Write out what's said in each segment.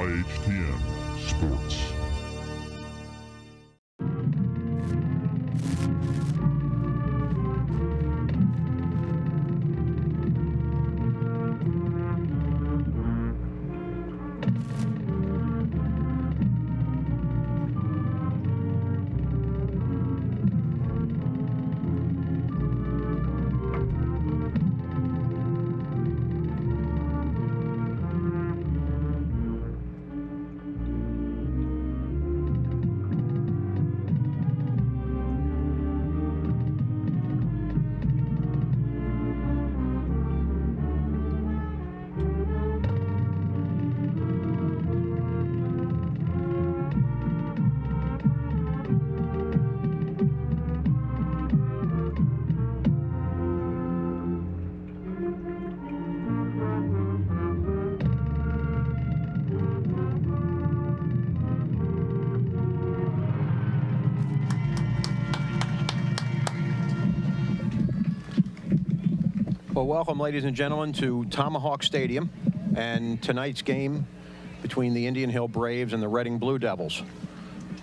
IHTN Sports. Well, welcome, ladies and gentlemen, to Tomahawk Stadium and tonight's game between the Indian Hill Braves and the Reading Blue Devils.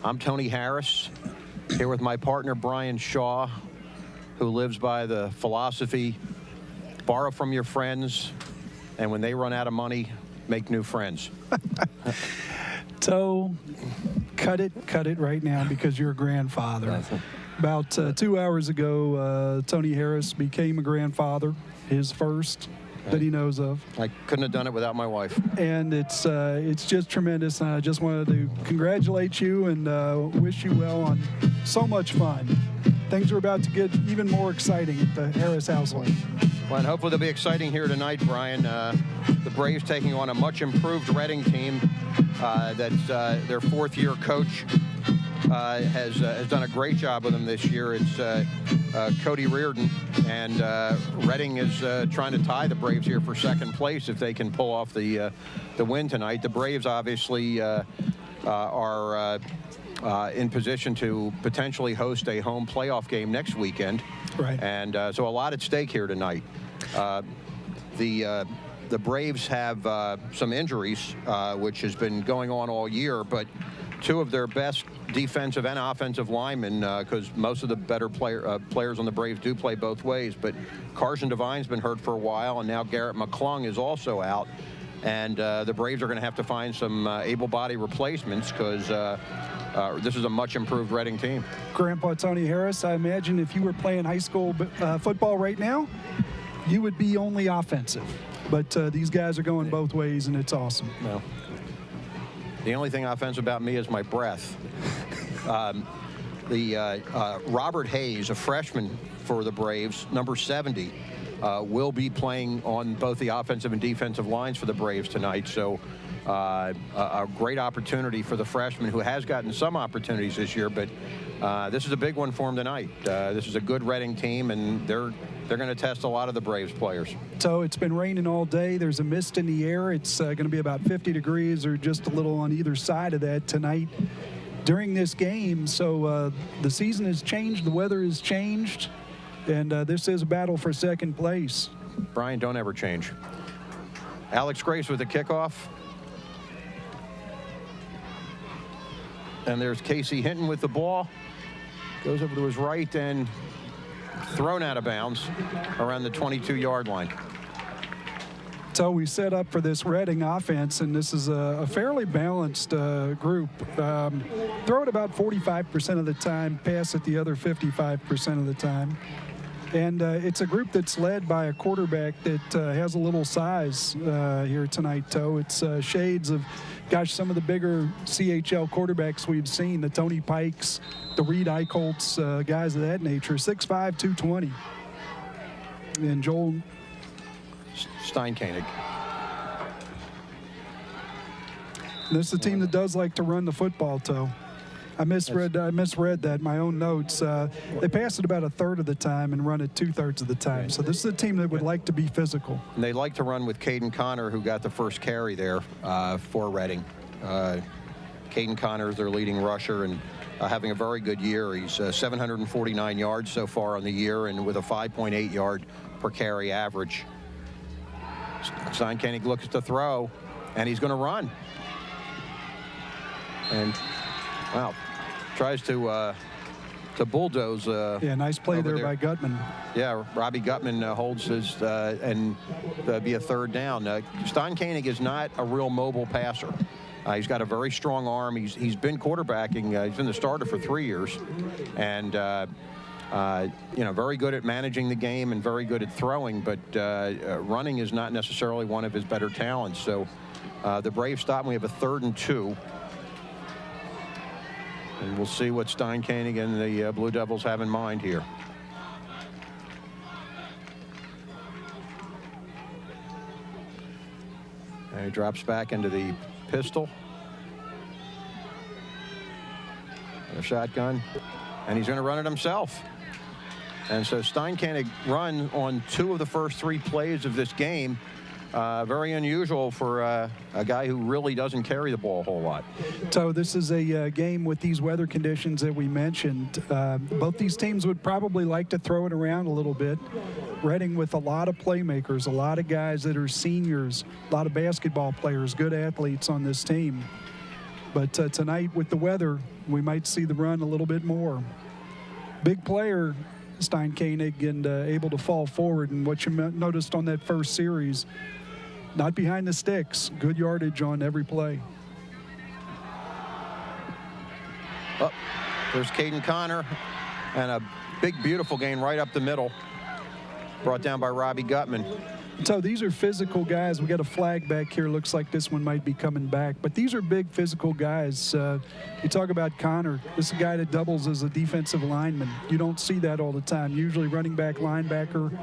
I'm Tony Harris, here with my partner, Brian Shaw, who lives by the philosophy, borrow from your friends, and when they run out of money, make new friends. So, cut it right now because you're a grandfather. About 2 hours ago, Tony Harris became a grandfather, his first that he knows of. I couldn't have done it without my wife. And it's just tremendous. And I just wanted to congratulate you and wish you well on so much fun. Things are about to get even more exciting at the Harris household. Well, and hopefully they'll be exciting here tonight, Brian. The Braves taking on a much improved Reading team that's their fourth-year coach has done a great job with them this year. It's Cody Reardon, and Reading is trying to tie the Braves here for second place if they can pull off the win tonight. The Braves obviously are in position to potentially host a home playoff game next weekend. Right. And so a lot at stake here tonight. The Braves have some injuries, which has been going on all year, but two of their best defensive and offensive linemen, because most of the better players on the Braves do play both ways. But Carson Devine's been hurt for a while, and now Garrett McClung is also out. And the Braves are going to have to find some able-bodied replacements because this is a much improved Reading team. Grandpa Tony Harris, I imagine if you were playing high school football right now, you would be only offensive. But these guys are going both ways, and it's awesome. Well, the only thing offensive about me is my breath. Robert Hayes, a freshman for the Braves, number 70, will be playing on both the offensive and defensive lines for the Braves tonight. So a great opportunity for the freshman who has gotten some opportunities this year, but this is a big one for him tonight. This is a good Reading team, and they're going to test a lot of the Braves players. So it's been raining all day. There's a mist in the air. It's going to be about 50 degrees or just a little on either side of that tonight during this game. So the season has changed. The weather has changed. And this is a battle for second place. Brian, don't ever change. Alex Grace with the kickoff. And there's Casey Hinton with the ball. Goes over to his right and thrown out of bounds around the 22-yard line. So we set up for this Reading offense, and this is a fairly balanced group. Throw it about 45% of the time, pass it the other 55% of the time. And it's a group that's led by a quarterback that has a little size here tonight, Toe. It's shades of, gosh, some of the bigger CHL quarterbacks we've seen, the Tony Pikes, the Reed Eichholtz, guys of that nature, 6'5", 220. And Joel Steinkoenig. This is a team that does like to run the football, Toe. I misread that in my own notes. They pass it about a third of the time and run it 2/3 of the time. So this is a team that would like to be physical. And they like to run with Caden Connor, who got the first carry there for Reading. Caden Connor is their leading rusher and having a very good year. He's 749 yards so far on the year and with a 5.8 yard per carry average. Steinkoenig looks to throw, and he's going to run. And, wow, tries to bulldoze. Yeah, nice play there by Gutman. Yeah, Robbie Gutman holds his, and be a third down. Steinkoenig is not a real mobile passer. He's got a very strong arm. He's been quarterbacking. He's been the starter for 3 years. And, very good at managing the game and very good at throwing, but running is not necessarily one of his better talents. So the Braves stop, and we have a 3rd and 2. And we'll see what Steinkoenig and the Blue Devils have in mind here. And he drops back into the pistol. A shotgun. And he's going to run it himself. And so Steinkoenig run on 2 of the first 3 plays of this game. Very unusual for a guy who really doesn't carry the ball a whole lot. So this is a game with these weather conditions that we mentioned. Both these teams would probably like to throw it around a little bit. Reading with a lot of playmakers, a lot of guys that are seniors, a lot of basketball players, good athletes on this team. But tonight with the weather, we might see the run a little bit more. Big player, Steinkoenig, and able to fall forward. And what you noticed on that first series, not behind the sticks, good yardage on every play. Oh, there's Caden Connor, and a big, beautiful gain right up the middle, brought down by Robbie Gutman. So these are physical guys. We got a flag back here. Looks like this one might be coming back. But these are big physical guys. You talk about Connor. This is a guy that doubles as a defensive lineman. You don't see that all the time. Usually running back, linebacker.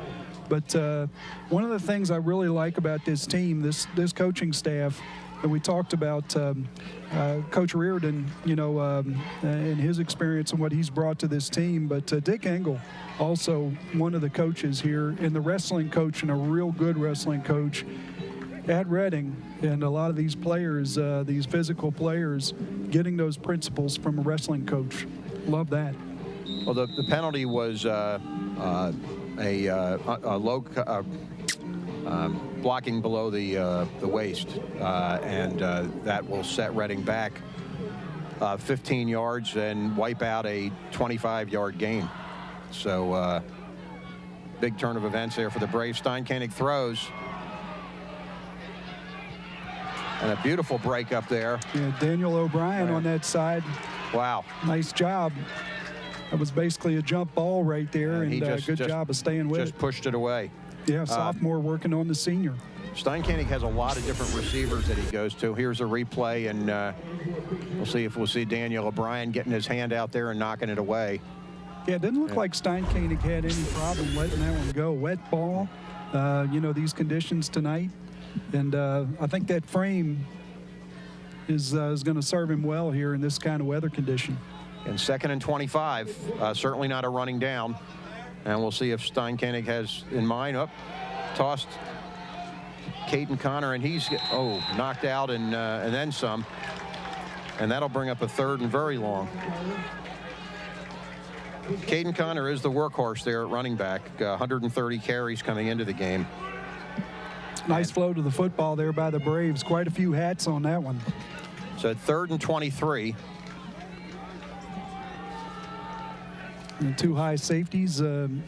But one of the things I really like about this team, this coaching staff, and we talked about Coach Reardon, and his experience and what he's brought to this team. But Dick Engel, also one of the coaches here, and the wrestling coach, and a real good wrestling coach at Reading. And a lot of these players, these physical players, getting those principles from a wrestling coach. Love that. Well, the penalty was a low blocking below the waist, and that will set Reading back 15 yards and wipe out a 25-yard gain. So big turn of events there for the Braves. Steinkoenig throws. And a beautiful break up there. Yeah, Daniel O'Brien on that side. Wow. Nice job. That was basically a jump ball right there, and good job of staying with it. Just pushed it away. Yeah, sophomore working on the senior. Steinkoenig has a lot of different receivers that he goes to. Here's a replay, and we'll see Daniel O'Brien getting his hand out there and knocking it away. Yeah, it didn't look like Steinkoenig had any problem letting that one go. Wet ball, these conditions tonight. And I think that frame is going to serve him well here in this kind of weather condition. And 2nd and 25, certainly not a running down. And we'll see if Steinkoenig has in mind. Tossed Caden Connor, and he's knocked out and then some. And that'll bring up a 3rd and very long. Caden Connor is the workhorse there at running back. 130 carries coming into the game. Nice flow to the football there by the Braves. Quite a few hats on that one. So 3rd and 23. And 2 high safeties.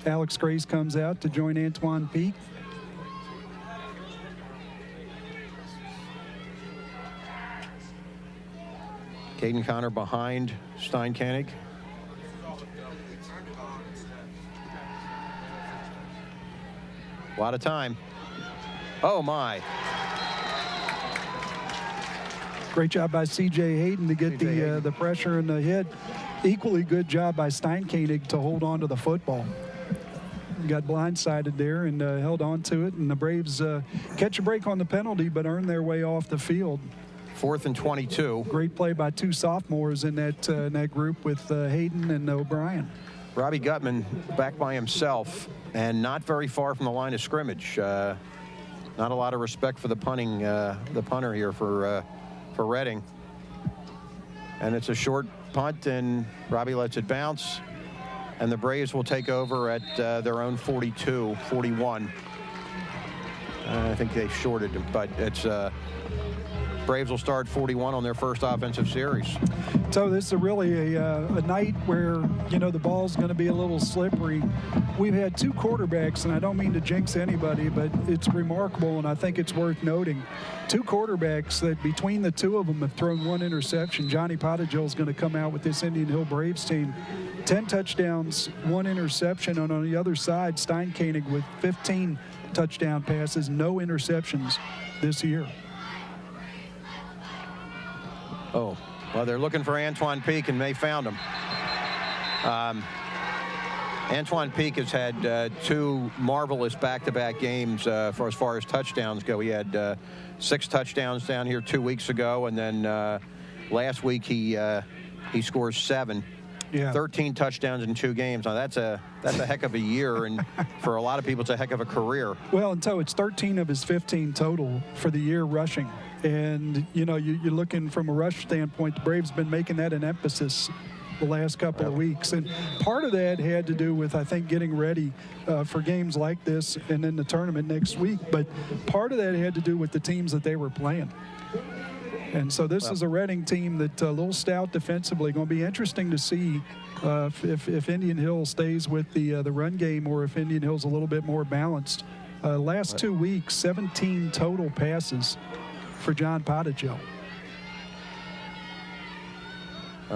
Alex Grace comes out to join Antoine Peak. Caden Connor behind Steinkoenig. A lot of time. Oh, my. Great job by C.J. Hayden to get the pressure and the hit. Equally good job by Steinkoenig to hold on to the football. Got blindsided there and held on to it. And the Braves catch a break on the penalty, but earn their way off the field. 4th and 22. Great play by 2 sophomores in that group with Hayden and O'Brien. Robbie Gutman back by himself and not very far from the line of scrimmage. Not a lot of respect for the punter here for Reading. And it's a short punt, and Robbie lets it bounce. And the Braves will take over at their own 42, 41. I think they shorted him, but it's Braves will start 41 on their first offensive series. So this is really a night where, the ball's going to be a little slippery. We've had two quarterbacks, and I don't mean to jinx anybody, but it's remarkable, and I think it's worth noting. Two quarterbacks that between the two of them have thrown one interception. Johnny Pottigill is going to come out with this Indian Hill Braves team. 10 touchdowns, one interception. And on the other side, Steinkoenig with 15 touchdown passes, no interceptions this year. Oh, well, they're looking for Antoine Peak, and they found him. Antoine Peak has had two marvelous back-to-back games for as far as touchdowns go. He had 6 touchdowns down here 2 weeks ago, and then last week he scores 7. Yeah. 13 touchdowns in 2 games. Now that's a heck of a year, and for a lot of people, it's a heck of a career. Well, and so it's 13 of his 15 total for the year rushing. And, you're looking from a rush standpoint, the Braves been making that an emphasis the last couple of weeks. And part of that had to do with, I think, getting ready for games like this and then the tournament next week. But part of that had to do with the teams that they were playing. And so this is a Reading team that a little stout defensively. Going to be interesting to see if Indian Hill stays with the run game or if Indian Hill's a little bit more balanced. Last 2 weeks, 17 total passes for John Pottigill.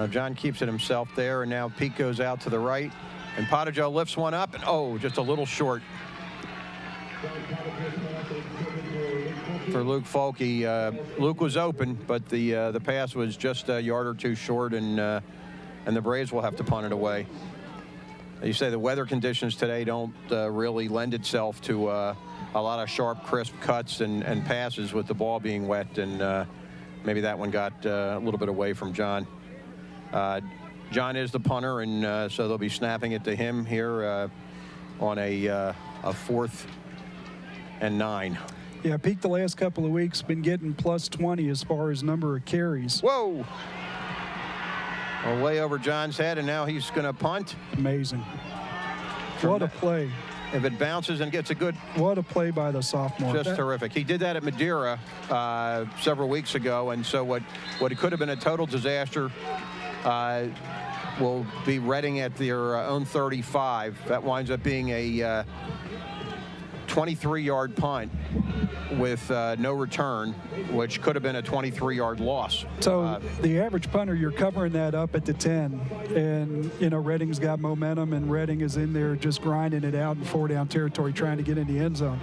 John keeps it himself there, and now Peak goes out to the right, and Pottigill lifts one up, and just a little short for Luke Folke. Luke was open, but the pass was just a yard or two short, and the Braves will have to punt it away. You say the weather conditions today don't really lend itself to a lot of sharp, crisp cuts and passes with the ball being wet, and maybe that one got a little bit away from John. John is the punter, and so they'll be snapping it to him here on a 4th and 9. Yeah, Peak the last couple of weeks been getting plus 20 as far as number of carries. Whoa! Way over John's head, and now he's going to punt. Amazing. What a play. If it bounces and gets a good... What a play by the sophomore. Just terrific. He did that at Madeira several weeks ago, and so what could have been a total disaster will be Reading at their own 35. That winds up being a 23-yard punt with no return, which could have been a 23-yard loss. So the average punter, you're covering that up at the 10, and Reading's got momentum, and Reading is in there just grinding it out in 4-down territory, trying to get in the end zone.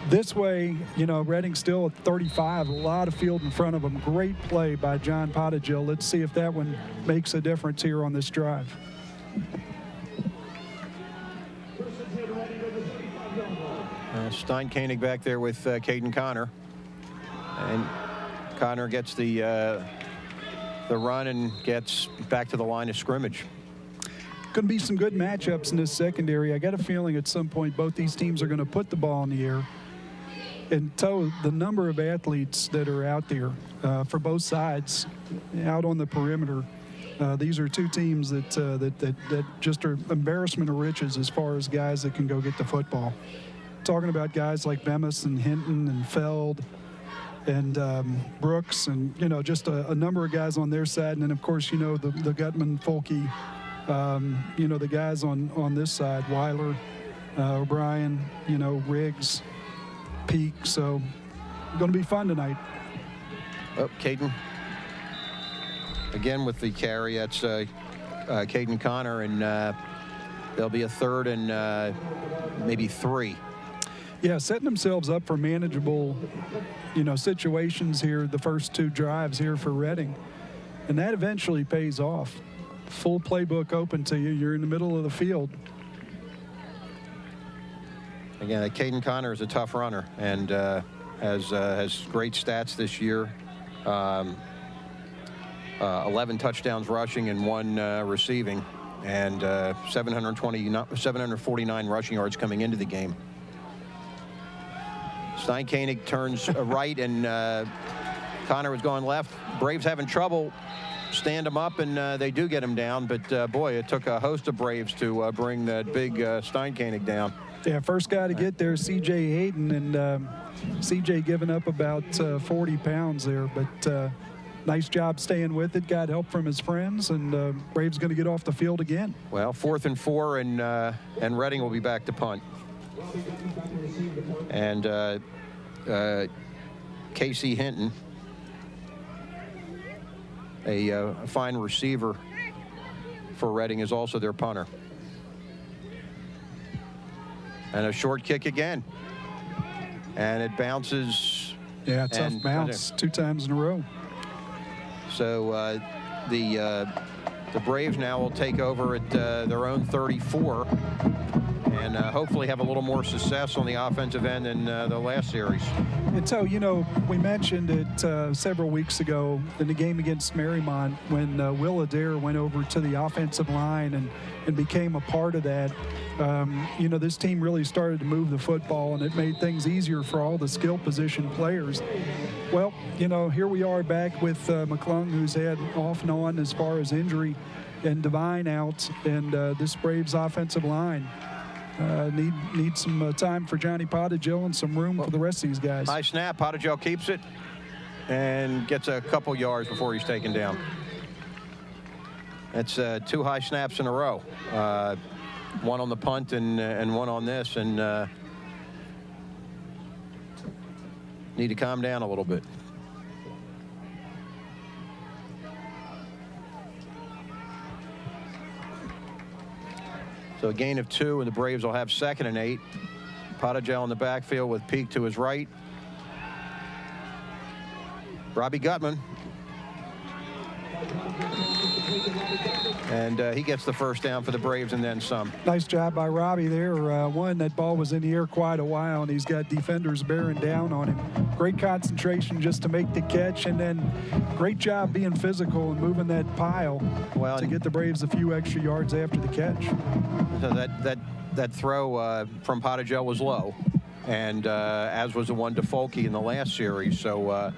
This way, Reading's still at 35, a lot of field in front of them. Great play by John Pottigill. Let's see if that one makes a difference here on this drive. Steinkoenig back there with Caden Connor, and Connor gets the run and gets back to the line of scrimmage. Going to be some good matchups in this secondary. I got a feeling at some point both these teams are going to put the ball in the air. And so the number of athletes that are out there for both sides out on the perimeter, these are two teams that just are embarrassment of riches as far as guys that can go get the football. Talking about guys like Bemis and Hinton and Feld and Brooks and, just a number of guys on their side. And then, of course, the Gutman, Folke, the guys on this side, Weiler, O'Brien, Riggs, Peak. So going to be fun tonight. Oh, Caden. Again with the carry. That's Caden Connor, and there'll be a 3rd and maybe 3. Yeah, setting themselves up for manageable, situations here, the first 2 drives here for Reading. And that eventually pays off. Full playbook open to you. You're in the middle of the field. Again, Caden Connor is a tough runner and has great stats this year. 11 touchdowns rushing and 1 receiving, and 749 rushing yards coming into the game. Steinkoenig turns right, and Connor was going left. Braves having trouble stand him up, and they do get him down. But, boy, it took a host of Braves to bring that big Steinkoenig down. Yeah, first guy to get there, C.J. Hayden, and C.J. giving up about 40 pounds there. But nice job staying with it. Got help from his friends, and Braves going to get off the field again. Well, 4th and 4, and Reading will be back to punt. And Casey Hinton, a fine receiver for Reading, is also their punter. And a short kick again. And it bounces. Yeah, tough bounce 2 times in a row. So the Braves now will take over at their own 34 and hopefully have a little more success on the offensive end than the last series. And so, you know, we mentioned it several weeks ago in the game against Marymount when Will Adair went over to the offensive line and became a part of that. You know, this team really started to move the football, and it made things easier for all the skill position players. Well, you know, here we are back with McClung, who's had off and on as far as injury, and Devine out, and this Braves offensive line need some time for Johnny Pottigill and some room for the rest of these guys. High snap, Pottigill keeps it and gets a couple yards before he's taken down. That's 2 high snaps in a row. One on the punt and one on this, and need to calm down a little bit. So a gain of 2, and the Braves will have 2nd and 8. Pottigill in the backfield with Peak to his right. Robbie Gutman. And he gets the first down for the Braves and then some. Nice job by Robbie there. That ball was in the air quite a while, and he's got defenders bearing down on him. Great concentration just to make the catch, and then great job being physical and moving that pile to get the Braves a few extra yards after the catch. So that throw from Pottigill was low, and as was the one to Folke in the last series. So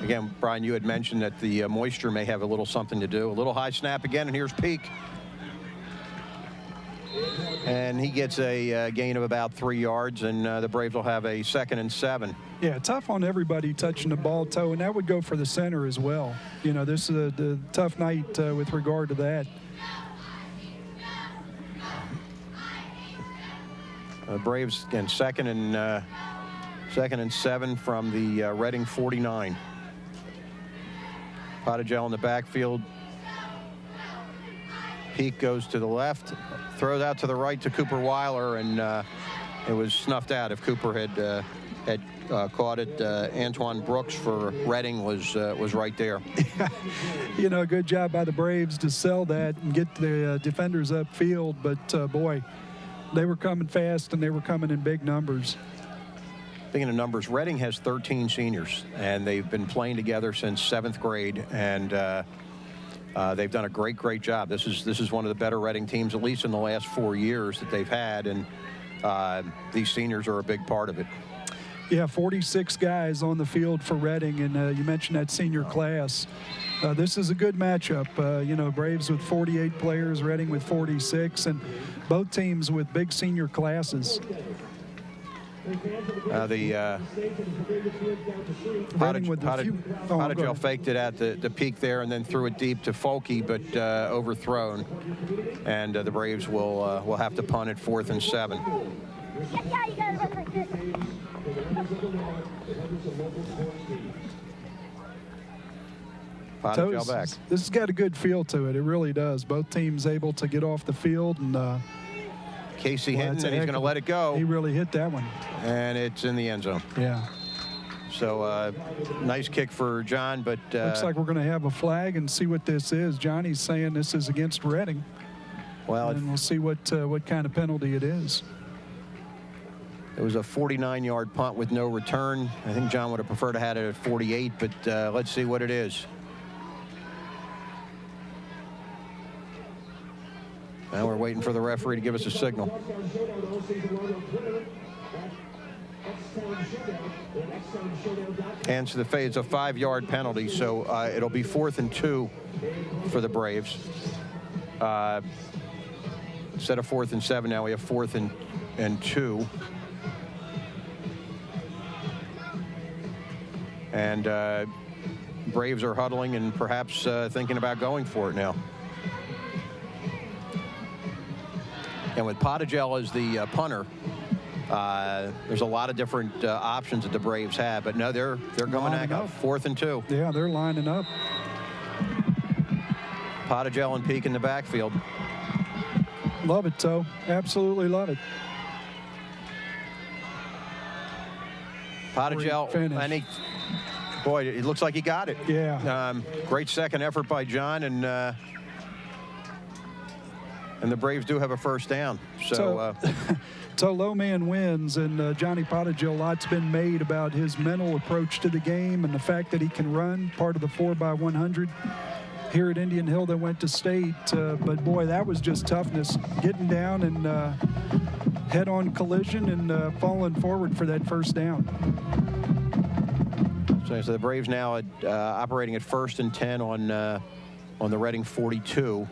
again, Brian, you had mentioned that the moisture may have a little something to do. A little high snap again, and here's Peak. And he gets a gain of about 3 yards, and the Braves will have a 2nd and 7. Yeah, tough on everybody touching the ball toe, and that would go for the center as well. You know, this is a tough night with regard to that. Braves again, 2nd and 7 from the Reading 49. Pottigill in the backfield. Peak goes to the left, throws out to the right to Cooper Weiler, and it was snuffed out. If Cooper had caught it, Antoine Brooks for Reading was right there. You know, good job by the Braves to sell that and get the defenders upfield, but boy, they were coming fast and they were coming in big numbers. Speaking of numbers, Reading has 13 seniors, and they've been playing together since 7th grade, and they've done a great job. This is one of the better Reading teams, at least in the last 4 years that they've had, and these seniors are a big part of it. Yeah, 46 guys on the field for Reading, and you mentioned that senior class. This is a good matchup. You know, Braves with 48 players, Reading with 46, and both teams with big senior classes. Pottigill faked it at the Peak there and then threw it deep to Folke, but overthrown. And the Braves will have to punt at 4th and 7. Pottigill back. This has got a good feel to it. It really does. Both teams able to get off the field, and Casey Hinton, and he's going to let it go. He really hit that one. And it's in the end zone. Yeah. So nice kick for John, but looks like we're going to have a flag and see what this is. Johnny's saying this is against Reading. Well, and we'll see what kind of penalty it is. It was a 49-yard punt with no return. I think John would have preferred to have it at 48, but let's see what it is. Now we're waiting for the referee to give us a signal. And so it's a 5-yard penalty, so it'll be 4th and 2 for the Braves. Instead of 4th and 7, now we have 4th and 2. And Braves are huddling and perhaps thinking about going for it now. And with Potagel as the punter, there's a lot of different options that the Braves have. But no, they're going back up. 4th and 2. Yeah, they're lining up. Potagel and Peak in the backfield. Love it, Toe. Absolutely love it. Potagel, and boy, it looks like he got it. Yeah. Great second effort by John, and the Braves do have a first down. So low man wins, and Johnny Potagel, a lot's been made about his mental approach to the game and the fact that he can run, part of the 4x100. Here at Indian Hill, they went to state, but boy, that was just toughness, getting down and head-on collision and falling forward for that first down. So the Braves now operating at 1st and 10 on the Reading 42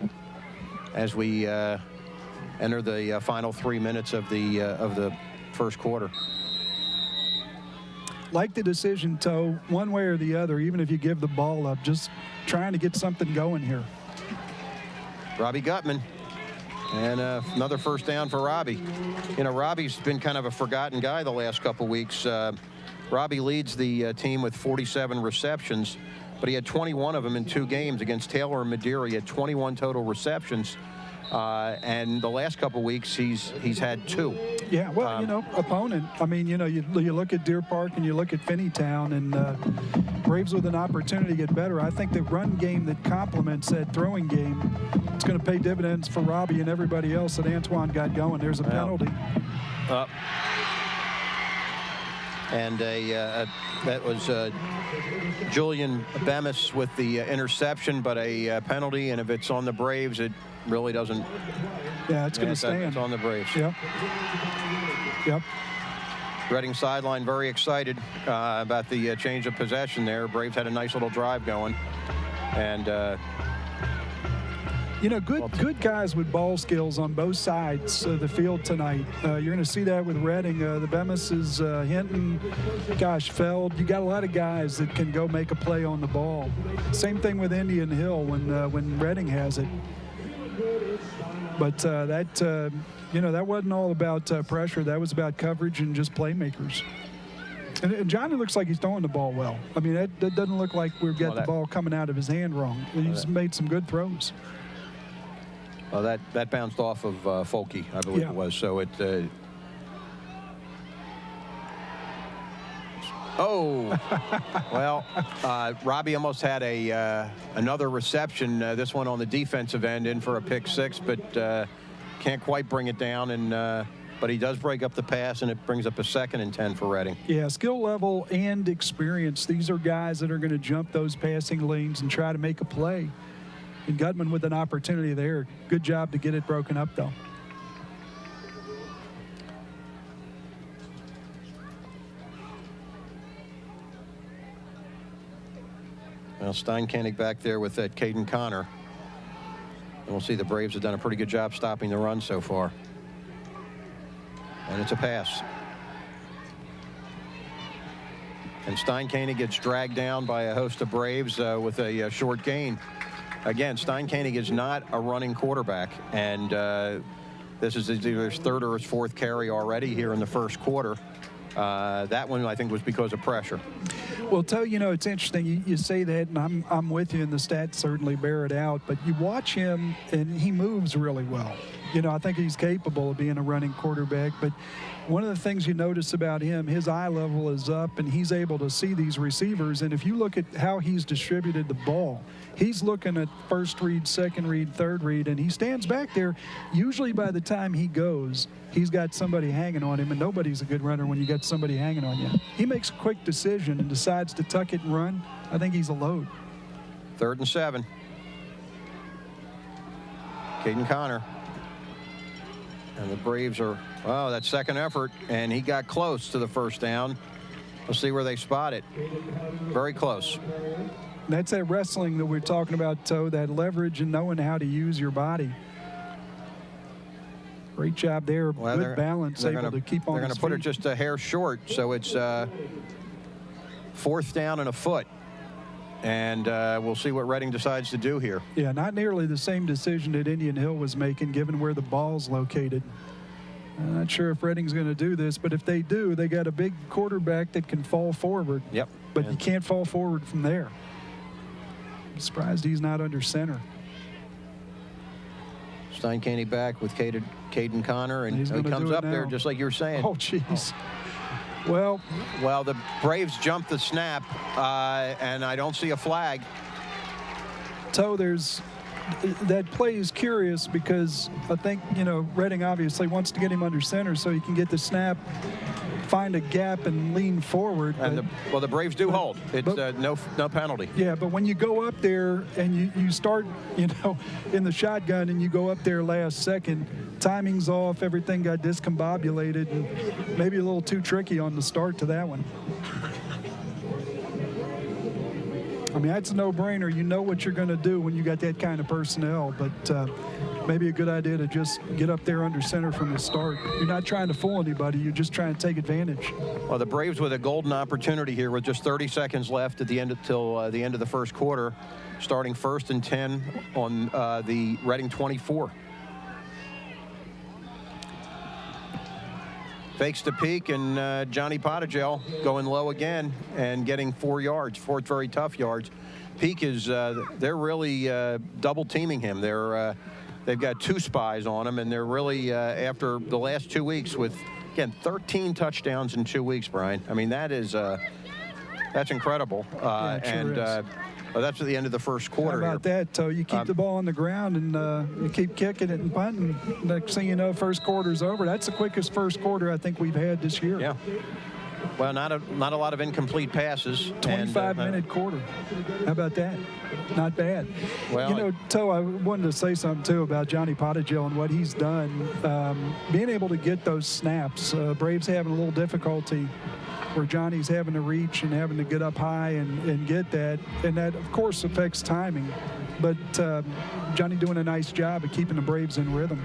as we enter the final 3 minutes of the first quarter. Like the decision, Toe, one way or the other, even if you give the ball up, just trying to get something going here. Robbie Gutman. And another first down for Robbie. You know, Robbie's been kind of a forgotten guy the last couple weeks. Robbie leads the team with 47 receptions, but he had 21 of them in 2 games against Taylor and Madeira. He had 21 total receptions. And the last couple weeks, he's had 2. Yeah, well, you know, opponent. I mean, you know, you look at Deer Park and you look at Finneytown, and Braves with an opportunity to get better. I think the run game that complements that throwing game, it's going to pay dividends for Robbie and everybody else that Antoine got going. There's a penalty. And that was Julian Bemis with the interception, but a penalty. And if it's on the Braves, it really doesn't. Yeah, it's going to stand. It's on the Braves. Yep. Yep. Reading sideline very excited about the change of possession there. Braves had a nice little drive going. And you know, good guys with ball skills on both sides of the field tonight. You're going to see that with Reading. The Bemis's, Hinton, gosh, Feld. You got a lot of guys that can go make a play on the ball. Same thing with Indian Hill when Reading has it. But you know, that wasn't all about pressure. That was about coverage and just playmakers. And Johnny looks like he's throwing the ball well. I mean, that doesn't look like we've got the ball coming out of his hand wrong. He's made some good throws. Well, that bounced off of Folke, I believe it was. So it. Well, Robbie almost had another reception. This one on the defensive end in for a pick 6, but can't quite bring it down. And but he does break up the pass, and it brings up a 2nd and 10 for Reading. Yeah, skill level and experience. These are guys that are going to jump those passing lanes and try to make a play. And Gutman with an opportunity there. Good job to get it broken up, though. Well, Steinkanig back there with that Caden Connor. And we'll see the Braves have done a pretty good job stopping the run so far. And it's a pass. And Steinkanig gets dragged down by a host of Braves with a short gain. Again, Steinkanig is not a running quarterback. And this is either his 3rd or his 4th carry already here in the first quarter. That one, I think, was because of pressure. Well, Toe, you know, it's interesting. You say that, and I'm with you, and the stats certainly bear it out. But you watch him, and he moves really well. You know, I think he's capable of being a running quarterback. But one of the things you notice about him, his eye level is up, and he's able to see these receivers. And if you look at how he's distributed the ball, he's looking at first read, second read, third read, and he stands back there. Usually by the time he goes, he's got somebody hanging on him, and nobody's a good runner when you got somebody hanging on you. He makes a quick decision and decides to tuck it and run. I think he's a load. 3rd and 7. Caden Connor. And the Braves are, oh, that second effort, and he got close to the first down. We'll see where they spot it. Very close. That's that wrestling that we're talking about, Toe, that leverage and knowing how to use your body. Great job there. Well, good balance, able to keep on They're going his to put it feet. just a hair short, so it's 4th down and a foot. And we'll see what Reading decides to do here. Yeah, not nearly the same decision that Indian Hill was making, given where the ball's located. I'm not sure if Reading's going to do this, but if they do, they got a big quarterback that can fall forward. Yep. But you can't fall forward from there. I'm surprised he's not under center. Steincaney back with Caden Connor, and He's he gonna comes do it up there now. just like you were saying. Oh, jeez. Well, the Braves jumped the snap, and I don't see a flag. Toe, that play is curious because I think, Reading obviously wants to get him under center so he can get the snap, find a gap, and lean forward. And the Braves do hold. It's no penalty. Yeah, but when you go up there and you start, in the shotgun and you go up there last second, timing's off, everything got discombobulated, and maybe a little too tricky on the start to that one. I mean, that's a no-brainer. You know what you're going to do when you got that kind of personnel, but maybe a good idea to just get up there under center from the start. You're not trying to fool anybody. You're just trying to take advantage. Well, the Braves with a golden opportunity here with just 30 seconds left at the end till the end of the first quarter, starting 1st and 10 on the Reading 24. Fakes to Peak, and Johnny Pottigel going low again and getting 4 yards, 4 very tough yards. Peak is, they're really double teaming him. They've got 2 spies on him, and they're really, after the last 2 weeks with, again, 13 touchdowns in 2 weeks, Brian. I mean, that's incredible. Yeah, it sure is. That's at the end of the first quarter. How about that, Toe? You keep the ball on the ground and you keep kicking it and punting. Next thing you know, first quarter's over. That's the quickest first quarter I think we've had this year. Yeah. Well, not a lot of incomplete passes. 25-minute quarter. How about that? Not bad. Well, Toe, I wanted to say something, too, about Johnny Pottigel and what he's done. Being able to get those snaps. Braves having a little difficulty where Johnny's having to reach and having to get up high and get that. And that, of course, affects timing. But Johnny doing a nice job of keeping the Braves in rhythm.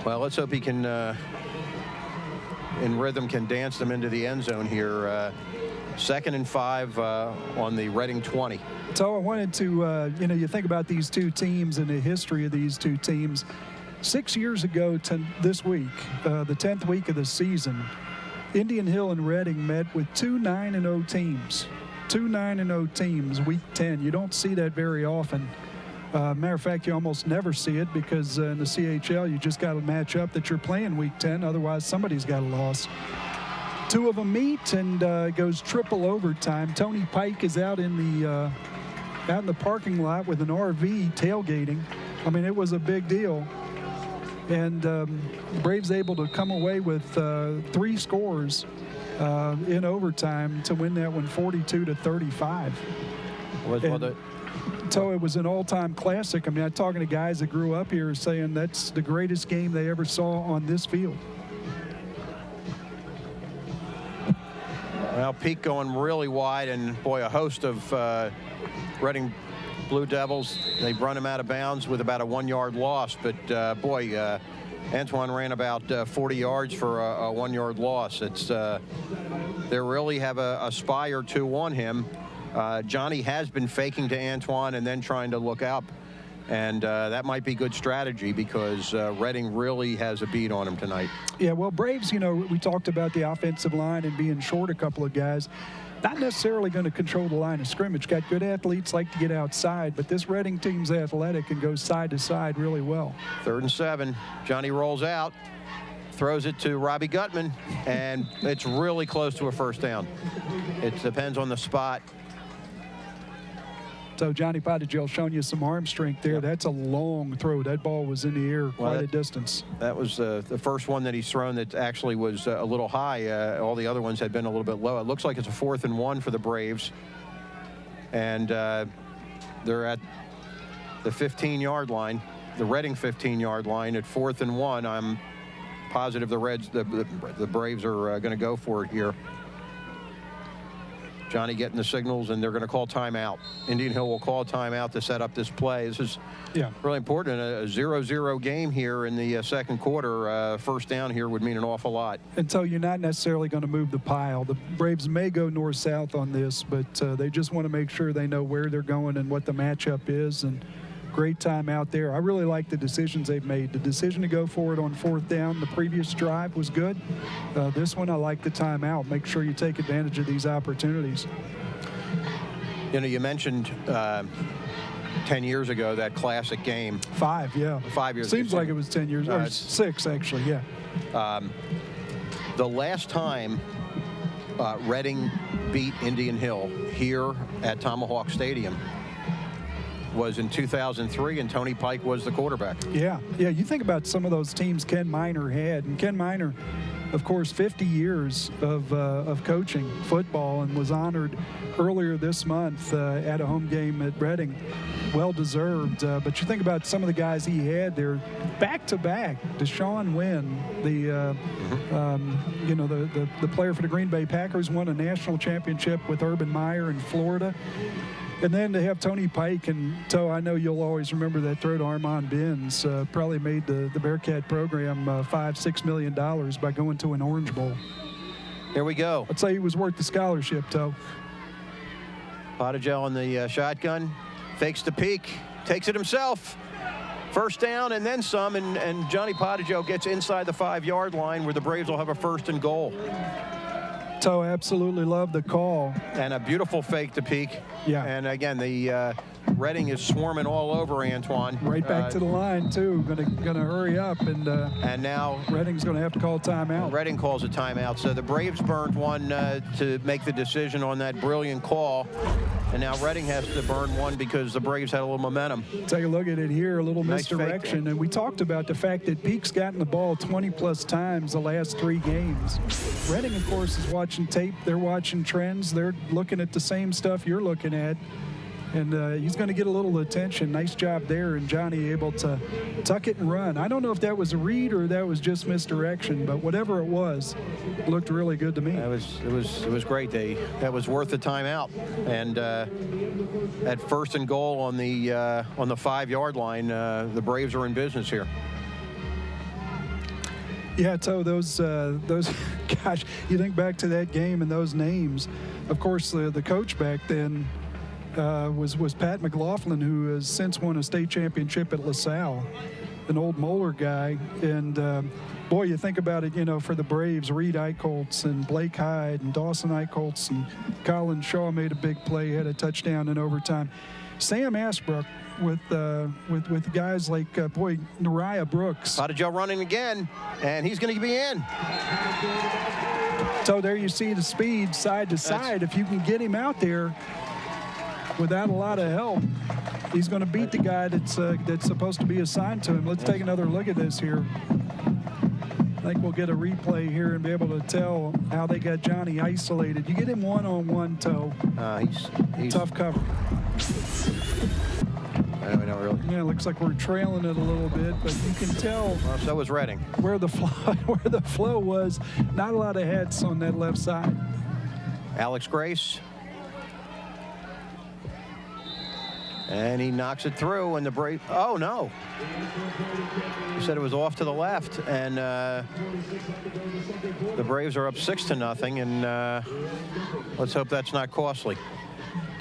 Well, let's hope he can, in rhythm, can dance them into the end zone here. 2nd and 5 on the Reading 20. So I wanted to, you think about these two teams and the history of these two teams. 6 years ago to this week, the 10th week of the season, Indian Hill and Reading met with 2 9-0 teams. 2 9-0 teams, week 10. You don't see that very often. Matter of fact, you almost never see it because in the CHL, you just got to match up that you're playing week 10. Otherwise, somebody's got a loss. 2 of them meet and it goes triple overtime. Tony Pike is out in the parking lot with an RV tailgating. I mean, it was a big deal. And Braves able to come away with 3 scores in overtime to win that one 42-35. So it was an all-time classic. I mean, I'm talking to guys that grew up here saying that's the greatest game they ever saw on this field. Well, Peak going really wide, and boy, a host of Reading Blue Devils, they run him out of bounds with about a 1-yard loss. But boy, Antoine ran about 40 yards for a 1-yard loss. They really have a spy or 2 on him. Johnny has been faking to Antoine and then trying to look up, and that might be good strategy because Reading really has a beat on him tonight. Yeah, well, Braves, we talked about the offensive line and being short a couple of guys. Not necessarily going to control the line of scrimmage. Got good athletes, like to get outside, but this Reading team's athletic and goes side to side really well. 3rd and 7. Johnny rolls out, throws it to Robbie Gutman, and it's really close to a first down. It depends on the spot. So Johnny Pottigel showing you some arm strength there. Yep. That's a long throw. That ball was in the air quite a distance. That was the first one that he's thrown that actually was a little high. All the other ones had been a little bit low. It looks like it's a 4th and 1 for the Braves. And they're at the 15-yard line. the Reading 15-yard line at 4th and 1. I'm positive the Braves are going to go for it here. Johnny getting the signals, and they're going to call timeout. Indian Hill will call timeout to set up this play. This is really important. A 0-0 game here in the second quarter. First down here would mean an awful lot. And so you're not necessarily going to move the pile. The Braves may go north-south on this, but they just want to make sure they know where they're going and what the matchup is. And great time out there. I really like the decisions they've made. The decision to go for it on 4th down the previous drive was good. This one, I like the timeout. Make sure you take advantage of these opportunities. You know, you mentioned 10 years ago, that classic game. 5, yeah. 5 years. Seems like it was 10 years, or 6, actually, yeah. The last time Reading beat Indian Hill here at Tomahawk Stadium was in 2003, and Tony Pike was the quarterback. Yeah, you think about some of those teams Ken Miner had, and Ken Miner, of course, 50 years of coaching football, and was honored earlier this month at a home game at Reading. Well deserved. But you think about some of the guys he had there, back-to-back. Deshaun Wynn, the player for the Green Bay Packers, won a national championship with Urban Meyer in Florida. And then to have Tony Pike, and so I know you'll always remember that throw to Armand Benz, probably made the Bearcat program $5-6 million by going to an Orange Bowl. Here we go. I'd say he was worth the scholarship, Toe. Potajo on the shotgun, fakes the peak, takes it himself. First down and then some, and Johnny Potajo gets inside the 5-yard line where the Braves will have a 1st and goal. Toe absolutely loved the call. And a beautiful fake to peak. Yeah. And again, the Reading is swarming all over Antoine. Right back to the line, too. Gonna hurry up, and now Reading's going to have to call timeout. Reading calls a timeout. So the Braves burned one to make the decision on that brilliant call. And now Reading has to burn one because the Braves had a little momentum. Take a look at it here, a little Nice misdirection. fake. And we talked about the fact that Peak's gotten the ball 20-plus times the last 3 games. Reading, of course, is watching tape. They're watching trends. They're looking at the same stuff you're looking at. And he's going to get a little attention. Nice job there, and Johnny able to tuck it and run. I don't know if that was a read or that was just misdirection, but whatever it was, it looked really good to me. It was great. That was worth the timeout. And at 1st and goal on the 5-yard line, the Braves are in business here. Yeah, so those gosh, you think back to that game and those names. Of course, the coach back then was Pat McLaughlin, who has since won a state championship at LaSalle, an old Moeller guy. And boy, you think about it, for the Braves, Reed Eichholtz and Blake Hyde and Dawson Eichholtz and Colin Shaw made a big play, had a touchdown in overtime. Sam Asbrook with guys like Nariah Brooks. Potajo running again, and he's going to be in. So there you see the speed side to side. If you can get him out there without a lot of help, he's going to beat the guy that's supposed to be assigned to him. Let's take another look at this here. I think we'll get a replay here and be able to tell how they got Johnny isolated. You get him one-on-one, Toe. He's tough cover. I don't know, really. Yeah, it looks like we're trailing it a little bit, but you can tell So was Reading. where the flow was. Not a lot of heads on that left side. Alex Grace. And he knocks it through, and the Braves, oh no. He said it was off to the left, and the Braves are up 6-0, and let's hope that's not costly.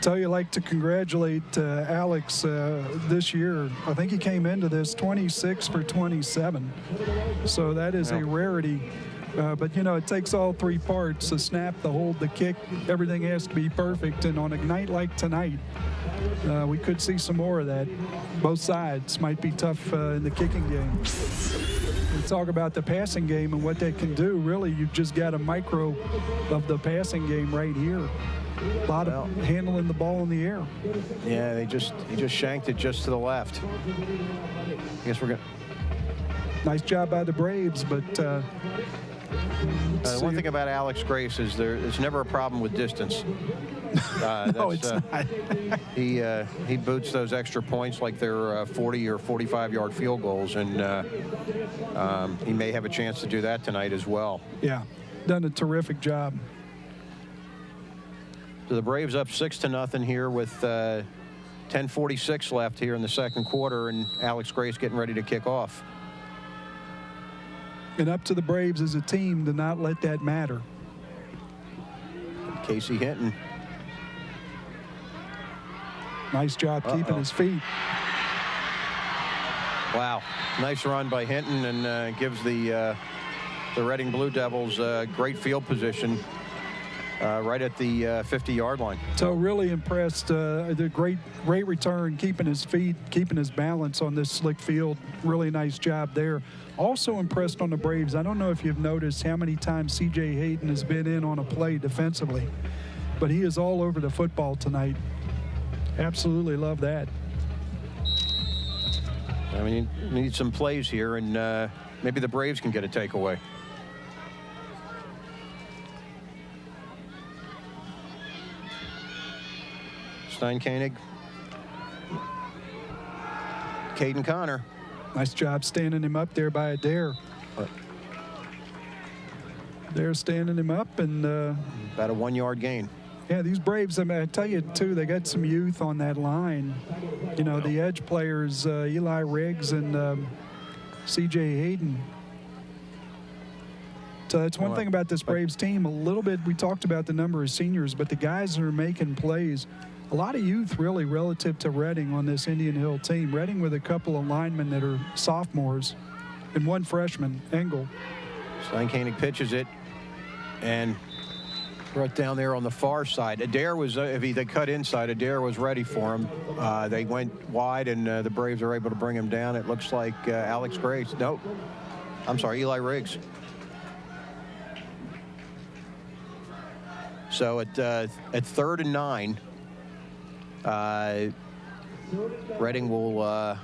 Tell you, like to congratulate Alex this year. I think he came into this 26 for 27. So that is a rarity. But, it takes all 3 parts, the snap, the hold, the kick. Everything has to be perfect. And on a night like tonight, we could see some more of that. Both sides might be tough in the kicking game. We talk about the passing game and what that can do. Really, you've just got a micro of the passing game right here. A lot of handling the ball in the air. Yeah, he just shanked it just to the left. I guess we're going to. Nice job by the Braves, but one thing about Alex Grace is there's never a problem with distance. No, it's not. He boots those extra points like they're 40 or 45-yard field goals, and he may have a chance to do that tonight as well. Yeah, done a terrific job. So the Braves up 6-0 here with 10:46 left here in the second quarter, and Alex Grace getting ready to kick off. And up to the Braves as a team to not let that matter. Casey Hinton. Nice job keeping his feet. Wow, nice run by Hinton, and gives the Reading Blue Devils great field position right at the 50-yard line. So really impressed. The great return, keeping his feet, keeping his balance on this slick field. Really nice job there. Also impressed on the Braves. I don't know if you've noticed how many times C.J. Hayden has been in on a play defensively, but he is all over the football tonight. Absolutely love that. I mean, you need some plays here, and maybe the Braves can get a takeaway. Steinkoenig. Caden Connor. Nice job standing him up there by Adair. They're standing him up, and about a 1-yard gain. yeah, these Braves, I mean, I tell you, too, they got some youth on that line. You know, the edge players, Eli Riggs and C.J. Hayden. So that's one thing about this Braves team. A little bit, we talked about the number of seniors, but the guys that are making plays, a lot of youth really relative to Reading on this Indian Hill team. Reading with a couple of linemen that are sophomores and one freshman, Engel. Steinkoenig pitches it, and right down there on the far side. Adair was, if they cut inside, Adair was ready for him. They went wide, and the Braves are able to bring him down. It looks like Alex Grace. Nope. I'm sorry, Eli Riggs. So at 3rd and 9, Reading will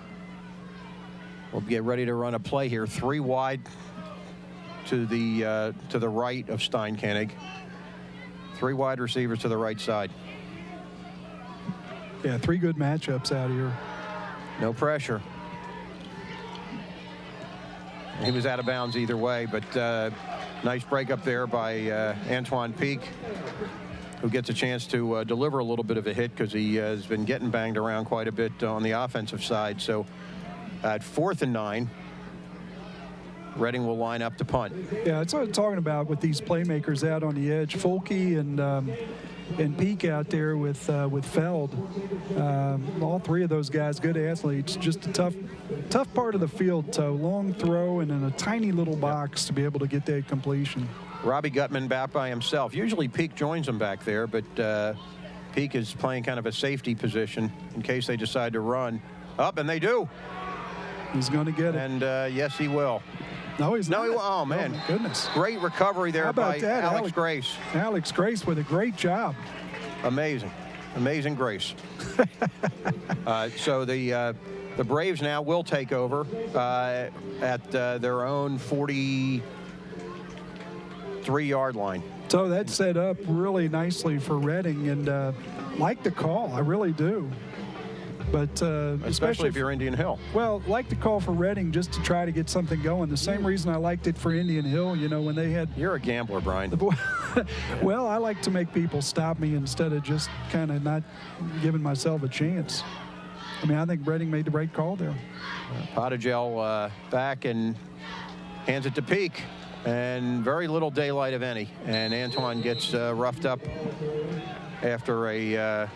get ready to run a play here. 3 wide to the right of Steinkoenig. 3 wide receivers to the right side. Yeah, 3 good matchups out here. No pressure. He was out of bounds either way, but nice break up there by Antoine Peak, who gets a chance to deliver a little bit of a hit because he has been getting banged around quite a bit on the offensive side. So at 4th and 9, Reading will line up to punt. Yeah, that's what I'm talking about with these playmakers out on the edge. Fulke and Peak out there with Feld. All 3 of those guys, good athletes. Just a tough part of the field. So long throw and in a tiny little box to be able to get that completion. Robbie Gutman back by himself. Usually Peak joins him back there, but Peak is playing kind of a safety position in case they decide to run. Up, and they do. He's going to get it. And yes, he will. No, he's not. No, oh, man. Oh, my goodness. Great recovery there by that? Alex Grace. Alex Grace with a great job. Amazing. Amazing Grace. So the Braves now will take over at their own 43-yard line. So that's set up really nicely for Reading, and like the call. I really do. But especially if you're Indian Hill. Well, like the call for Reading just to try to get something going. The same reason I liked it for Indian Hill, you know, when they had... You're a gambler, Brian. Well, I like to make people stop me instead of just kind of not giving myself a chance. I mean, I think Reading made the right call there. Potagel back and hands it to Peak. And very little daylight, if any. And Antoine gets roughed up after a...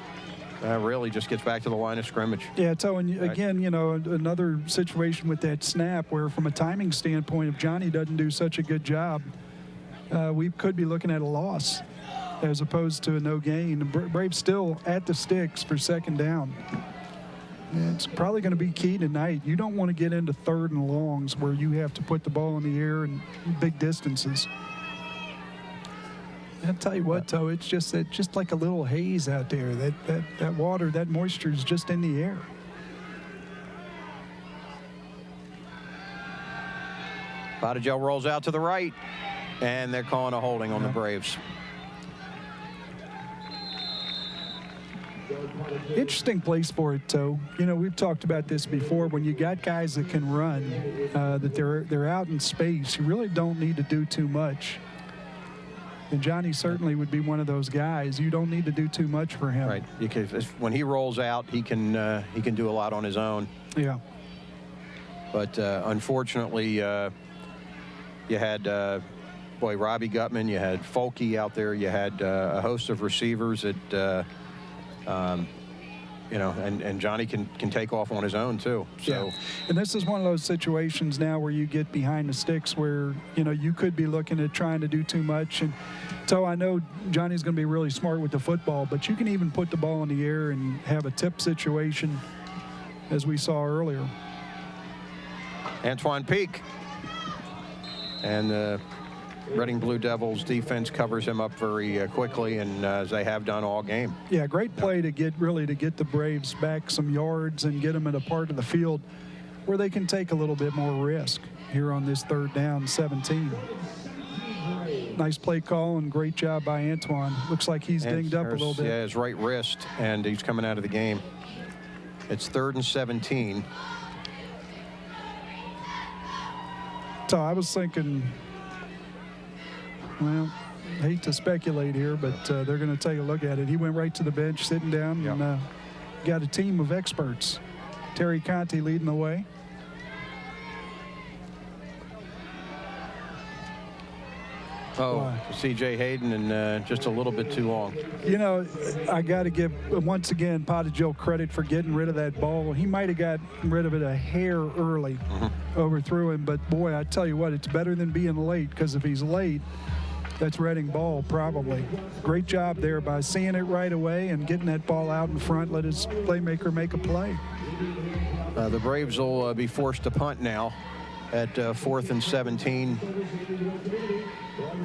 really just gets back to the line of scrimmage. Yeah, so again, you know, another situation with that snap where from a timing standpoint, if Johnny doesn't do such a good job, we could be looking at a loss as opposed to a no gain. Braves still at the sticks for 2nd down. And it's probably going to be key tonight. You don't want to get into 3rd and longs where you have to put the ball in the air and big distances. I'll tell you what, though, it's just like a little haze out there. That water, that moisture is just in the air. Potagel rolls out to the right, and they're calling a holding on the Braves. Interesting place for it, too. You know, we've talked about this before. When you got guys that can run, that they're out in space, you really don't need to do too much. And Johnny certainly would be one of those guys. You don't need to do too much for him. Right. Because when he rolls out, he can do a lot on his own. Yeah. But unfortunately, you had Robbie Gutman, you had Folke out there, you had a host of receivers that and Johnny can take off on his own too. So, yeah. And this is one of those situations now where you get behind the sticks where, you could be looking at trying to do too much. And so I know Johnny's going to be really smart with the football, but you can even put the ball in the air and have a tip situation as we saw earlier. Antoine Peak. And the Reading Blue Devils defense covers him up very quickly, and as they have done all game. Yeah, great play to get the Braves back some yards and get them in a part of the field where they can take a little bit more risk here on this 3rd down 17. Nice play call and great job by Antoine. Looks like he's dinged up a little bit. Yeah, his right wrist, and he's coming out of the game. It's 3rd and 17. So I was thinking, well, I hate to speculate here, but they're going to take a look at it. He went right to the bench, sitting down, yep. And got a team of experts. Terry Conti leading the way. Oh, C.J. Hayden, and just a little bit too long. I got to give, once again, Potagil credit for getting rid of that ball. He might have got rid of it a hair early, overthrew him. But, boy, I tell you what, it's better than being late, because if he's late, that's Reading ball probably. Great job there by seeing it right away and getting that ball out in front, let his playmaker make a play. The Braves will be forced to punt now at 4th and 17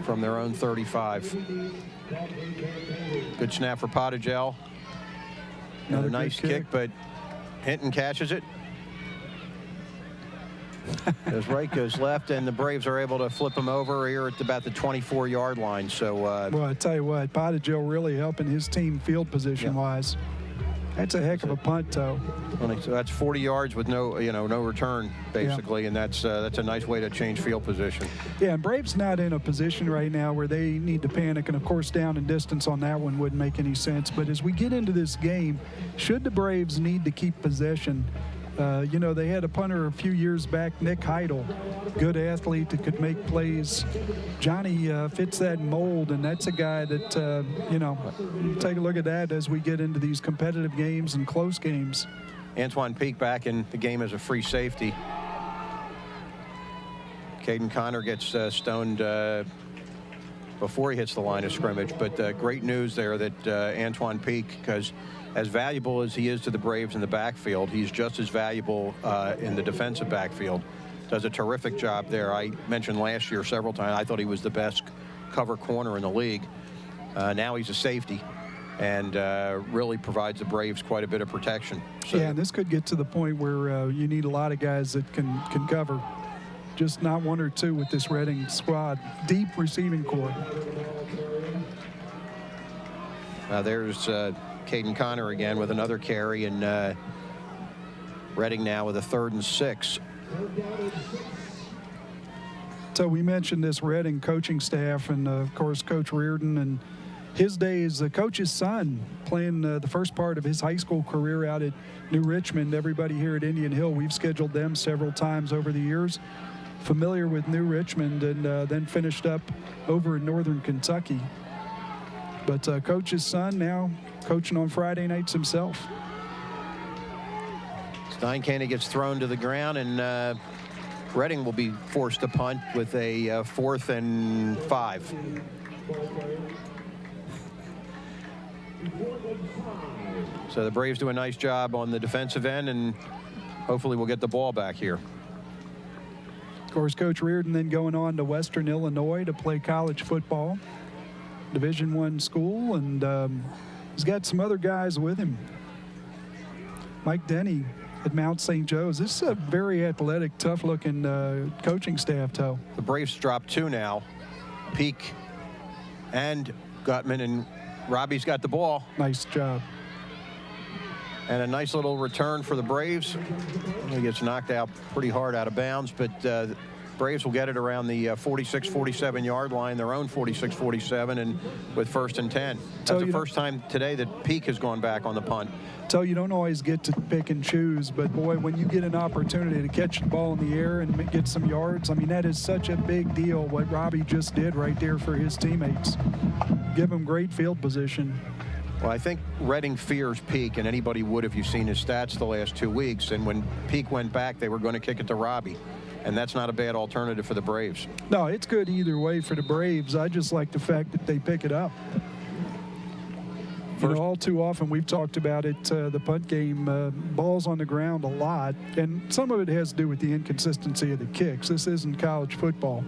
from their own 35. Good snap for Potagel. Another nice kick, but Hinton catches it. Goes right, goes left, and the Braves are able to flip him over here at about the 24-yard line. So, well, I tell you what, Potagil really helping his team field position-wise. That's a heck of a punt, though. So that's 40 yards with no return, basically, and that's a nice way to change field position. Yeah, and Braves not in a position right now where they need to panic, and of course, down and distance on that one wouldn't make any sense. But as we get into this game, should the Braves need to keep possession? They had a punter a few years back, Nick Heidel, good athlete that could make plays. Johnny fits that mold, and that's a guy that, take a look at that as we get into these competitive games and close games. Antoine Peak back in the game as a free safety. Caden Connor gets stoned before he hits the line of scrimmage, but great news there that Antoine Peak, because as valuable as he is to the Braves in the backfield, he's just as valuable in the defensive backfield. Does a terrific job there. I mentioned last year several times, I thought he was the best cover corner in the league. Now he's a safety and really provides the Braves quite a bit of protection. So, yeah, and this could get to the point where you need a lot of guys that can cover. Just not one or two with this Reading squad. Deep receiving corps. There's Caden Connor again with another carry, and Reading now with a 3rd and 6. So we mentioned this Reading coaching staff, and of course Coach Reardon, and his days, the coach's son playing the first part of his high school career out at New Richmond. Everybody here at Indian Hill, we've scheduled them several times over the years. Familiar with New Richmond, and then finished up over in Northern Kentucky. But Coach's son now coaching on Friday nights himself. Steincanny gets thrown to the ground, and Reading will be forced to punt with a 4th and 5. So the Braves do a nice job on the defensive end, and hopefully we'll get the ball back here. Of course, Coach Reardon then going on to Western Illinois to play college football. Division I school, and he's got some other guys with him. Mike Denny at Mount St. Joe's. This is a very athletic, tough-looking coaching staff, Toe. The Braves drop 2 now. Peak and Gutman, and Robbie's got the ball. Nice job. And a nice little return for the Braves. He gets knocked out pretty hard out of bounds, but Braves will get it around the 46, 47-yard line, their own 46, 47, and with 1st and 10. That's the first time today that Peak has gone back on the punt. So you don't always get to pick and choose, but boy, when you get an opportunity to catch the ball in the air and get some yards, I mean, that is such a big deal what Robbie just did right there for his teammates. Give him great field position. Well, I think Reading fears Peak, and anybody would if you've seen his stats the last 2 weeks. And when Peak went back, they were going to kick it to Robbie. And that's not a bad alternative for the Braves. No, it's good either way for the Braves. I just like the fact that they pick it up. You know, all too often we've talked about it, the punt game, balls on the ground a lot. And some of it has to do with the inconsistency of the kicks. This isn't college football.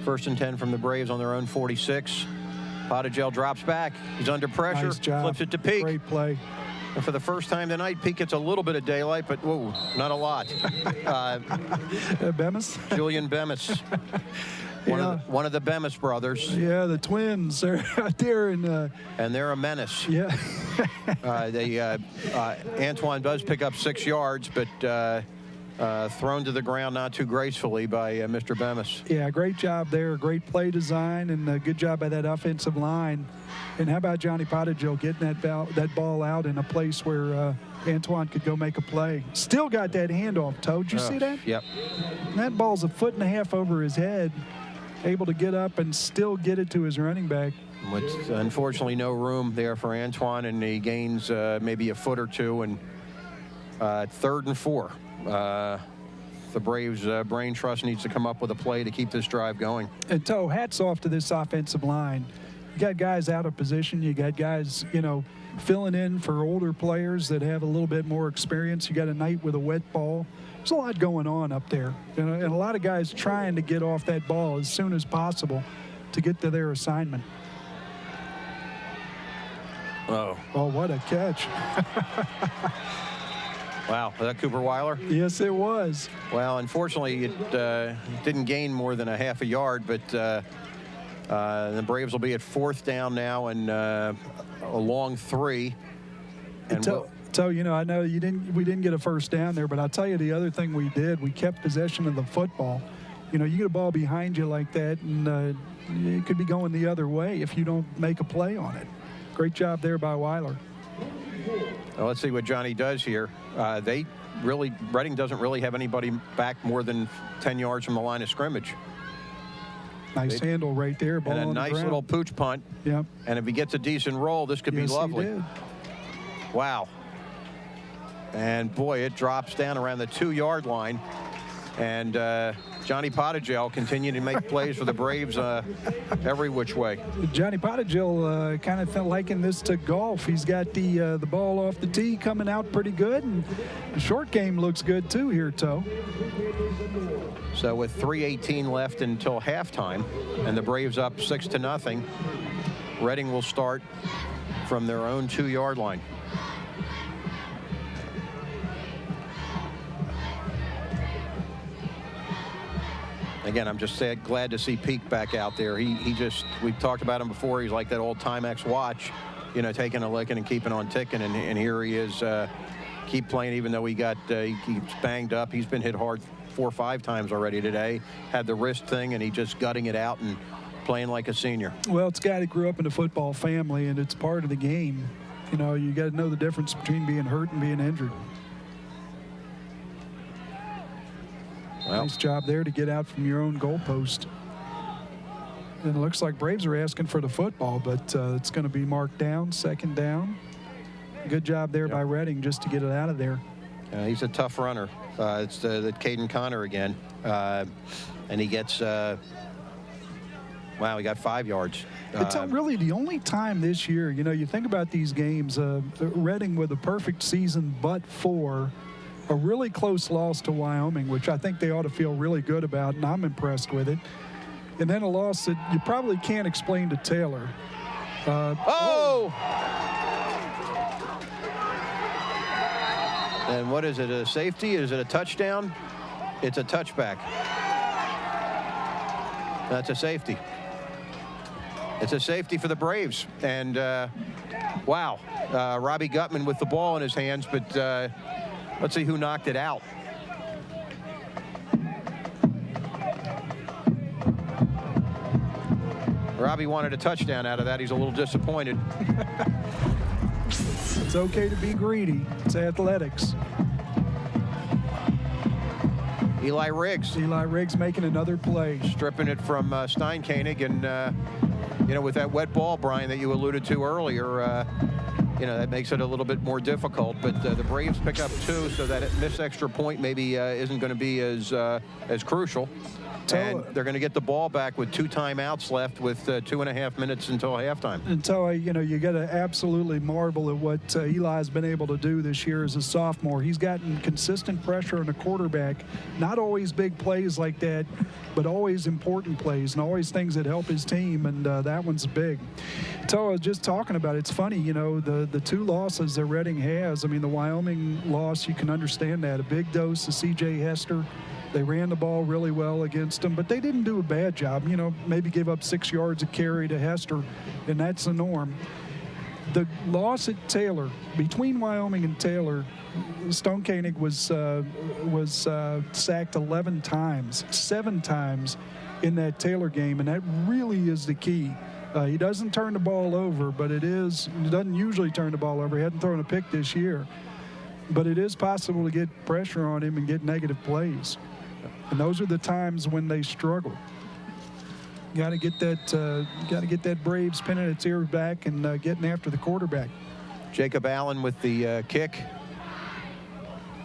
1st and 10 from the Braves on their own 46. Potagel drops back. He's under pressure. Nice job. Flips it to Peak. Great play. And for the first time tonight, Peak gets a little bit of daylight, but whoa, not a lot. Bemis? Julian Bemis. One of the Bemis brothers. Yeah, the twins. They're out there. And they're a menace. Yeah. Antoine does pick up 6 yards, but thrown to the ground not too gracefully by Mr. Bemis. Yeah, great job there. Great play design and good job by that offensive line. And how about Johnny Potagel getting that ball out in a place where Antoine could go make a play. Still got that handoff, Toe. Did you see that? Yep. And that ball's a 1.5 feet over his head. Able to get up and still get it to his running back. With unfortunately no room there for Antoine, and he gains maybe a foot or two. And 3rd and 4. The Braves' brain trust needs to come up with a play to keep this drive going. And Toe, hats off to this offensive line. You got guys out of position. You got guys, you know, filling in for older players that have a little bit more experience. You got a night with a wet ball. There's a lot going on up there. You know, and a lot of guys trying to get off that ball as soon as possible to get to their assignment. Oh, what a catch. Wow, was that Cooper Weiler? Yes, it was. Well, unfortunately, it didn't gain more than a half a yard, but the Braves will be at 4th down now and a long 3. And So, you know, I know we didn't get a 1st down there, but I'll tell you the other thing we did, we kept possession of the football. You know, you get a ball behind you like that, and it could be going the other way if you don't make a play on it. Great job there by Weiler. Well, let's see what Johnny does here. Reading doesn't really have anybody back more than 10 yards from the line of scrimmage. Nice handle right there. Ball and a nice little pooch punt. Yep. And if he gets a decent roll, this could be lovely. He did. Wow. And boy, it drops down around the 2-yard line. And Johnny Potagel continuing to make plays for the Braves every which way. Johnny Potagel kind of liking this to golf. He's got the ball off the tee coming out pretty good, and the short game looks good too here, Toe. So with 3:18 left until halftime, and the Braves up 6-0, Reading will start from their own 2-yard line. Again, I'm just glad to see Peak back out there. We've talked about him before. He's like that old Timex watch, you know, taking a licking and keeping on ticking. And here he is, keep playing even though he's banged up. He's been hit hard 4 or 5 times already today. Had the wrist thing, and he just gutting it out and playing like a senior. Well, it's a guy that grew up in a football family, and it's part of the game. You know, you got to know the difference between being hurt and being injured. Well, nice job there to get out from your own goalpost. And it looks like Braves are asking for the football, but it's going to be marked down, 2nd down. Good job there by Reading just to get it out of there. He's a tough runner. It's the Caden Connor again. And he gets, wow, he got 5 yards. It's really the only time this year, you know, you think about these games, Reading with a perfect season but for a really close loss to Wyoming, which I think they ought to feel really good about, and I'm impressed with it. And then a loss that you probably can't explain to Taylor. And what is it, a safety? Is it a touchdown? It's a touchback. That's a safety. It's a safety for the Braves. And Wow. Robbie Gutman with the ball in his hands, but let's see who knocked it out. Robbie wanted a touchdown out of that. He's a little disappointed. It's okay to be greedy. It's athletics. Eli Riggs. Eli Riggs making another play. Stripping it from Steinkoenig. And, you know, with that wet ball, Brian, that you alluded to earlier, you know, that makes it a little bit more difficult. But the Braves pick up 2, so that missed extra point maybe isn't going to be as crucial. And they're going to get the ball back with 2 timeouts left with 2.5 minutes until halftime. And so, you know, you got to absolutely marvel at what Eli's been able to do this year as a sophomore. He's gotten consistent pressure on the quarterback. Not always big plays like that, but always important plays and always things that help his team, and that one's big. So I was just talking about it. It's funny, you know, the 2 losses that Reading has. I mean, the Wyoming loss, you can understand that. A big dose of C.J. Hester. They ran the ball really well against them, but they didn't do a bad job. You know, maybe give up 6 yards a carry to Hester, and that's the norm. The loss at Taylor, between Wyoming and Taylor, Steinkoenig was sacked 11 times, 7 times in that Taylor game, and that really is the key. He doesn't turn the ball over, but he doesn't usually turn the ball over. He hadn't thrown a pick this year. But it is possible to get pressure on him and get negative plays. And those are the times when they struggle. Got to get that Braves pinning its ears back and getting after the quarterback. Jacob Allen with the kick,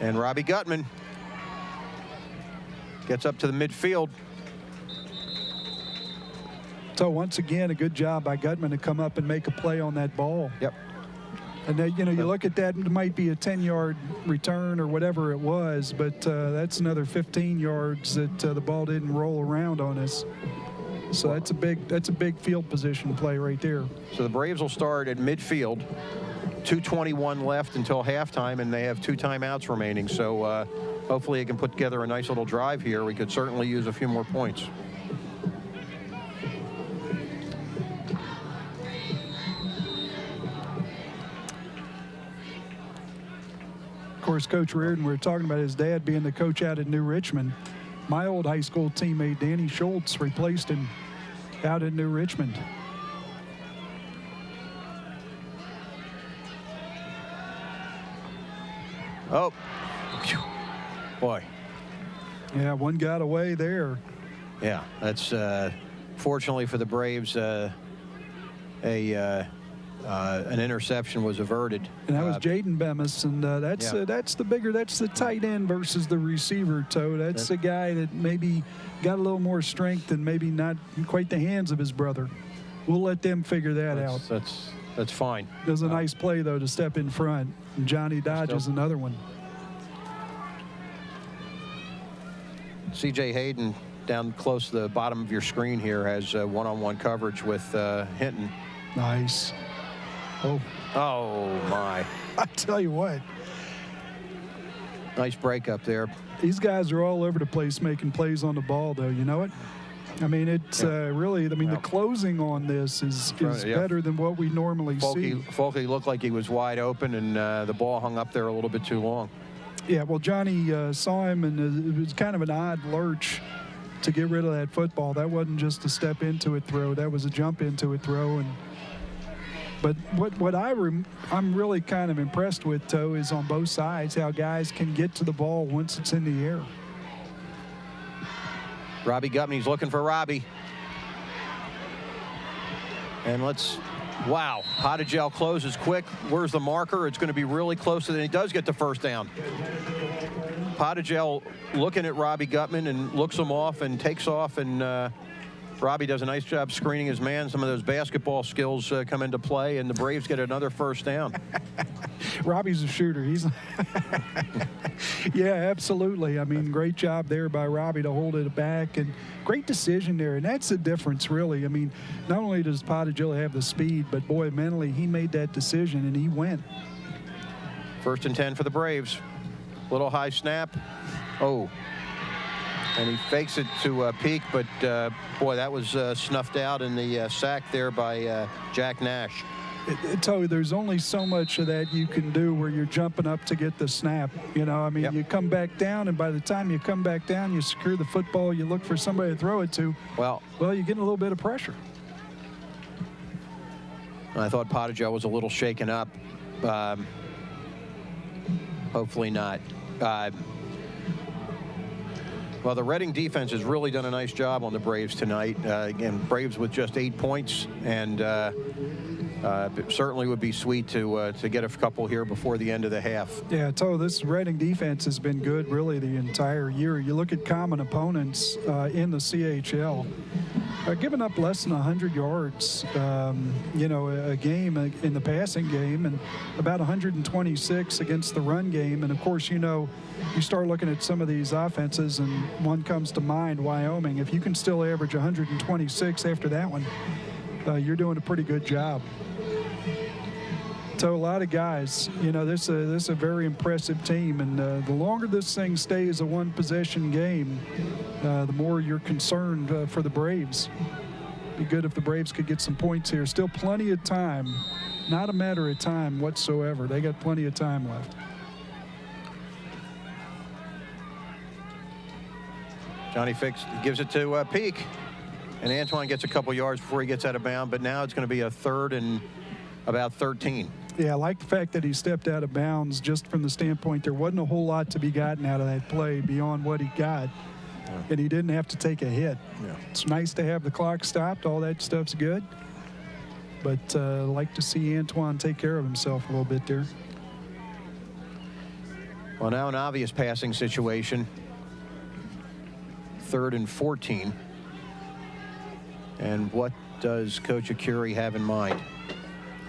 and Robbie Gutman gets up to the midfield. So once again, a good job by Gutman to come up and make a play on that ball. Yep. And then, you know, you look at that, it might be a 10-yard return or whatever it was, but that's another 15 yards that the ball didn't roll around on us. So that's a big field position play right there. So the Braves will start at midfield. 2:21 left until halftime, and they have 2 timeouts remaining. So hopefully they can put together a nice little drive here. We could certainly use a few more points. Of course, Coach Reardon, we were talking about his dad being the coach out at New Richmond. My old high school teammate, Danny Schultz, replaced him out at New Richmond. Oh, boy. Yeah, one got away there. Yeah, that's fortunately for the Braves, an interception was averted. And that was Jaden Bemis, and that's the tight end versus the receiver, Toe. That's the guy that maybe got a little more strength and maybe not quite the hands of his brother. We'll let them figure that out. That's fine. It was a nice play, though, to step in front. And Johnny dodges another one. C.J. Hayden down close to the bottom of your screen here has one-on-one coverage with Hinton. Nice. Oh, my. I tell you what. Nice breakup there. These guys are all over the place making plays on the ball, though. You know it? I mean, it's really, I mean, the closing on this is better than what we normally see. Folke looked like he was wide open, and the ball hung up there a little bit too long. Yeah, well, Johnny saw him, and it was kind of an odd lurch to get rid of that football. That wasn't just a step into it throw. That was a jump into it throw. But what I'm really kind of impressed with, Toe, is on both sides how guys can get to the ball once it's in the air. Robbie Gutman, he's looking for Robbie. And wow, Potagel closes quick. Where's the marker? It's going to be really close to that. He does get the first down. Potagel looking at Robbie Gutman and looks him off and takes off, and Robbie does a nice job screening his man. Some of those basketball skills come into play, and the Braves get another first down. Robbie's a shooter. He's yeah, absolutely. I mean, great job there by Robbie to hold it back, and great decision there. And that's the difference, really. I mean, not only does Potagil have the speed, but boy, mentally, he made that decision and he went. 1st and 10 for the Braves. Little high snap. Oh. And he fakes it to Peak, but boy, that was snuffed out in the sack there by Jack Nash. So there's only so much of that you can do where you're jumping up to get the snap. You know, I mean, Yep. you come back down, and by the time you come back down, you secure the football, you look for somebody to throw it to. Well, you're getting a little bit of pressure. I thought Potajo was a little shaken up. Hopefully not. Well, the Reading defense has really done a nice job on the Braves tonight. Again, Braves with just 8 points, and it certainly would be sweet to get a couple here before the end of the half. Yeah, so this Reading defense has been good really the entire year. You look at common opponents in the CHL, giving up less than 100 yards, a game in the passing game, and about 126 against the run game. And of course, you start looking at some of these offenses, and one comes to mind, Wyoming. If you can still average 126 after that one, you're doing a pretty good job. So a lot of guys, this is a very impressive team, and the longer this thing stays a one-possession game, the more you're concerned for the Braves. Be good if the Braves could get some points here. Still plenty of time, not a matter of time whatsoever. They got plenty of time left. Johnny Fix gives it to Peak, and Antoine gets a couple yards before he gets out of bounds, but now it's going to be a 3rd and about 13. Yeah, I like the fact that he stepped out of bounds just from the standpoint there wasn't a whole lot to be gotten out of that play beyond what he got, and he didn't have to take a hit. Yeah. It's nice to have the clock stopped. All that stuff's good. But I like to see Antoine take care of himself a little bit there. Well, now an obvious passing situation. 3rd and 14. And what does Coach Akuri have in mind?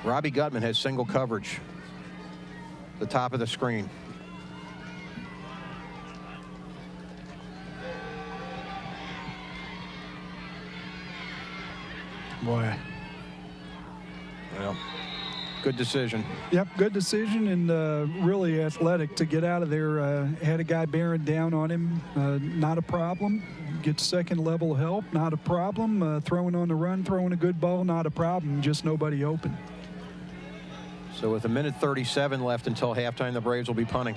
Robbie Gutman has single coverage. The top of the screen. Boy. Well, good decision. Yep, good decision, and really athletic to get out of there. Had a guy bearing down on him, not a problem. Get second-level help, not a problem. Throwing on the run, throwing a good ball, not a problem. Just nobody open. So with 1:37 left until halftime, the Braves will be punting.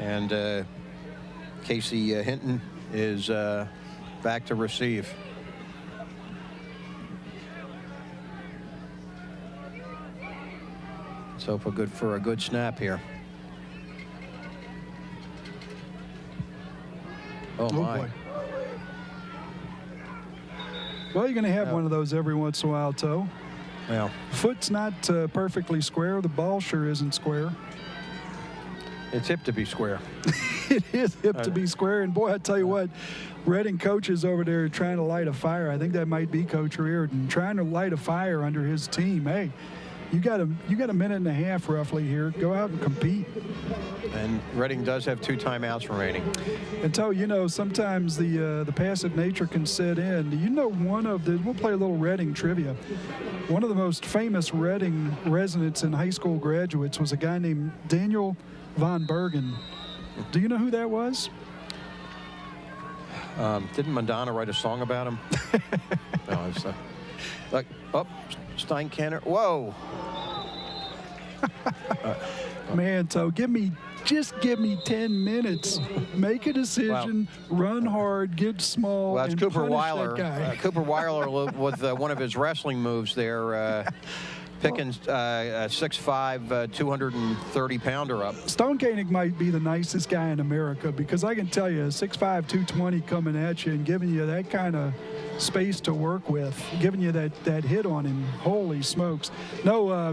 And Casey Hinton is back to receive. Let's hope for a good snap here. Oh my. Boy. Well, you're going to have one of those every once in a while, Toe. Well, Foot's not perfectly square. The ball sure isn't square. it's hip to be square. It is hip to be square. And, boy, I tell you what, Reading coaches over there trying to light a fire. I think that might be Coach Reardon, trying to light a fire under his team. Hey, you got a minute and a half roughly here. Go out and compete. And Reading does have 2 timeouts remaining. And so, sometimes the passive nature can set in. We'll play a little Reading trivia. One of the most famous Reading residents and high school graduates was a guy named Daniel Von Bergen. Do you know who that was? Didn't Madonna write a song about him? No, it's Steinkenner. Whoa. Man, so give me 10 minutes. Make a decision, run hard, get small, Well, that's and Cooper punish Weiler. that guy. Cooper Weiler with one of his wrestling moves there, picking a 6'5", 230-pounder up. Stone Koenig might be the nicest guy in America, because I can tell you, 6'5", 220 coming at you and giving you that kind of space to work with, giving you that hit on him. Holy smokes. No,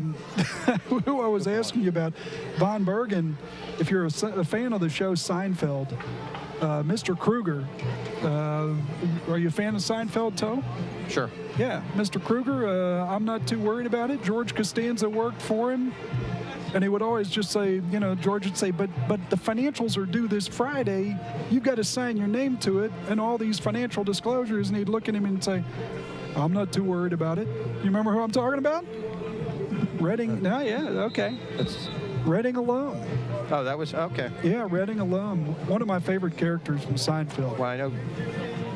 who I was asking you about, Von Bergen, if you're a fan of the show Seinfeld, Mr. Kruger, are you a fan of Seinfeld, Toe? Sure. Yeah, Mr. Kruger, I'm not too worried about it. George Costanza worked for him. And he would always just say, George would say, but the financials are due this Friday. You've got to sign your name to it and all these financial disclosures. And he'd look at him and say, I'm not too worried about it. You remember who I'm talking about? Reading. No, yeah, okay. Reading alum. Oh, that was okay. Yeah, Reading alum. One of my favorite characters from Seinfeld. Well, I know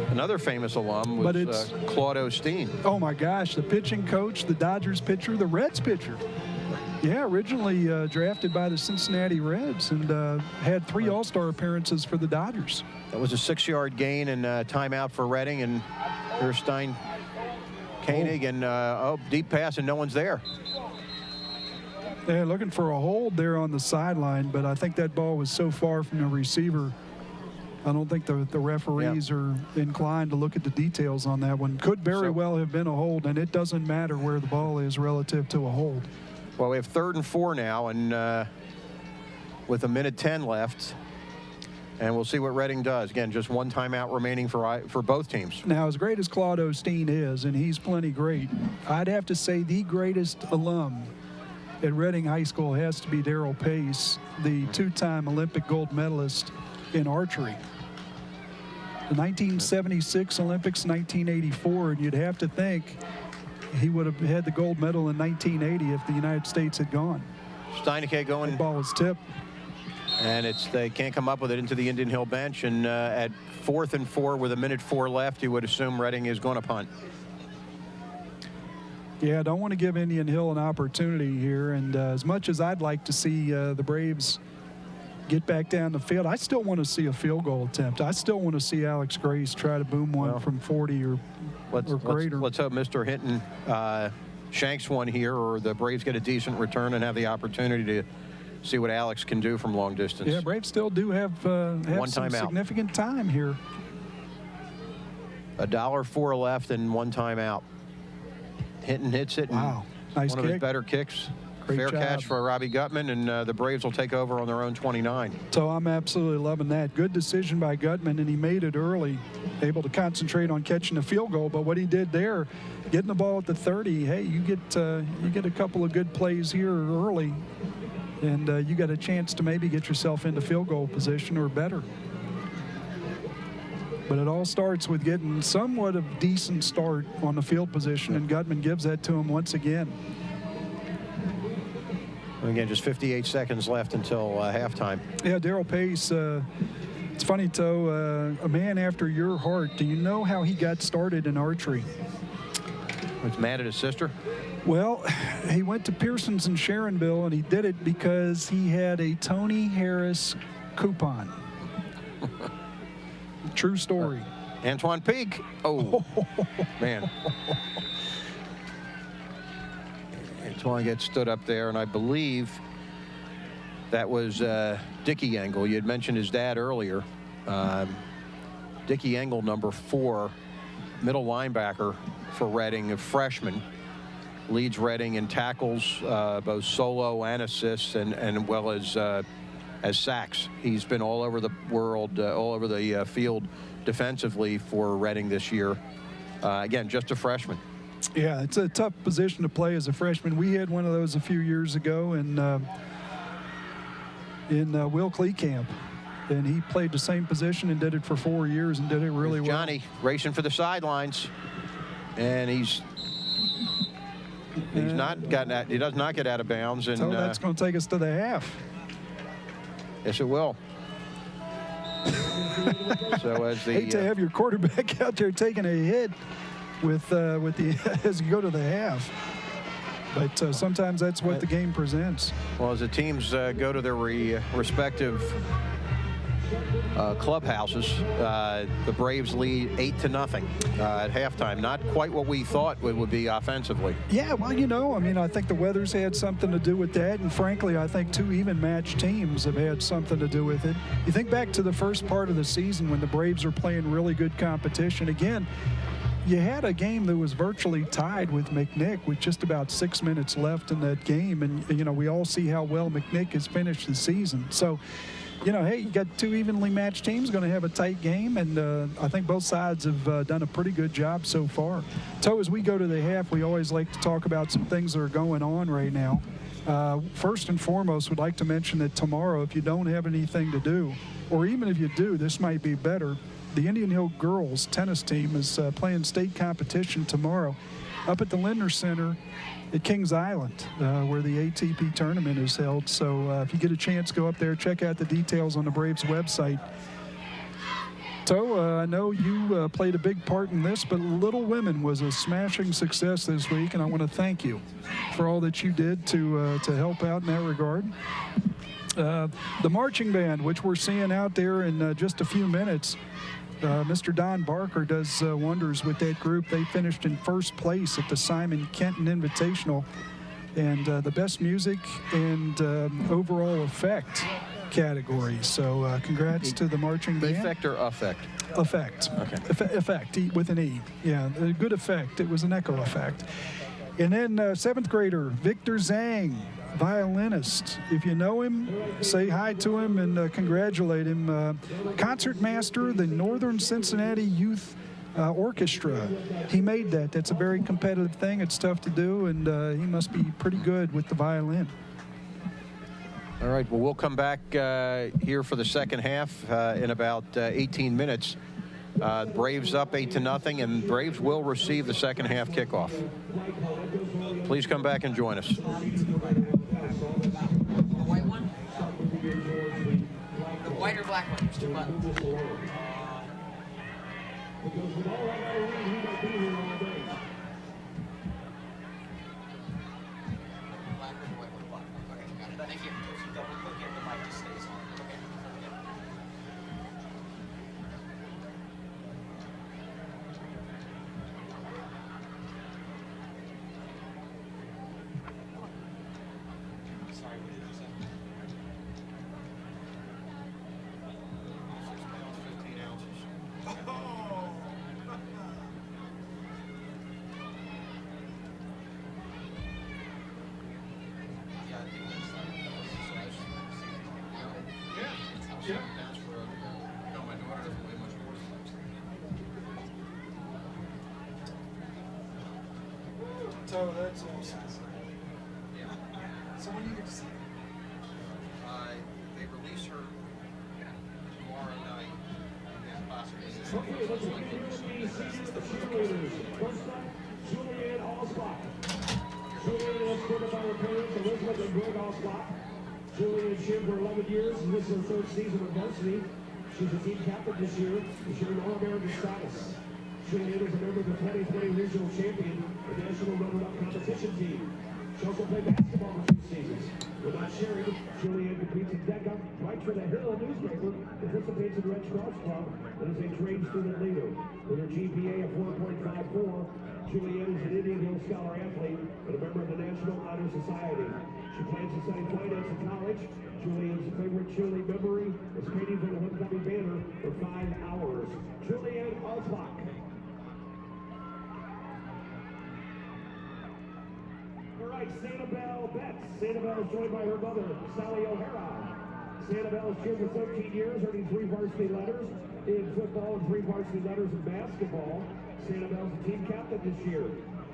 Another famous alum But was it's- Claude Osteen. Oh my gosh, the pitching coach, the Dodgers pitcher, the Reds pitcher. Yeah, originally drafted by the Cincinnati Reds and had 3 All-Star appearances for the Dodgers. That was a 6-yard gain and timeout for Reading, and here's Stein Koenig, and deep pass, and no one's there. They're looking for a hold there on the sideline, but I think that ball was so far from the receiver. I don't think the referees are inclined to look at the details on that one. Could very well have been a hold, and it doesn't matter where the ball is relative to a hold. Well, we have 3rd and 4 now, and with 1:10 left, and we'll see what Reading does. Again, just 1 timeout remaining for both teams. Now, as great as Claude Osteen is, and he's plenty great, I'd have to say the greatest alum at Reading High School has to be Darrell Pace, the 2-time Olympic gold medalist in archery. The 1976 Olympics, 1984, and you'd have to think he would have had the gold medal in 1980 if the United States had gone. Steineke going. The ball was tipped. And they can't come up with it into the Indian Hill bench. And at 4th and 4 with 1:04 left, you would assume Reading is going to punt. Yeah, I don't want to give Indian Hill an opportunity here. And as much as I'd like to see the Braves get back down the field, I still want to see a field goal attempt. I still want to see Alex Grace try to boom one from 40 or greater. Let's hope Mr. Hinton shanks one here, or the Braves get a decent return and have the opportunity to see what Alex can do from long distance. Yeah, Braves still do have One some timeout. significant time here. $1.04 left and 1 timeout. Hinton hits it. Wow, nice one of his better kicks. Great Fair job. catch for Robbie Gutman, and the Braves will take over on their own 29. So I'm absolutely loving that. Good decision by Gutman, and he made it early, able to concentrate on catching a field goal. But what he did there, getting the ball at the 30, hey, you get a couple of good plays here early, and you got a chance to maybe get yourself into field goal position or better. But it all starts with getting somewhat of decent start on the field position, and Gutman gives that to him once again. Again, just 58 seconds left until halftime. Yeah, Darrell Pace, it's funny, Toe, a man after your heart. Do you know how he got started in archery? Was mad at his sister? Well, he went to Pearson's in Sharonville, and he did it because he had a Tony Harris coupon. True story. Antoine Peak. Oh, man. Antoine gets stood up there, and I believe that was Dickie Engel. You had mentioned his dad earlier. Dickie Engel, number 4, middle linebacker for Reading, a freshman. Leads Reading in tackles, both solo and assists, and well as sacks. He's been all over the world, all over the field defensively for Reading this year. Again, just a freshman. Yeah, it's a tough position to play as a freshman. We had one of those a few years ago in Will Kleekamp, and he played the same position and did it for 4 years and did it really well. Johnny racing for the sidelines, and he's not gotten that. He does not get out of bounds, and So that's going to take us to the half. Yes, it will. So as the Hate to have your quarterback out there taking a hit with the as you go to the half, but sometimes that's what the game presents. well, as the teams go to their respective clubhouses, the Braves lead 8-0 at halftime. Not quite what we thought it would be offensively. Yeah, well, you know, I mean, I think the weather's had something to do with that, and frankly, I think 2 even-matched teams have had something to do with it. You think back to the first part of the season when the Braves were playing really good competition. Again, you had a game that was virtually tied with McNick with just about 6 minutes left in that game, and, you know, we all see how well McNick has finished the season. So, you know, hey, you got 2 evenly matched teams going to have a tight game, and I think both sides have done a pretty good job so far. So as we go to the half, we always like to talk about some things that are going on right now. First and foremost, would like to mention that tomorrow, if you don't have anything to do, or even if you do, this might be better, the Indian Hill girls tennis team is playing state competition tomorrow up at the Lindner Center at Kings Island, where the ATP tournament is held. So if you get a chance, go up there, check out the details on the Braves website. So I know you played a big part in this, but Little Women was a smashing success this week, and I want to thank you for all that you did to help out in that regard. The marching band, which we're seeing out there in just a few minutes, Mr. Don Barker does wonders with that group. They finished in first place at the Simon Kenton Invitational, and the best music and overall effect category. So congrats to the marching band. Effect or affect? Effect. Okay. Effect, with an E. Yeah, a good effect. It was an echo effect. And then seventh grader, Victor Zhang, violinist. If you know him, say hi to him and congratulate him. Concertmaster, the Northern Cincinnati Youth Orchestra. He made that. That's a very competitive thing. It's tough to do, and he must be pretty good with the violin. All right, well, we'll come back here for the second half in about 18 minutes. The Braves up 8-0, and Braves will receive the second half kickoff. Please come back and join us. The white one? The white or black one? There's two buttons. Black or the white one? Black. Okay, got it. Thank you. If you double click it, the mic just stays on. Okay. Sorry, what did you say? 6 pounds, 15 ounces. Yeah, I think that's yeah. Pounds for no, my daughter doesn't weigh much more than So that's awesome. yeah. So when you get to see They release her tomorrow night and possibly Okay, let's introduce the cheerleaders. First up, Julianne Allsbach. Julianne is supported by her parents, Elizabeth and Greg Allsbach. Julianne cheered for 11 years, and this is her third season with Varsity. She's a team captain this year, and she's an All-American status. Julianne is a member of the 2020 Regional Champion, the National Runner-Up Competition team. She also played basketball for 2 seasons. Without sharing, Julianne competes in DECA, writes for the Herald newspaper, participates in Red Cross Club, and is a trained student leader. With her GPA of 4.54, Julianne is an Indian Hill Scholar athlete and a member of the National Honor Society. She plans to study finance in college. Julianne's favorite cheerleading memory is painting for the homecoming banner for 5 hours. Julianne Allsbach. All right, Sanibel Betts. Sanibel is joined by her mother, Sally O'Hara. Sanibel has cheered for 13 years, earning 3 varsity letters in football and 3 varsity letters in basketball. Sanibel is the team captain this year.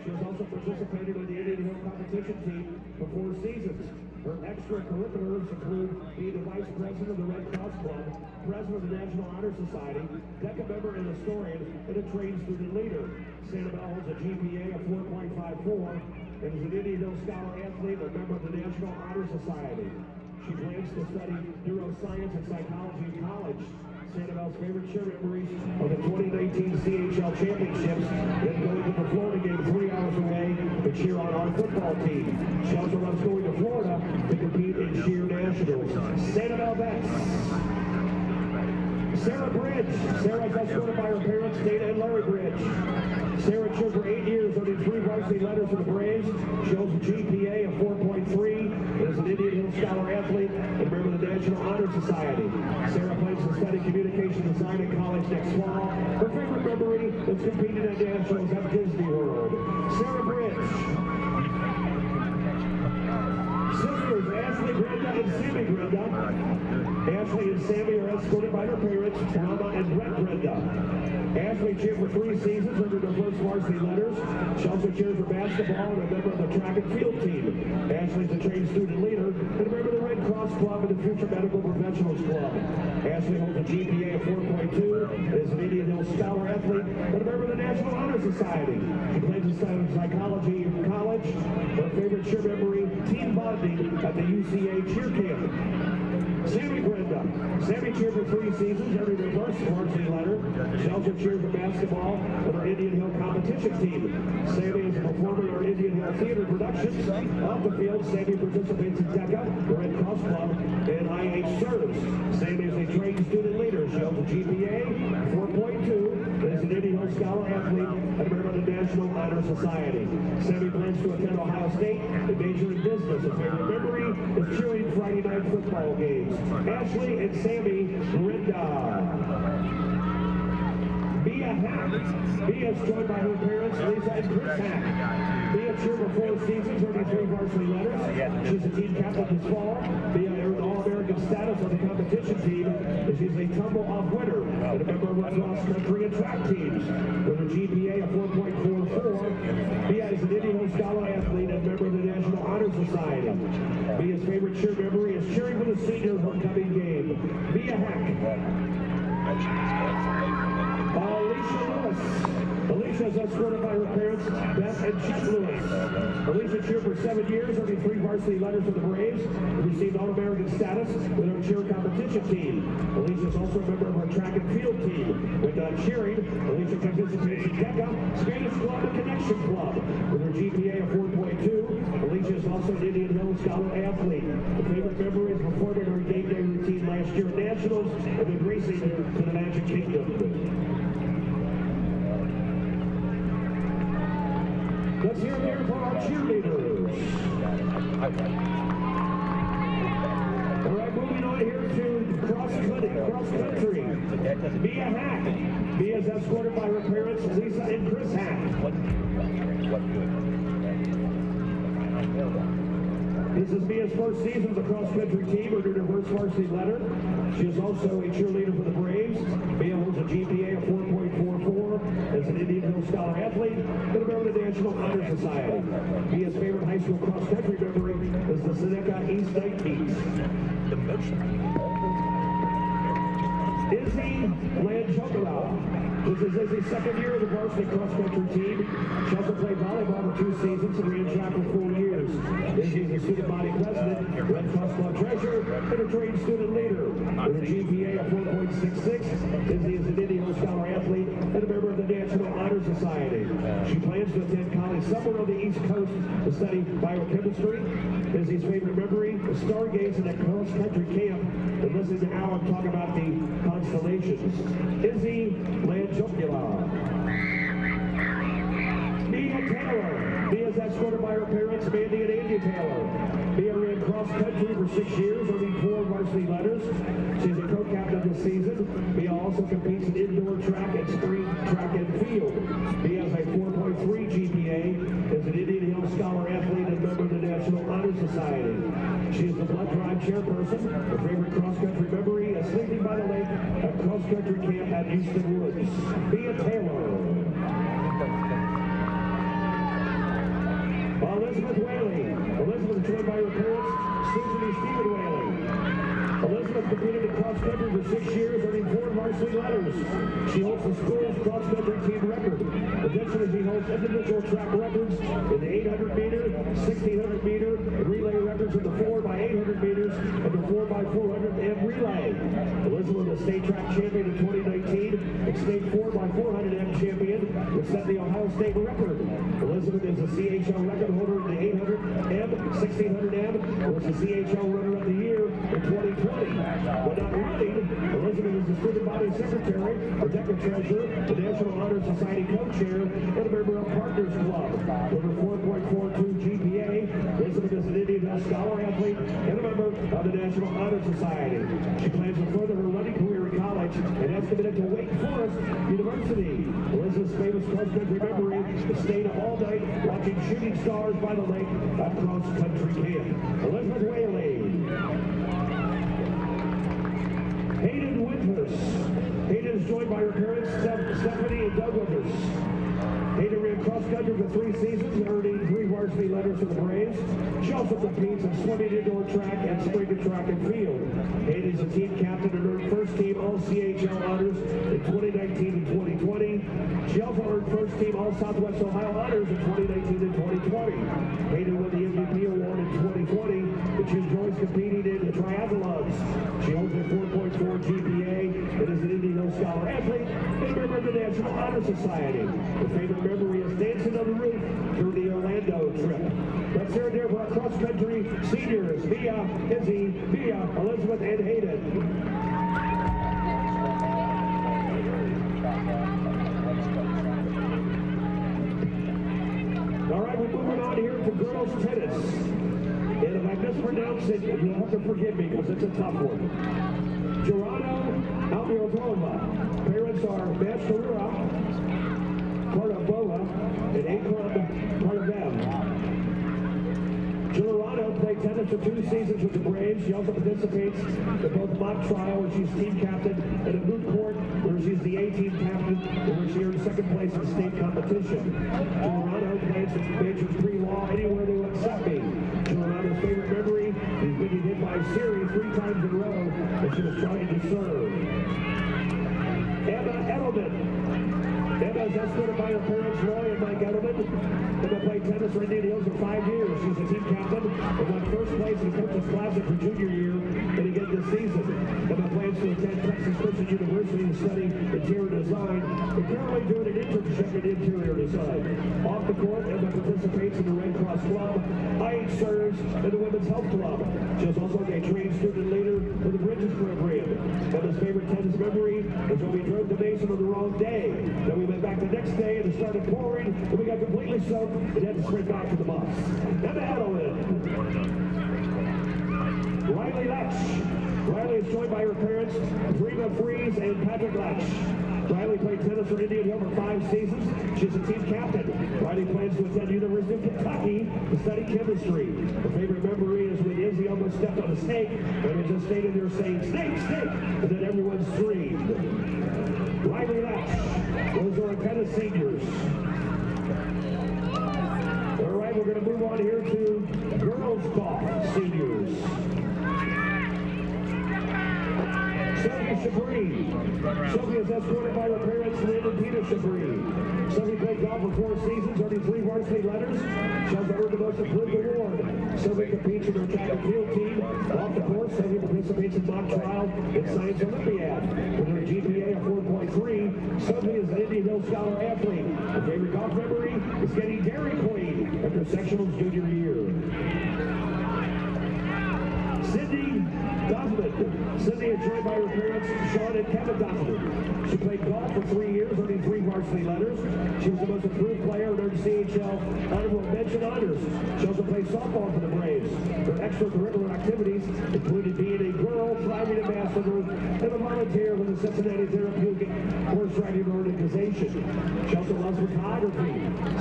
She has also participated in the Indian Hill competition team for 4 seasons. Her extracurriculars include being the vice president of the Red Cross Club, president of the National Honor Society, DECA member and historian, and a trained student leader. Sanibel holds a GPA of 4.54 and is an Indian Hill Scholar athlete and a member of the National Honor Society. She plans to study neuroscience and psychology in college. Sanibel's favorite cheer memories are the 2019 CHL Championships, then going to the Florida game 3 hours away to cheer on our football team. She also loves going to Florida to compete in cheer nationals. Sanibel Betts. Sarah Bridge. Sarah is escorted by her parents, Dana and Larry Bridge. Sarah cheered for 8 years, earning 3 varsity letters for the Braves. She holds a GPA of 4.3 and is an Indian Hill Scholar athlete and a member of the National Honor Society. Sarah plans to study communication design in college next fall. Her favorite memory is competing at nationals at Disney World. Sarah Bridge. Sisters Ashley Brenda and Sammy Brenda. Ashley and Sammy are escorted by their parents, Mama and Brett Brenda. Ashley cheered for 3 seasons under their first varsity letters. She also cheered for basketball and a member of the track and field team. Ashley's a trained student leader and a member of the Red Cross Club and the Future Medical Professionals Club. Ashley holds a GPA of 4.2 and is an Indian Hill Scholar athlete and a member of the National Honor Society. She plans to study psychology in college. Her favorite cheer memory, team bonding at the UCA cheer camp. Sammy Brenda. Sammy cheered for 3 seasons, earning her first varsity letter. She also cheered for basketball with our Indian Hill competition team. Sammy is a performer in our Indian Hill theater productions. Off the field, Sammy participates in DECA, the Red Cross Club, and IH serves. Sammy is a trained student leader. She holds a GPA 4.2 and is an Indian Hill Scholar athlete and a member of the National Honor Society. Sammy plans to attend Ohio State and major in business. Her favorite memory is cheering Friday night football games. Ashley and Sammy Brenda. Mia Hack. Mia is joined by her parents, Lisa and Chris Hack. Mia cheered for 4 seasons, earning 3 varsity letters. She's a team captain this fall. Mia earned All-American status on the competition team, and she's a tumble-off winner and a member of our cross-country and track teams. With her GPA of 4.44, Mia is an Indian Hill Scholar athlete and member of the National Honor Society. Mia's favorite cheer memory is cheering for the seniors' homecoming game. Mia Hack. Alicia Lewis. Alicia is escorted by her parents, Beth and Chip Lewis. Alicia cheered for 7 years, earning 3 varsity letters for the Braves, and received All-American status with her cheer competition team. Alicia is also a member of our track and field team. When done cheering, Alicia participates in DECA, Spanish Club, and Connection Club. With her GPA of 4.2, Alicia is also an Indian Hill Scholar athlete. Her favorite memory is performing her game day routine last year at Nationals and then racing to the Magic Kingdom. Let's hear it here for our cheerleaders. All right, moving on here to cross-country. Mia Hack. Mia is escorted by her parents, Lisa and Chris Hack. This is Mia's first season with the cross-country team, earning her first varsity letter. She is also a cheerleader for the Braves. Mia holds a GPA of 4.44 as an Indian Hill Scholar athlete and a member of the National Honor Society. Mia's favorite high school cross-country memory is the Seneca East Night Meets. Izzy Lanchokala. This is Izzy's second year of the varsity cross-country team. She also played volleyball for 2 seasons and ran track for 4 years. Izzy is a student body president, Red Cross Club treasurer, and a trained student leader. With a GPA of 4.66, Izzy is an Indian Hill Scholar athlete and a member of the National Honor Society. She plans to attend college somewhere on the East Coast to study biochemistry. Izzy's favorite memory is stargazing at cross-country camp and listening to Alan talk about the constellations. Izzy Lanchokula. Mia Taylor. Mia is escorted by her parents, Mandy and Andy Taylor. Mia ran cross-country for 6 years, earning 4 varsity letters. She's a co-captain this season. Mia also competes in indoor track and spring track and field. Mia has a 4.3 GPA, is an Indian Hill Scholar athlete and member of the National Honor Society. She is the blood drive chairperson. Her favorite cross-country memory is sleeping by the lake at cross-country camp at Houston Woods. Mia Taylor. Elizabeth Whaley. Elizabeth is joined by her parents, Susan and Stephen Whaley. Elizabeth competed in cross-country for 6 years, earning 4 varsity letters. She holds the school's cross-country team record. Additionally, she holds individual track records in the 800 meter, 1600 meter, and relay records in the 4x800 meters and the 4x400 and relay. Elizabeth was state track champion in 2019 and state 4x400 M champion, which set the Ohio State record. Elizabeth is a CHL record holder in the 800 M, 1600 M, and was the CHL runner of the year in 2020. When not running, Elizabeth is the student body secretary, protective treasurer, the National Honor Society co-chair, and a member of Partners Club. With her 4.42 GPA, Elizabeth is an Indian Hill Scholar athlete and a member of the National Honor Society. She plans to further her running career in college and has committed to Wake Forest University. Elizabeth's famous cross-country memory is staying up all night watching shooting stars by the lake at cross-country camp. Elizabeth Whaley. Hayden Winters. Hayden is joined by her parents, Stephanie and Doug Winters. Hayden ran cross-country for 3 seasons, earning 3 varsity letters for the Braves. She also competes in swimming, indoor track, and spring track and field. Hayden is a team captain and earned first-team All-CHL honors in 2019 and 2020. She also earned first-team All-Southwest Ohio honors in 2019 and 2020. Hayden won the MVP award in 2020, and she enjoys competing in triathlons. She International Honor Society. Her favorite memory is dancing on the roof during the Orlando trip. Let's hear it there for our cross-country seniors, Mia, Izzy, Mia, Elizabeth, and Hayden. All right, we're moving on here to girls tennis. And if I mispronounce it, you'll have to forgive me because it's a tough one. Jorano Almirova. Parents are Maskarura, Kardabova, and Akron Kardavev. Giuliano played tennis for 2 seasons with the Braves. She also participates in both mock trial, where she's team captain, and a moot court, where she's the A-team captain, and where she earned second place in state competition. Giuliano plays in major pre-law anywhere they will accept me. Giuliano's favorite memory is being hit by Siri 3 times in a row as she was trying to serve. Emma Edelman. Emma is escorted by her parents, Roy and Mike Edelman. Emma played tennis for Indian Hills for 5 years. She's a team captain and won first place in the Coaches Classic for junior year and again this season. Emma plans to attend Texas Christian University to study interior design and currently doing an internship in interior design. Off the court, Emma participates in the Red Cross Club, IH serves, and the Women's Health Club. She is also a trained student leader for the Bridges program. Emma's favorite tennis memory is when we drove to Mason on the wrong day. Then we went back the next day and it started pouring, and we got completely soaked and had to sprint back to the bus. Emma Edelman. Riley Latch. Riley is joined by her parents, Reba Freeze and Patrick Latch. Riley played tennis for Indian Hill for 5 seasons. She's a team captain. Riley plans to attend the University of Kentucky to study chemistry. Her favorite memory is when Izzy almost stepped on a snake, and it just stayed in there saying, "Snake, snake," and then everyone screamed. Riley Latch. Those are our tennis seniors. All right, we're going to move on here to girls golf seniors. Sophie Chabris. Sophie is escorted by her parents, Lynn and Peter Chabris. Sophie played golf for 4 seasons, earning 3 varsity letters. She also earned the most improved award. Sophie competes in her track and field team. Off the course, Sophie participates in mock trial and Science Olympiad. With her GPA of 4.3, Sophie is an Indian Hill Scholar athlete. Her favorite golf memory is getting Dairy Queen after sectionals junior year. Sydney Donovan. Sydney is joined by her parents, Sean and Kevin Donovan. She played golf for 3 years, earning 3 varsity letters. She was the most improved player and earned CHL honorable mention honors. She also played softball for the Braves. Her extracurricular activities included being a girl flagging ambassador and a volunteer with the Cincinnati Therapeutic Horse Riding Organization. She also loves photography.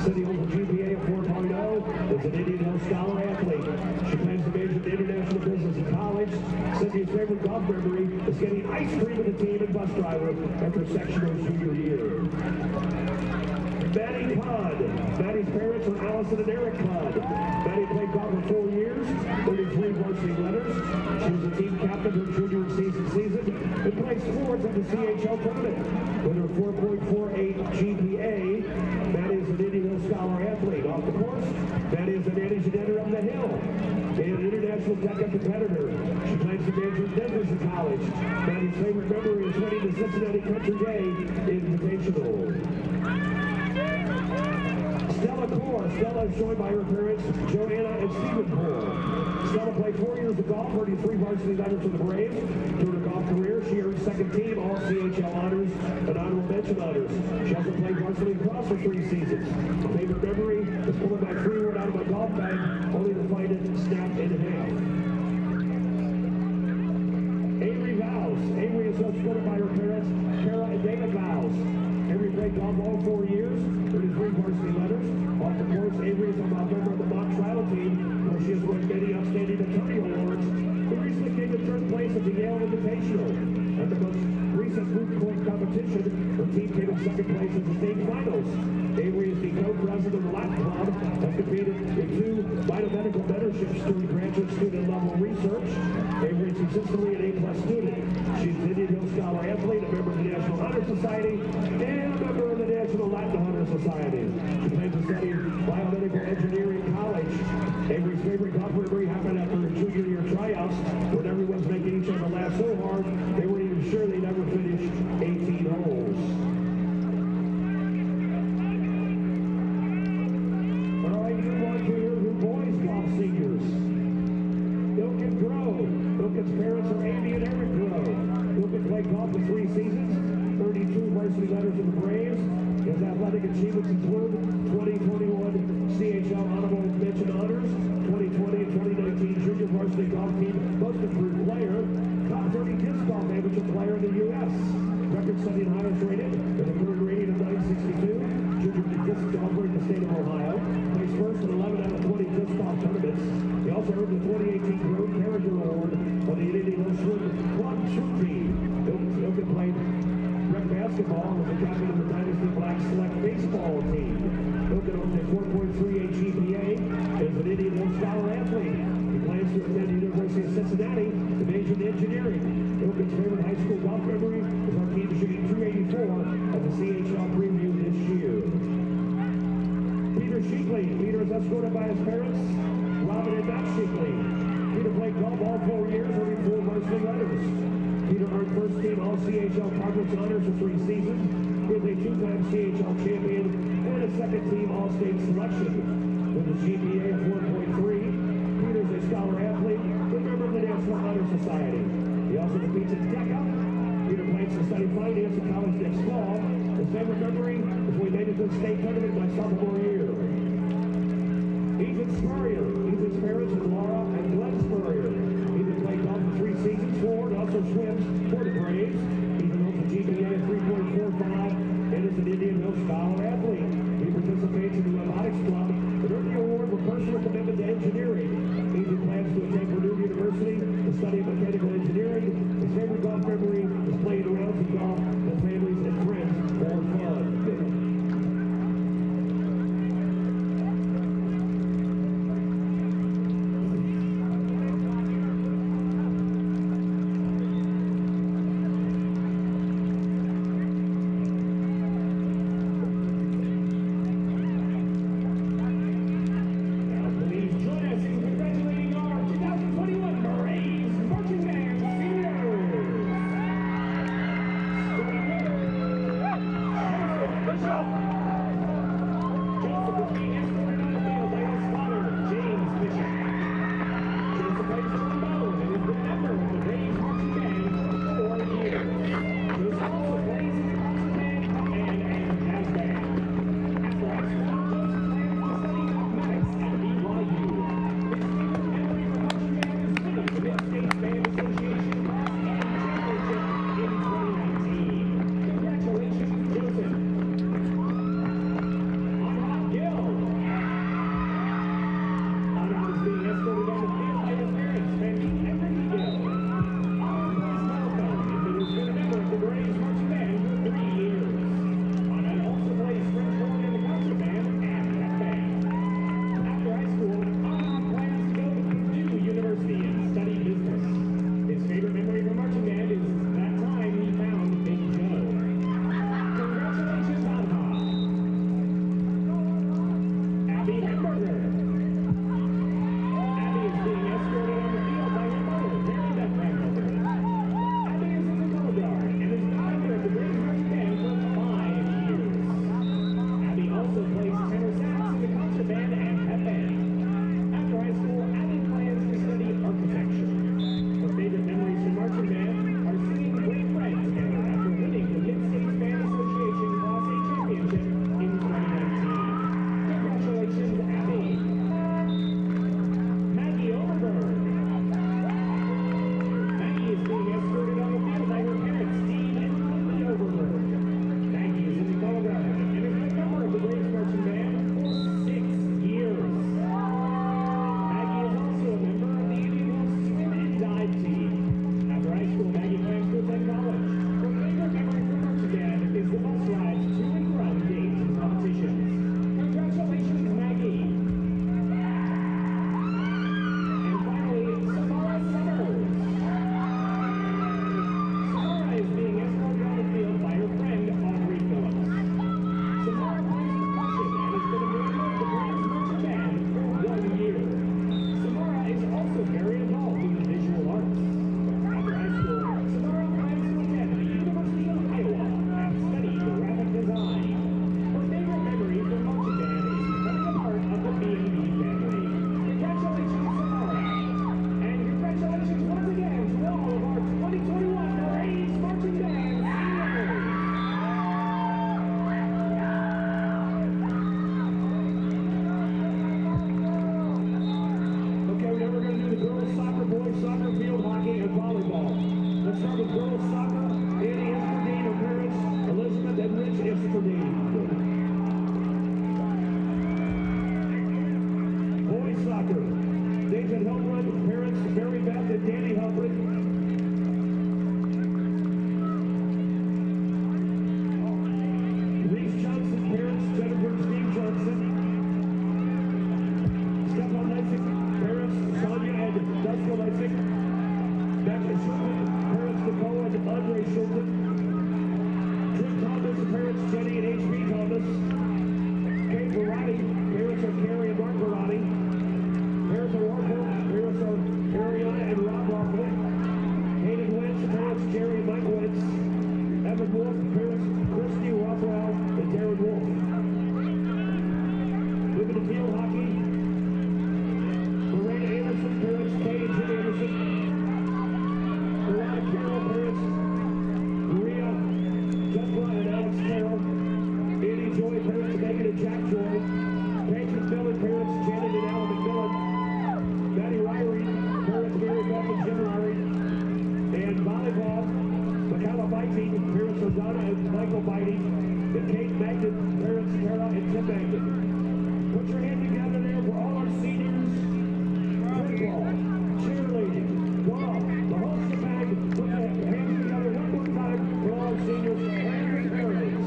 Sydney holds a GPA of 4.0, is an Indian Hill Scholar athlete. She plans to major in international business in college. Sydney's favorite golf memory is getting ice cream with the team and bus driver after sectional junior year. Maddie Pond. Maddie's parents are Allison and Eric Pond. Maddie played golf for 4 years, earning 3 varsity letters. She was a team captain her junior and season and played sports at the CHL tournament. With her 4.48 GPA, Maddie is an Indian Hill Scholar athlete. Off the course, Maddie is the managing editor of The Hill and an international deca competitor. She plans to major in business in college. Maddie's favorite memory is winning the Cincinnati Country Day Invitational. Stella Core. Stella is joined by her parents, Joanna and Stephen Core. Stella played 4 years of golf, earning 3 varsity letters for the Braves. During her golf career, she earned second team All CHL honors and honorable mention honors. She also played varsity lacrosse for 3 seasons. Her favorite memory is pulling my 3-wood out of my golf bag, only to find it snapped in half. Avery Vows. Avery is escorted by her parents, Kara and David Vows. Avery played golf all 4 years, earning 3 varsity letters. Off the course, Avery is a member of the mock trial team, where she has won many outstanding attorney awards. Who recently came in 3rd place at the Yale Invitational. At the most recent moot court competition, her team came in 2nd place at the state finals. Avery is the co-president of the Latin Club, has competed in 2 biomedical mentorships through graduate student level research. Avery is consistently an A+ student. She's an Indian Hill Scholar athlete, a member of the National Honor Society, and a member of the National Latin Honor Society. She plans to study biomedical engineering in college. Avery's favorite golf memory happened after her junior year tryouts, when everyone's making each other laugh. laughed so hard, they weren't even sure they'd ever finish 18 holes. varsity letters of the Braves. His athletic achievements include 2021 CHL Honorable Mention Honors, 2020 and 2019 Junior Varsity Golf Team Most Improved Player, top 30 disc golf amateur player in the U.S., record-setting highest rated with a career rating of 962, junior disc golfer in the state of Ohio, placed first in 11 out of 20 disc golf tournaments. He also earned the 2018 Road Character Award on the Indianapolis Club Shoot Team. Ilkin played rec basketball and was the captain of the Dynasty Black Select baseball team. Ilkin owns a 4.38 GPA and is an Indianapolis Scholar athlete. He plans to attend the University of Cincinnati to major in engineering. Ilkin's favorite high school golf memory is our team shooting 284 at the CHL preview this year. Peter Sheekley. Peter is escorted by his parents, Robin and Matt Sheekley. Peter played golf all 4 years, earning 4 varsity letters. Peter earned first team All-CHL Conference honors for 3 seasons. He is a 2-time CHL champion and a second team All-State selection. With a GPA of 1.3, Peter is a scholar athlete and member of the National Honor Society. He also competes in DECA. Peter plans to study finance in college next fall. His favorite memory is when he made it to the state tournament my sophomore year. Ethan Spurrier. Ethan's parents are Laura and Glenn Spurrier. Ethan played golf for 3 seasons for and also swims for the Braves. Ethan owns a GPA of 3.45 and is an Indian Hill Scholar athlete. He participates in the robotics club and earned the award for personal commitment to engineering. Ethan plans to attend Purdue University to study mechanical engineering. His favorite golf memory is playing rounds of golf with families and friends for fun. Girls soccer, Annie Estradine, her parents, Elizabeth and Rich Estradine. Boys soccer, David Helbrun, parents, Mary Beth and Danny Helbrun. Reese Johnson, parents, Jennifer and Steve Johnson. Stefan Lessig, parents, Sonia and Dustin Lessig. Becca Schulten, parents, Nicole and Andre Schulten. Tripp Thomas, parents, Jenny and H.B. Thomas. Kate Verratti, parents are Carrie and Mark Verratti. Parents are Warford, parents are Ariana and Rob Warford. Hayden Wentz, parents, Jerry and Mike Wentz. Evan Wolf, parents, Christy Rothwell and Darren Wolf. Moving to field hockey. Lorena Anderson, parents, Kay and Jim Anderson. Veronica Carroll, parents, Maria, Jethra and Alex Carroll. Annie Joy, parents, Megan and Jack Joy. Patrick Miller, parents, Janet and Alan McMillan. Maddie Ryrie, parents, Mary Beth and Jim Ryrie. And volleyball, Michaela Beite, parents are Donna and Michael Beite. And Kate Magden, parents, Tara and Tim Magden. Put your hand together there for all our seniors. Football, cheerleading, golf, the Hulk bag. Put your hands together one more time for all our seniors and their parents.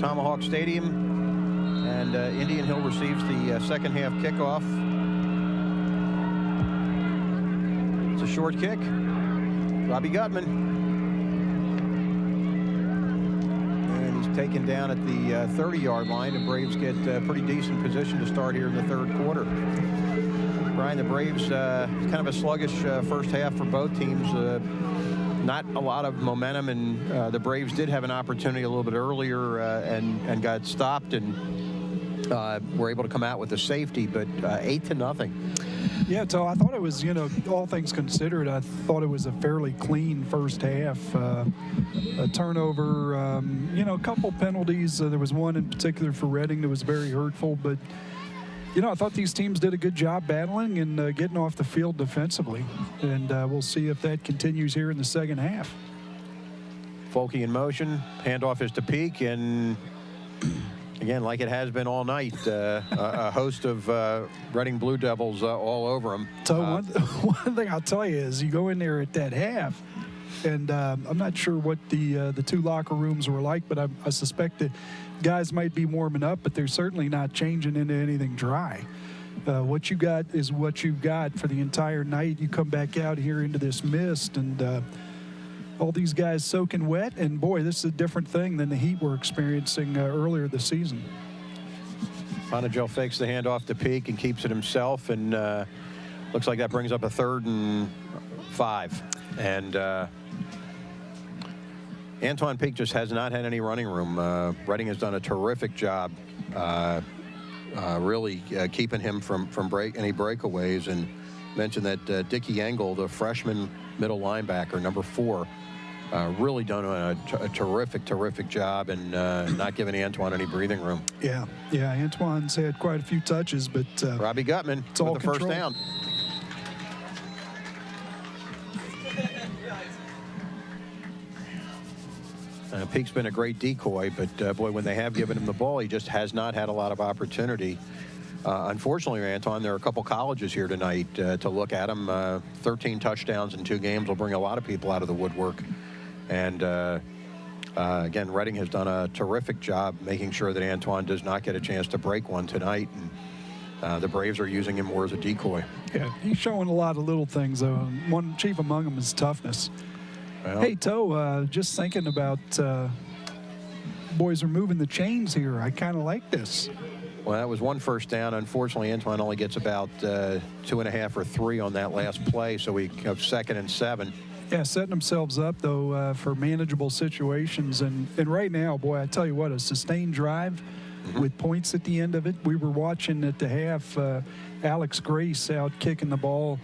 Tomahawk Stadium, and Indian Hill receives the second half kickoff. It's a short kick. Robbie Gutman. And he's taken down at the 30-yard line. The Braves get pretty decent position to start here in the third quarter. Brian, the Braves, kind of a sluggish first half for both teams. Not a lot of momentum, and the Braves did have an opportunity a little bit earlier and got stopped and were able to come out with a safety, but 8-0. Yeah, so I thought it was, all things considered, I thought it was a fairly clean first half. A turnover, a couple penalties. There was one in particular for Reading that was very hurtful, but I thought these teams did a good job battling and getting off the field defensively. And we'll see if that continues here in the second half. Folke in motion. Handoff is to Peak. And again, like it has been all night, a host of Reading Blue Devils all over him. So one thing I'll tell you is you go in there at that half, and I'm not sure what the two locker rooms were like, but I suspect that guys might be warming up, but they're certainly not changing into anything dry. What you got is what you've got for the entire night. You come back out here into this mist, and all these guys soaking wet, and boy, this is a different thing than the heat we're experiencing earlier this season. Bonagel fakes the handoff to Peak and keeps it himself, and looks like that brings up a 3rd and 5. And Antoine Peak just has not had any running room. Reading has done a terrific job really keeping him from any breakaways. And mentioned that Dickie Engel, the freshman middle linebacker, number 4, really done a terrific job and not giving Antoine any breathing room. Yeah, Antoine's had quite a few touches, but Robbie Gutman it's all with the first down. Peak's been a great decoy, but boy, when they have given him the ball, he just has not had a lot of opportunity. Unfortunately, Antoine, there are a couple colleges here tonight to look at him. 13 touchdowns in 2 games will bring a lot of people out of the woodwork. And again, Reading has done a terrific job making sure that Antoine does not get a chance to break one tonight. And the Braves are using him more as a decoy. Yeah, he's showing a lot of little things, though. One chief among them is toughness. Well, Hey, Toe, just thinking about boys are moving the chains here. I kind of like this. well, that was 1 first down. Unfortunately, Antoine only gets about 2.5 or 3 on that last play, so we have 2nd and 7. Yeah, setting themselves up, though, for manageable situations. And right now, boy, I tell you what, a sustained drive with points at the end of it. We were watching at the half Alex Grace out kicking the ball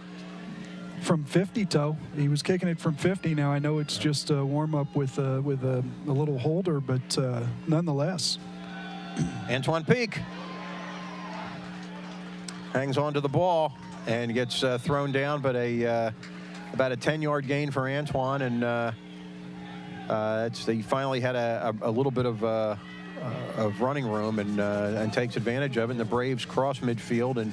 from 50, Toe. He was kicking it from 50. Now, I know it's just a warm-up with a little holder, but nonetheless. Antoine Peak hangs on to the ball and gets thrown down, but about a 10-yard gain for Antoine, and he finally had a little bit of running room and takes advantage of it. And the Braves cross midfield and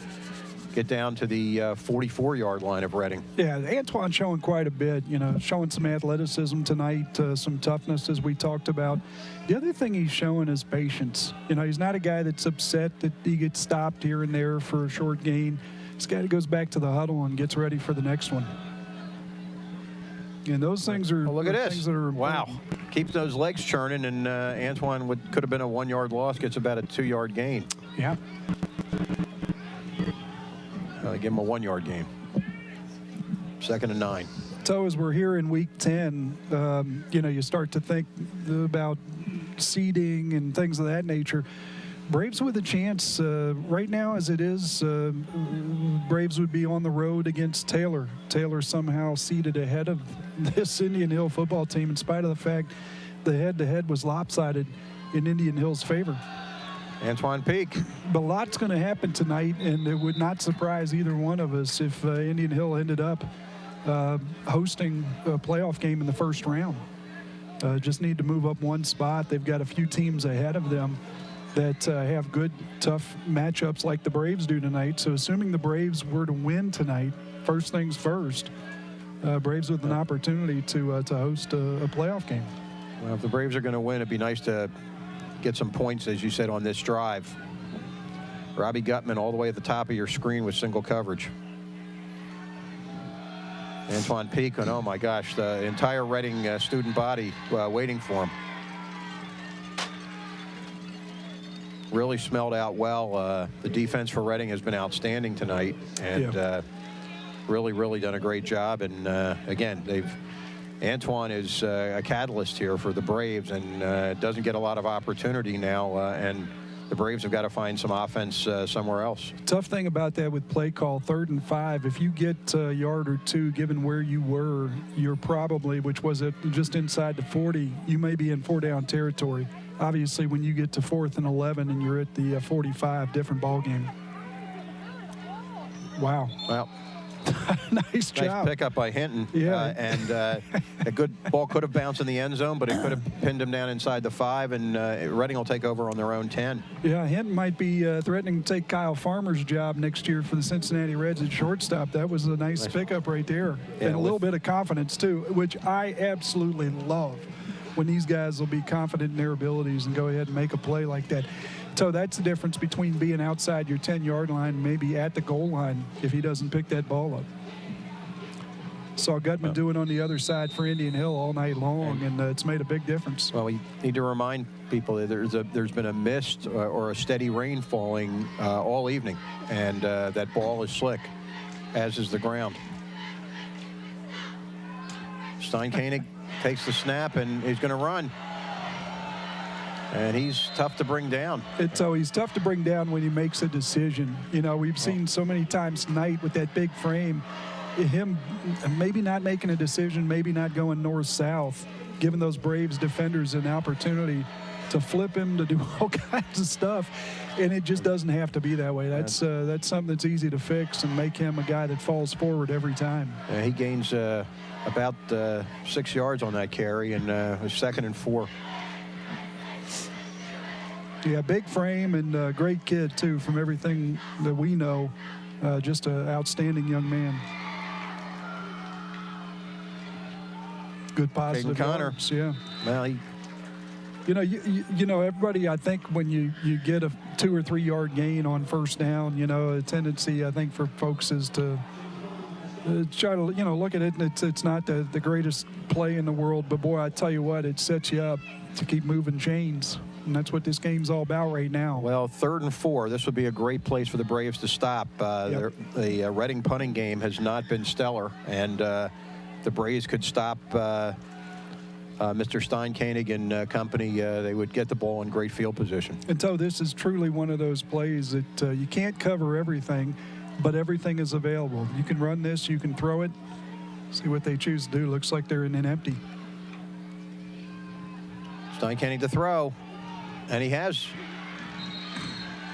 get down to the 44-yard line of Reading. Yeah, Antoine showing quite a bit, showing some athleticism tonight, some toughness as we talked about. The other thing he's showing is patience. He's not a guy that's upset that he gets stopped here and there for a short gain. This guy that goes back to the huddle and gets ready for the next one. And those things are look at this. things that are wow. Keeps those legs churning, and Antoine could have been a 1-yard loss, gets about a 2-yard gain. Yeah. Give him a 1-yard gain. 2nd and 9. So as we're here in week 10, you start to think about seeding and things of that nature. Braves with a chance right now as it is. Braves would be on the road against Taylor. Taylor somehow seated ahead of this Indian Hill football team in spite of the fact the head-to-head was lopsided in Indian Hill's favor. Antoine Peak. But a lot's going to happen tonight, and it would not surprise either one of us if Indian Hill ended up hosting a playoff game in the first round. Just need to move up one spot. They've got a few teams ahead of them that have good, tough matchups like the Braves do tonight. So assuming the Braves were to win tonight, first things first, Braves with an opportunity to host a playoff game. Well, if the Braves are going to win, it'd be nice to get some points, as you said, on this drive. Robbie Gutman all the way at the top of your screen with single coverage. Antoine Peak, and oh my gosh, the entire Reading student body waiting for him. Really smelled out well. The defense for Reading has been outstanding tonight, and really done a great job. And again, Antoine is a catalyst here for the Braves, and doesn't get a lot of opportunity now, and the Braves have got to find some offense somewhere else. Tough thing about that with play call, 3rd and 5, if you get a yard or two, given where you were, you're probably, which was it just inside the 40, you may be in 4-down territory. Obviously, when you get to 4th and 11 and you're at the 45, different ball game. Wow. Well, nice job. Nice pickup by Hinton. Yeah. And a good ball could have bounced in the end zone, but it could have pinned him down inside the 5, and Reading will take over on their own 10. Yeah, Hinton might be threatening to take Kyle Farmer's job next year for the Cincinnati Reds at shortstop. That was a nice pickup right there. Yeah, and a little bit of confidence, too, which I absolutely love when these guys will be confident in their abilities and go ahead and make a play like that. So that's the difference between being outside your 10-yard line and maybe at the goal line if he doesn't pick that ball up. Saw Gutman do it on the other side for Indian Hill all night long, and it's made a big difference. Well, we need to remind people that there's been a mist or a steady rain falling all evening, and that ball is slick, as is the ground. Steinkoenig takes the snap, and he's going to run. And he's tough to bring down. He's tough to bring down when he makes a decision. We've seen so many times tonight with that big frame, him maybe not making a decision, maybe not going north-south, giving those Braves defenders an opportunity to flip him, to do all kinds of stuff. And it just doesn't have to be that way. That's something that's easy to fix and make him a guy that falls forward every time. He gains about 6 yards on that carry, and it was 2nd and 4. Yeah, big frame and great kid, too, from everything that we know. Just an outstanding young man. Good positive Connor. yards, yeah. Well, he, You know, everybody, I think when you get a 2 or 3 yard gain on first down, a tendency, I think, for folks is to try to, look at it, and it's not the greatest play in the world, but boy, I tell you what, it sets you up to keep moving chains, and that's what this game's all about right now. well, 3rd and 4. This would be a great place for the Braves to stop. Yep. The Reading punting game has not been stellar, and the Braves could stop Mr. Steinkoenig and company. They would get the ball in great field position. And so this is truly one of those plays that you can't cover everything, but everything is available. You can run this, you can throw it. See what they choose to do. Looks like they're in an empty. Steinkoenig to throw, and he has.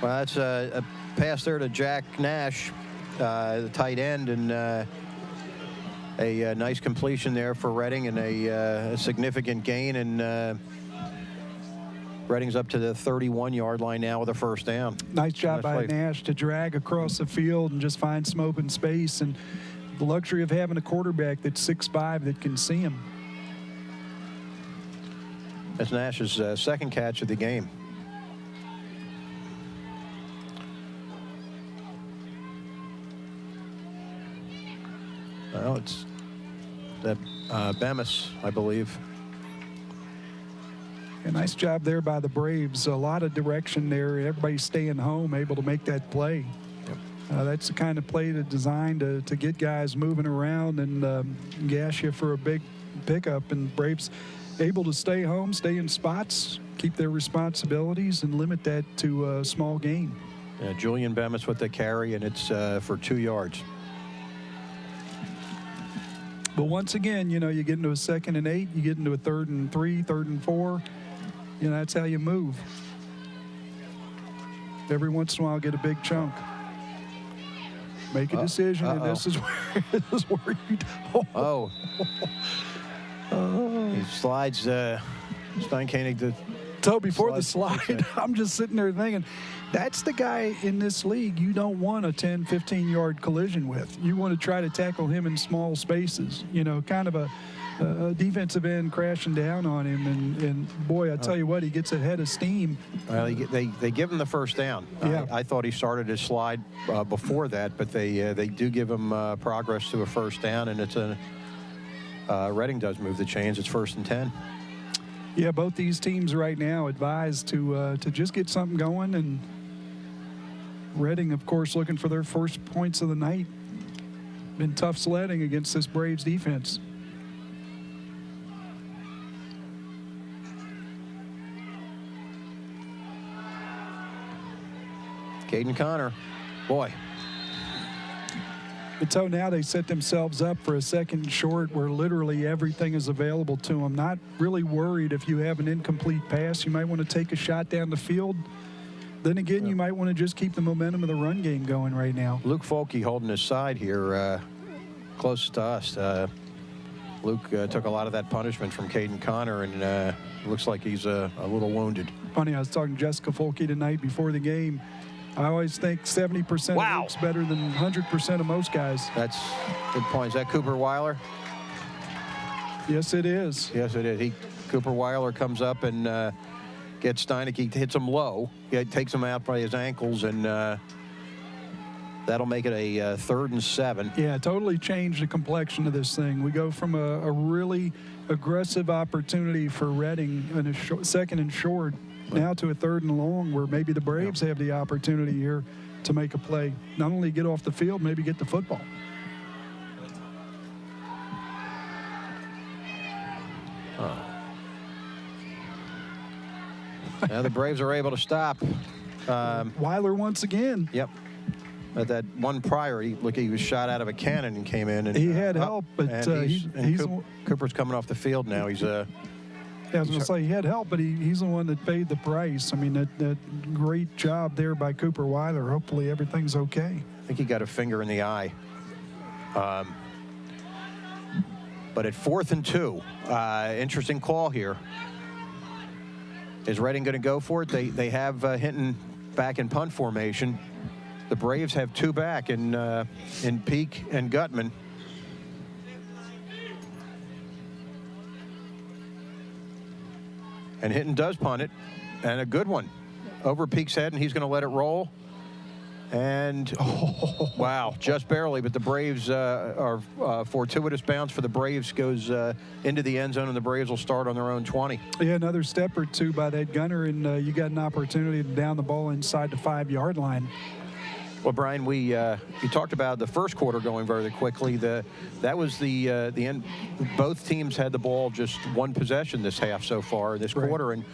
Well, that's a pass there to Jack Nash, the tight end, and a nice completion there for Reading, and a significant gain, and Reading's up to the 31-yard line now with a first down. Nice job by play. Nash to drag across the field and just find some open space, and the luxury of having a quarterback that's 6'5" that can see him. That's Nash's second catch of the game. Well, it's that Bemis, I believe. A nice job there by the Braves. A lot of direction there. Everybody's staying home, able to make that play. That's the kind of play that's designed to get guys moving around and gas you for a big pickup. And Braves able to stay home, stay in spots, keep their responsibilities, and limit that to a small gain. Julian Bemis with the carry, and it's for 2 yards. But once again, you get into a 2nd and 8, you get into a 3rd and 3, 3rd and 4. That's how you move. Every once in a while, get a big chunk. Make a decision, and this is where you Oh. He slides Steinkoenig to. So before the Slides. slide, I'm just sitting there thinking, that's the guy in this league you don't want a 10, 15-yard collision with. You want to try to tackle him in small spaces, kind of a defensive end crashing down on him. And boy, I tell you what, he gets ahead of steam. Well, they give him the first down. Yeah. I thought he started his slide before that, but they do give him progress to a first down, and it's Reading does move the chains. It's 1st and 10. Yeah, both these teams right now advised to just get something going, and Reading, of course, looking for their first points of the night. Been tough sledding against this Braves defense. Caden Connor, boy. And so now they set themselves up for a 2nd and short where literally everything is available to them. Not really worried if you have an incomplete pass. You might want to take a shot down the field. Then again, you might want to just keep the momentum of the run game going right now. Luke Folke holding his side here close to us. Luke took a lot of that punishment from Caden Connor, and looks like he's a little wounded. Funny, I was talking to Jessica Folke tonight before the game. I always think 70% of Luke's better than 100% of most guys. That's good point. Is that Cooper Weiler? Yes, it is. Yes, it is. Cooper Weiler comes up and gets Steineke. He hits him low. He takes him out by his ankles, and that'll make it a 3rd and 7. Yeah, totally changed the complexion of this thing. We go from a really aggressive opportunity for Reading in a 2nd and short now to a 3rd and long, where maybe the Braves have the opportunity here to make a play. Not only get off the field, maybe get the football. Now the Braves are able to stop. Weiler once again. Yep. At that one prior, he was shot out of a cannon and came in. And he had help, but Cooper's coming off the field now. He's I was going to say he had help, but he's the one that paid the price. I mean, that great job there by Cooper Weiler. Hopefully everything's okay. I think he got a finger in the eye. But at 4th and 2, interesting call here. Is Reading going to go for it? They have Hinton back in punt formation. The Braves have 2 back in Peak and Gutman. And Hinton does punt it, and a good one over Peak's head, and he's going to let it roll. And wow, just barely, but the Braves are fortuitous bounce for the Braves goes into the end zone, and the Braves will start on their own 20. Yeah, another step or two by that gunner, and you got an opportunity to down the ball inside the 5-yard line. Well, Brian, you talked about the first quarter going very quickly. That was the end. Both teams had the ball just one possession this half so far this quarter, and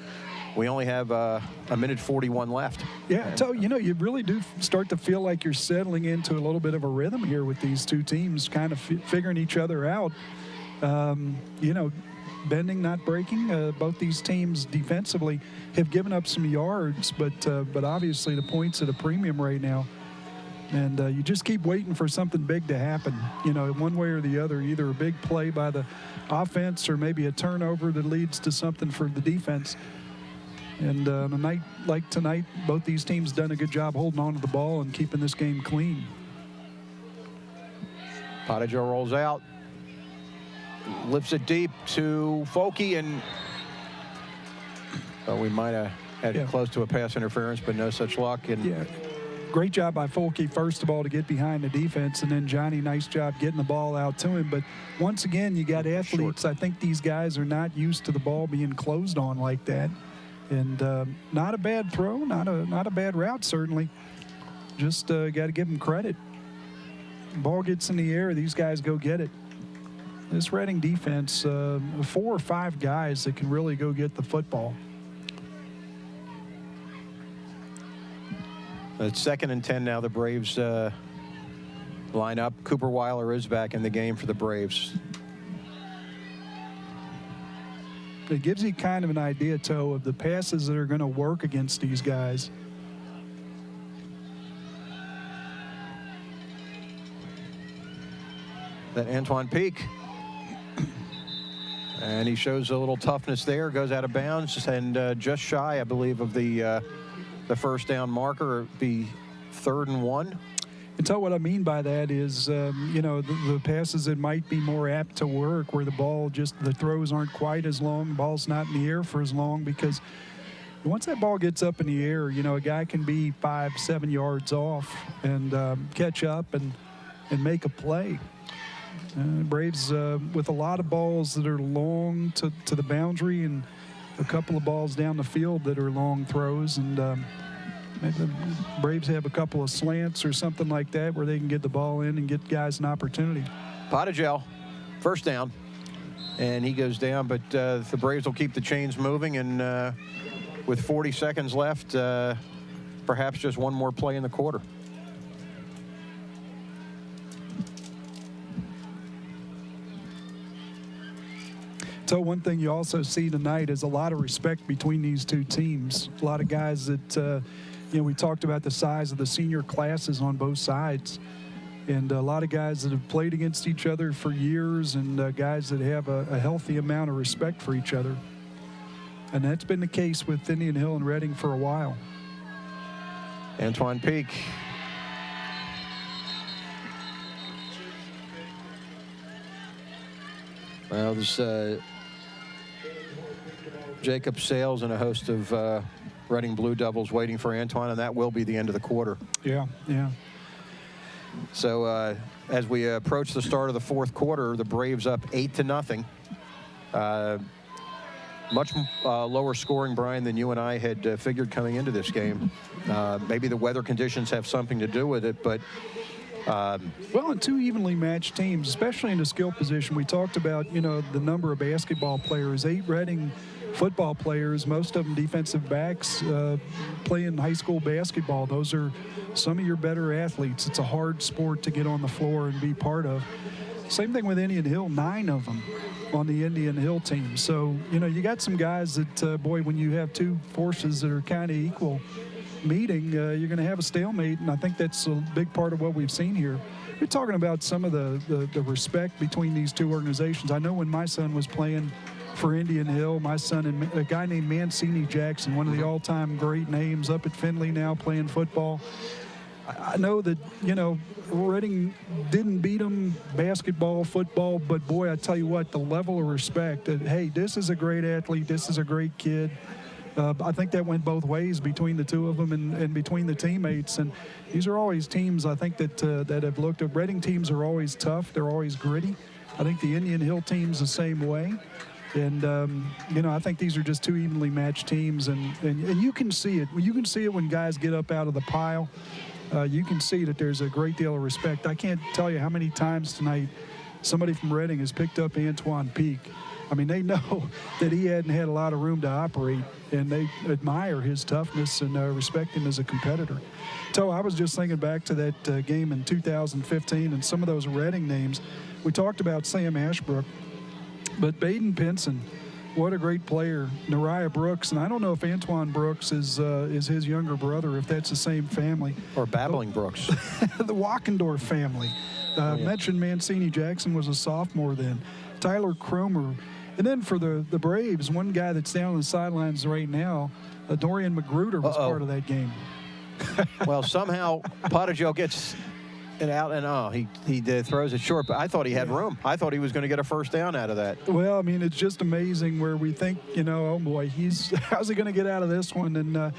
we only have a minute 41 left. Yeah, so you really do start to feel like you're settling into a little bit of a rhythm here with these two teams, kind of figuring each other out. Bending, not breaking. Both these teams defensively have given up some yards, but obviously the points at a premium right now. And you just keep waiting for something big to happen, one way or the other, either a big play by the offense or maybe a turnover that leads to something for the defense. And on a night like tonight, both these teams done a good job holding on to the ball and keeping this game clean. Potajo rolls out, lifts it deep to Folke, and we might have had close to a pass interference, but no such luck. And great job by Folke, first of all, to get behind the defense, and then Johnny, nice job getting the ball out to him. But once again, you got athletes. I think these guys are not used to the ball being closed on like that. And not a bad throw, not a bad route, certainly. Just got to give them credit. Ball gets in the air, these guys go get it. This Reading defense, 4 or 5 guys that can really go get the football. It's 2nd and 10 now. The Braves line up. Cooper Weiler is back in the game for the Braves. It gives you kind of an idea, Toe, of the passes that are going to work against these guys. That Antoine Peak. And he shows a little toughness there, goes out of bounds, and just shy, I believe, of the first down marker. It'd be 3rd and 1. And so what I mean by that is, the passes that might be more apt to work where the throws aren't quite as long, the ball's not in the air for as long, because once that ball gets up in the air, a guy can be 5-7 yards off and catch up and make a play. Braves with a lot of balls that are long to the boundary and a couple of balls down the field that are long throws, and maybe the Braves have a couple of slants or something like that where they can get the ball in and get guys an opportunity. Potajo, first down, and he goes down, but the Braves will keep the chains moving, and with 40 seconds left, perhaps just one more play in the quarter. So one thing you also see tonight is a lot of respect between these two teams. A lot of guys that, we talked about the size of the senior classes on both sides. And a lot of guys that have played against each other for years, and guys that have a healthy amount of respect for each other. And that's been the case with Indian Hill and Reading for a while. Antoine Peak. Well, there's Jacob Sales and a host of Reading Blue Devils waiting for Antoine, and that will be the end of the quarter. Yeah. So as we approach the start of the 4th quarter, the Braves up 8-0. Much lower scoring, Brian, than you and I had figured coming into this game. Maybe the weather conditions have something to do with it, but well, and 2 evenly matched teams, especially in the skill position. We talked about, the number of basketball players, 8 Reading football players, most of them defensive backs playing high school basketball. Those are some of your better athletes. It's a hard sport to get on the floor and be part of. Same thing with Indian Hill, 9 of them on the Indian Hill team. So, you got some guys that, when you have 2 forces that are kind of equal, meeting, you're going to have a stalemate, and I think that's a big part of what we've seen here. We're talking about some of the respect between these two organizations. I know when my son was playing for Indian Hill, my son and a guy named Mancini Jackson, one of the all-time great names up at Findlay now playing football. I know that, Reading didn't beat them basketball, football, but boy, I tell you what, the level of respect that, hey, this is a great athlete, this is a great kid. I think that went both ways between the two of them and between the teammates. And these are always teams, I think, that have looked at. Reading teams are always tough. They're always gritty. I think the Indian Hill team's the same way. And, I think these are just two evenly matched teams. And you can see it. You can see it when guys get up out of the pile. You can see that there's a great deal of respect. I can't tell you how many times tonight somebody from Reading has picked up Antoine Peak. I mean, they know that he hadn't had a lot of room to operate, and they admire his toughness and respect him as a competitor. So I was just thinking back to that game in 2015 and some of those Reading names. We talked about Sam Ashbrook, but Baden Pinson, what a great player. Nariah Brooks, and I don't know if Antoine Brooks is his younger brother, if that's the same family. Or Babbling Brooks. The Wackendorf family. Mentioned Mancini Jackson was a sophomore then. Tyler Cromer. And then for the Braves, one guy that's down on the sidelines right now, Dorian Magruder was part of that game. Well, somehow Potajo gets it out, and he throws it short. But I thought he had room. I thought he was going to get a first down out of that. Well, I mean, it's just amazing where we think, oh boy, how's he going to get out of this one? And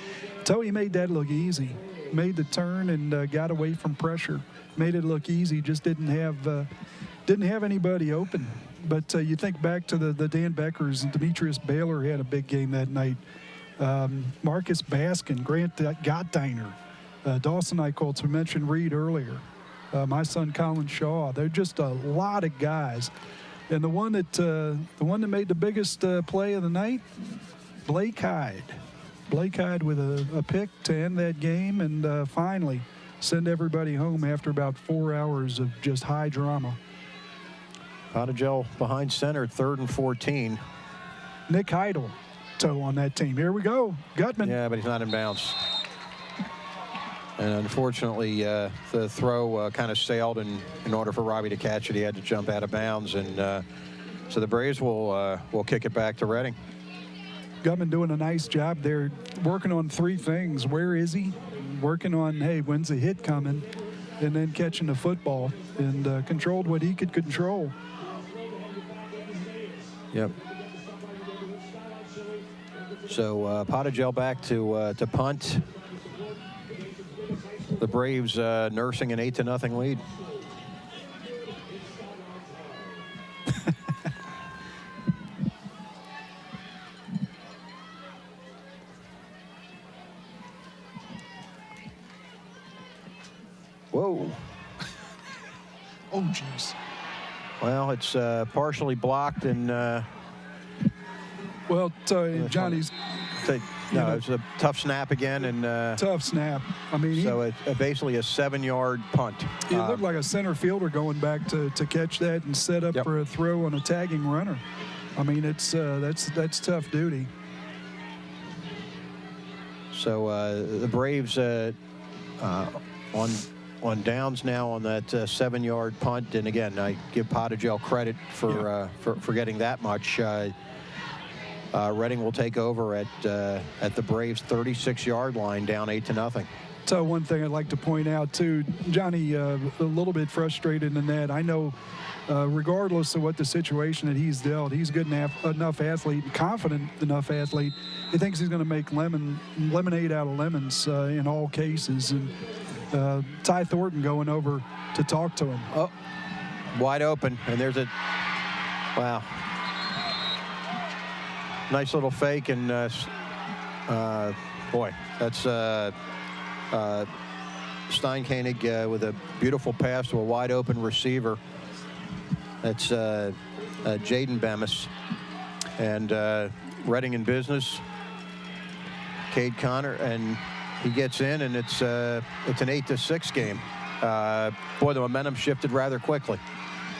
he made that look easy. Made the turn and got away from pressure. Made it look easy. Just didn't have anybody open. But you think back to the Dan Beckers, and Demetrius Baylor had a big game that night. Marcus Baskin, Grant Gottdiner, Dawson Eichholz, we mentioned Reed earlier. My son Colin Shaw. They're just a lot of guys. And the one that made the biggest play of the night, Blake Hyde. Blake Hyde with a pick to end that game and finally send everybody home after about 4 hours of just high drama. Potajo behind center, 3rd and 14. Nick Heidel toe on that team. Here we go. Gutman. Yeah, but he's not in bounds. And unfortunately, the throw kind of sailed, and in order for Robbie to catch it, he had to jump out of bounds. And so the Braves will kick it back to Reading. Gutman doing a nice job there, working on 3 things. Where is he? Working on, hey, when's the hit coming? And then catching the football, and controlled what he could control. Yep. So Potajo back to punt. The Braves nursing an 8-0 lead. Whoa. Oh, jeez. Well, it's partially blocked, and well, Johnny's. No, it's a tough snap again, and tough snap. I mean, so it's basically a 7-yard punt. He looked like a center fielder going back to catch that and set up for a throw on a tagging runner. I mean, it's that's tough duty. So the Braves on downs now on that 7-yard punt, and again, I give Potajo credit for getting that much. Reading will take over at the Braves' 36-yard line, down 8-0. So one thing I'd like to point out too, Johnny, a little bit frustrated in that. I know, regardless of what the situation that he's dealt, he's good enough athlete, confident enough athlete. He thinks he's going to make lemonade out of lemons in all cases. And Ty Thornton going over to talk to him. Oh, wide open, and there's a wow. Nice little fake, and boy, that's Steinkoenig with a beautiful pass to a wide open receiver. That's Jaden Bemis, and Reading in business. Cade Connor, and he gets in, and it's an 8-6 game. Boy, the momentum shifted rather quickly.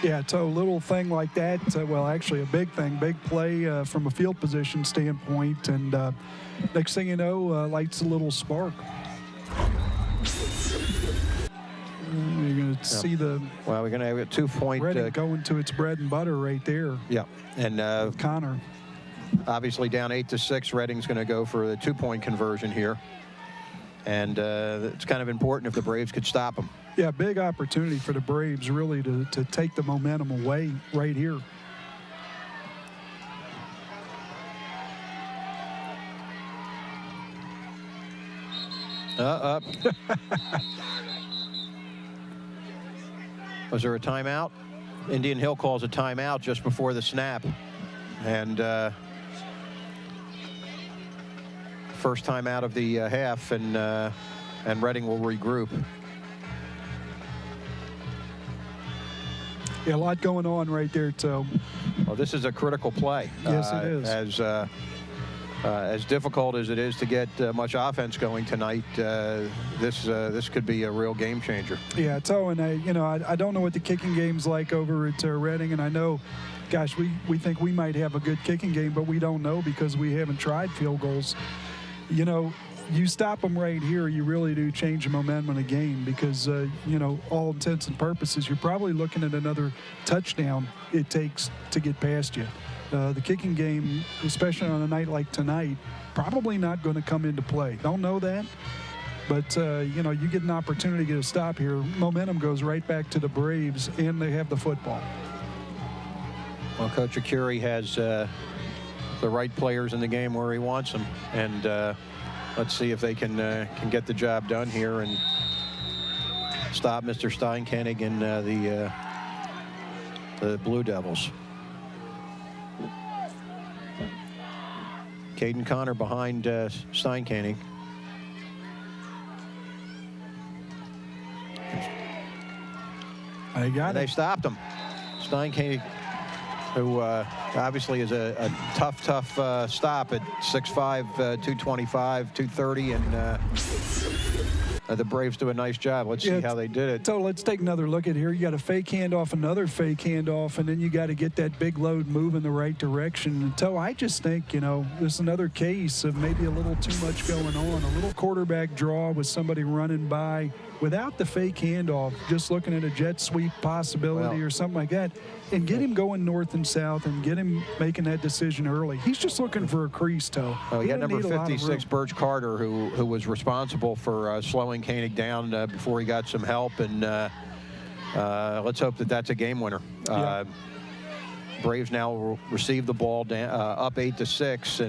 Yeah, so a little thing like that, well, actually a big thing, big play from a field position standpoint, and next thing you know, lights a little spark. Let's see the Well, we're going to have a 2-point. Reading going to its bread and butter right there. Yeah, and Connor. obviously down 8-6. Reading's going to go for the 2-point conversion here, and it's kind of important if the Braves could stop them. Yeah, big opportunity for the Braves really to take the momentum away right here. Up. Was there a timeout? Indian Hill calls a timeout just before the snap. And first time out of the half, and Reading will regroup. Yeah, a lot going on right there, Toe. Well, this is a critical play. Yes, it is. As difficult as it is to get much offense going tonight, this could be a real game changer. Yeah, Toe, and I don't know what the kicking game's like over at Reading, and I know, gosh, we think we might have a good kicking game, but we don't know because we haven't tried field goals. You know, you stop them right here, you really do change the momentum of the game because, all intents and purposes, you're probably looking at another touchdown it takes to get past you. The kicking game, especially on a night like tonight, probably not going to come into play. Don't know that, but, you get an opportunity to get a stop here. Momentum goes right back to the Braves, and they have the football. Well, Coach Akiri has the right players in the game where he wants them, and let's see if they can get the job done here and stop Mr. Steinkoenig and the Blue Devils. Caden Connor behind Steinkoenig. They stopped him. Steinkoenig, who obviously is a tough stop at 6'5", 225, 230, and the Braves do a nice job. Let's see how they did it. So let's take another look at here. You got a fake handoff, another fake handoff, and then you got to get that big load move in the right direction. And so I just think, this is another case of maybe a little too much going on, a little quarterback draw with somebody running by without the fake handoff, just looking at a jet sweep possibility or something like that, and get him going north and south and get him making that decision early. He's just looking for a crease, Toe. Oh, he had number 56, Birch Carter, who was responsible for slowing Koenig down before he got some help, and let's hope that that's a game winner. Braves now will receive the ball up 8-6,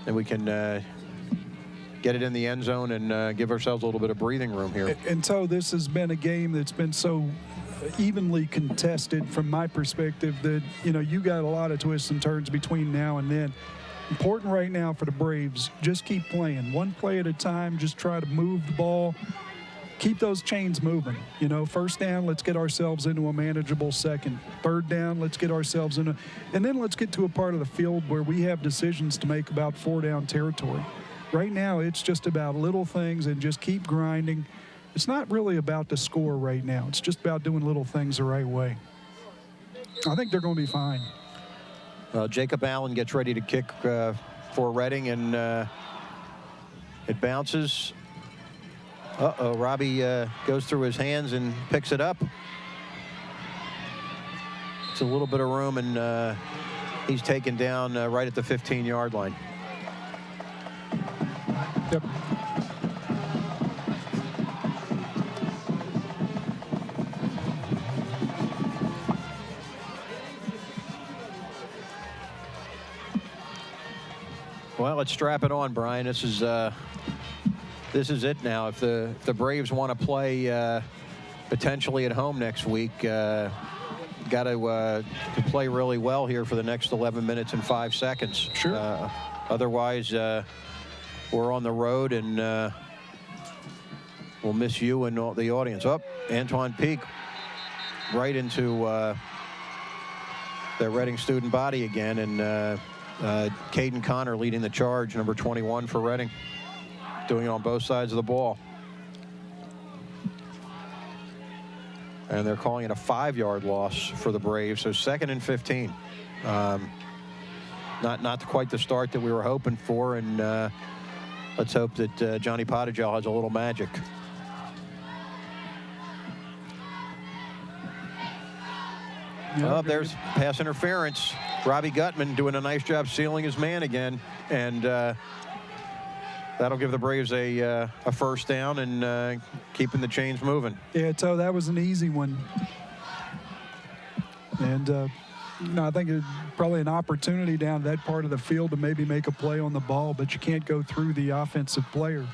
and we can get it in the end zone and give ourselves a little bit of breathing room here. And so this has been a game that's been so evenly contested from my perspective that, you got a lot of twists and turns between now and then. Important right now for the Braves, just keep playing. One play at a time, just try to move the ball. Keep those chains moving. First down, let's get ourselves into a manageable second. Third down, let's get ourselves in and then let's get to a part of the field where we have decisions to make about 4-down territory. Right now, it's just about little things and just keep grinding. It's not really about the score right now. It's just about doing little things the right way. I think they're going to be fine. Jacob Allen gets ready to kick for Reading, and it bounces. Uh-oh, Robbie goes through his hands and picks it up. It's a little bit of room, and he's taken down right at the 15-yard line. Yep. Well, let's strap it on, Brian. This is it now. If the Braves want to play potentially at home next week, got to play really well here for the next 11 minutes and 5 seconds. Sure. Otherwise, we're on the road, and we'll miss you and the audience. Antoine Peak right into the Reading student body again, and Caden Connor leading the charge, number 21 for Reading, doing it on both sides of the ball. And they're calling it a 5-yard loss for the Braves, so 2nd and 15. Not quite the start that we were hoping for, and let's hope that Johnny Pottigel has a little magic. Yeah, Oh, there's pass interference. Robbie Gutman doing a nice job sealing his man again, and that'll give the Braves a first down and keeping the chains moving. Yeah, so that was an easy one. And, I think it's probably an opportunity down that part of the field to maybe make a play on the ball, but you can't go through the offensive player.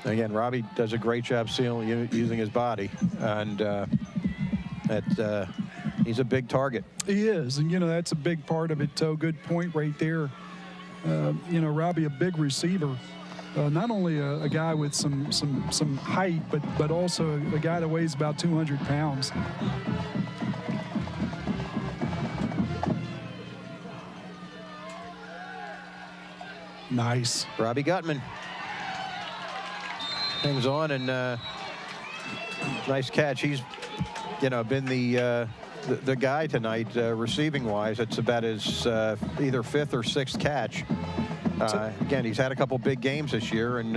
Again, Robbie does a great job sealing using his body, and he's a big target. He is, and that's a big part of it, Toe. Good point right there. Robbie, a big receiver. Not only a guy with some height, but also a guy that weighs about 200 pounds. Nice. Robbie Gutman hangs on, and nice catch. He's, been the guy tonight receiving-wise. It's about his either fifth or sixth catch. Again, he's had a couple big games this year, and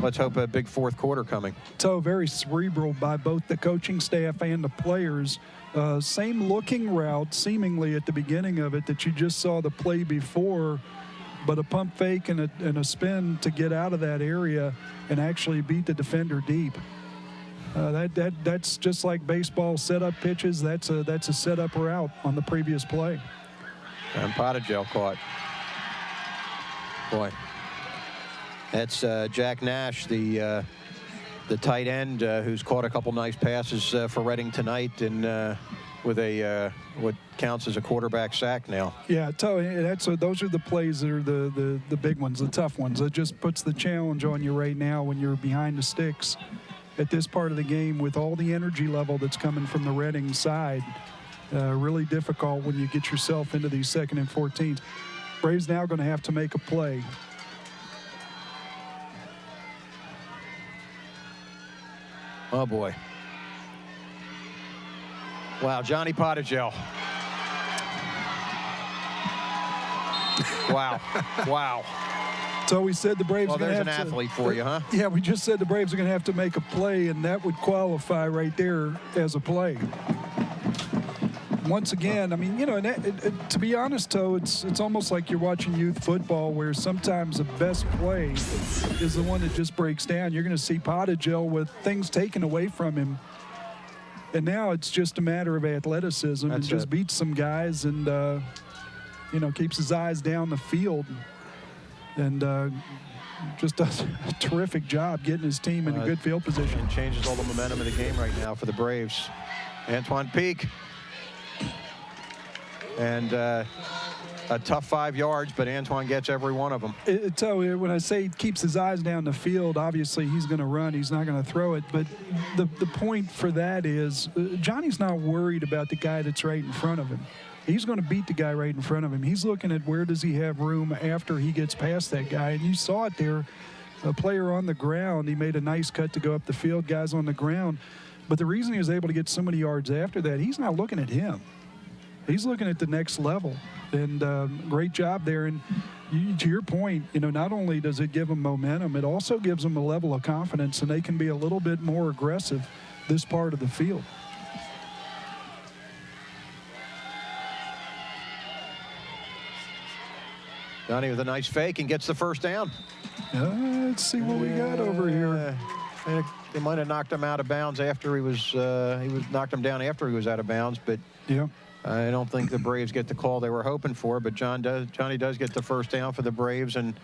let's hope a big fourth quarter coming. So very cerebral by both the coaching staff and the players. Same looking route, seemingly at the beginning of it, that you just saw the play before, but a pump fake and a spin to get out of that area and actually beat the defender deep. That's just like baseball setup pitches. That's a setup route on the previous play. And Potagel caught. Boy, that's Jack Nash, the tight end, who's caught a couple nice passes for Reading tonight, and with what counts as a quarterback sack now. Yeah, those are the plays that are the big ones, the tough ones. It just puts the challenge on you right now when you're behind the sticks at this part of the game with all the energy level that's coming from the Reading side. Really difficult when you get yourself into these 2nd and 14s. Braves now going to have to make a play. Oh, boy. Wow, Johnny Potagel. Wow. Wow. So we said the Braves are going to have to... Well, there's an athlete for you, huh? Yeah, we just said the Braves are going to have to make a play, and that would qualify right there as a play. Once again, I mean, to be honest, Toe, it's almost like you're watching youth football where sometimes the best play is the one that just breaks down. You're going to see Potagel with things taken away from him. And now it's just a matter of athleticism and just beats some guys and, keeps his eyes down the field and just does a terrific job getting his team in a good field position. And changes all the momentum of the game right now for the Braves. Antoine Peak. And a tough 5 yards, but Antoine gets every one of them. So when I say keeps his eyes down the field, obviously he's going to run. He's not going to throw it. But the point for that is Johnny's not worried about the guy that's right in front of him. He's going to beat the guy right in front of him. He's looking at where does he have room after he gets past that guy. And you saw it there. A player on the ground, he made a nice cut to go up the field, guys on the ground. But the reason he was able to get so many yards after that, he's not looking at him. He's looking at the next level, and great job there. And to your point, not only does it give them momentum, it also gives them a level of confidence, and they can be a little bit more aggressive this part of the field. Johnny with a nice fake and gets the first down. Let's see what we got over here. They might have knocked him out of bounds after he was knocked him down after he was out of bounds, but yeah. I don't think the Braves get the call they were hoping for, but Johnny does get the first down for the Braves and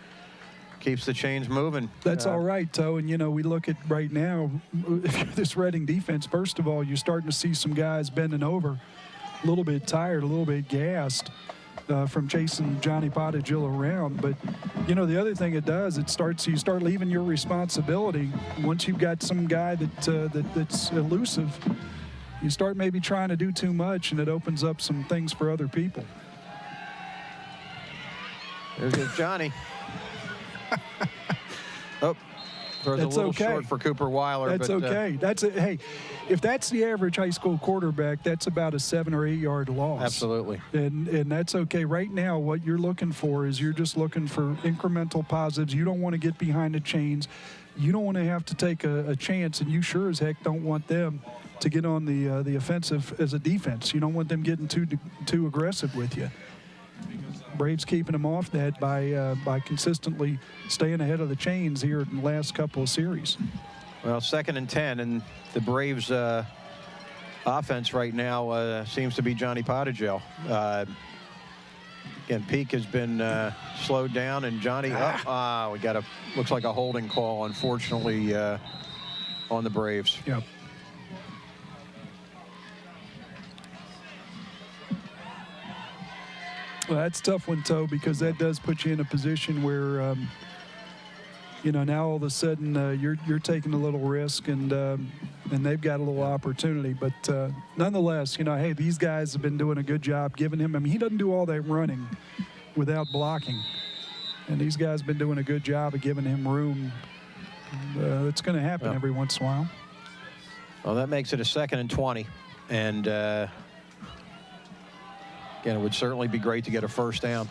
keeps the chains moving. That's all right, Toe. And, we look at right now, if you're this Reading defense, first of all, you're starting to see some guys bending over, a little bit tired, a little bit gassed from chasing Johnny Potagel around. But, the other thing it does, you start leaving your responsibility. Once you've got some guy that's elusive, you start maybe trying to do too much, and it opens up some things for other people. There's Johnny. Oh, Throws That's a little okay. short for Cooper Weiler. That's but, okay. That's it. Hey, if that's the average high school quarterback, that's about a 7 or 8 yard loss. Absolutely. And that's okay. Right now, what you're looking for is you're just looking for incremental positives. You don't want to get behind the chains. You don't want to have to take a chance, and you sure as heck don't want them to get on the offensive as a defense. You don't want them getting too aggressive with you. Braves keeping them off that by consistently staying ahead of the chains here in the last couple of series. Well, 2nd and 10, and the Braves' offense right now seems to be Johnny Pottigel. Again, Peak has been slowed down, and Johnny, we got looks like a holding call, unfortunately, on the Braves. Yep. Well, that's a tough one, Toe, because that does put you in a position where, now all of a sudden you're taking a little risk, and they've got a little opportunity. But nonetheless, hey, these guys have been doing a good job giving him. I mean, he doesn't do all that running without blocking, and these guys have been doing a good job of giving him room. It's going to happen every once in a while. Well, that makes it a 2nd and 20, and again, it would certainly be great to get a first down,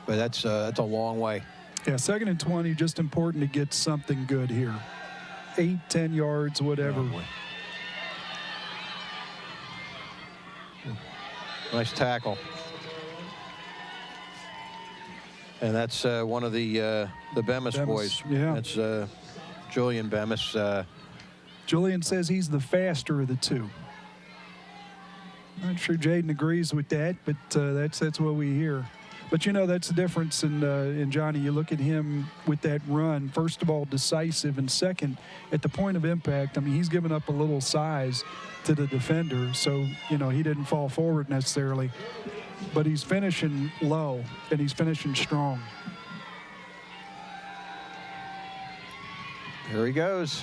but that's a long way. Yeah, 2nd and 20, just important to get something good here. 8, 10 yards, whatever. Nice tackle. And that's one of the Bemis boys. Yeah. That's Julian Bemis. Julian says he's the faster of the two. Not sure Jaden agrees with that, but that's what we hear. But that's the difference in Johnny. You look at him with that run. First of all, decisive, and second, at the point of impact. I mean, he's given up a little size to the defender, so he didn't fall forward necessarily. But he's finishing low, and he's finishing strong. Here he goes.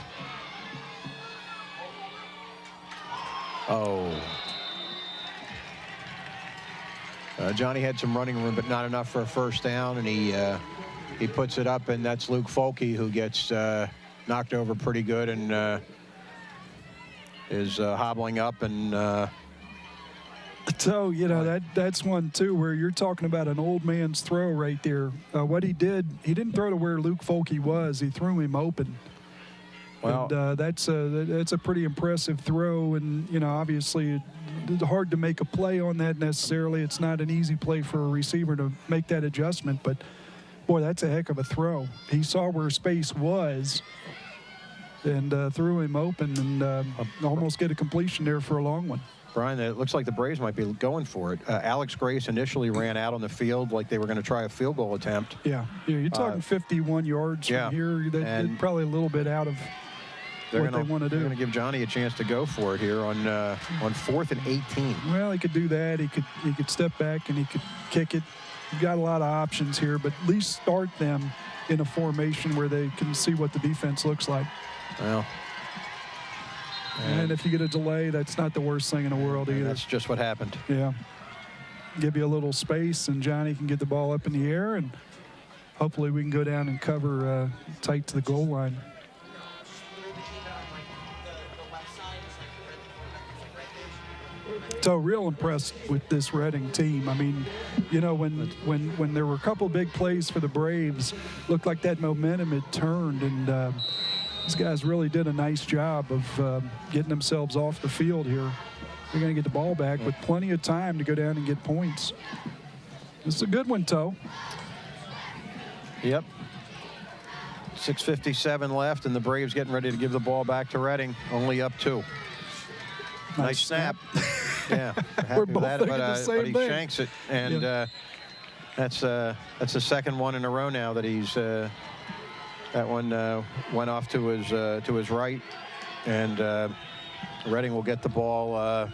Oh. Johnny had some running room, but not enough for a first down, and he puts it up, and that's Luke Folke, who gets knocked over pretty good and is hobbling up. And so that's one too where you're talking about an old man's throw right there. What he didn't throw to where Luke Folke was. He threw him open. Well, and that's a pretty impressive throw, and obviously it's hard to make a play on that necessarily. It's not an easy play for a receiver to make that adjustment, but boy, that's a heck of a throw. He saw where space was and threw him open, and almost get a completion there for a long one. Brian, it looks like the Braves might be going for it. Alex Grace initially ran out on the field like they were going to try a field goal attempt. Yeah, you're talking 51 yards from here. That's probably a little bit out of what they want to do. They're going to give Johnny a chance to go for it here on 4th and 18. Well, he could do that. He could step back and he could kick it. You've got a lot of options here, but at least start them in a formation where they can see what the defense looks like. Well, and if you get a delay, that's not the worst thing in the world either. That's just what happened. Yeah. Give you a little space, and Johnny can get the ball up in the air, and hopefully we can go down and cover tight to the goal line. So real impressed with this Reading team. I mean, when there were a couple big plays for the Braves, looked like that momentum had turned, and these guys really did a nice job of getting themselves off the field here. They're going to get the ball back with plenty of time to go down and get points. This is a good one, Toe. Yep. 6:57 left, and the Braves getting ready to give the ball back to Reading. Only up 2. Nice snap. Yeah, we're both thinking the same but he thing. shanks it, and that's the second one in a row now that he's. That one went off to his right, and Reading will get the ball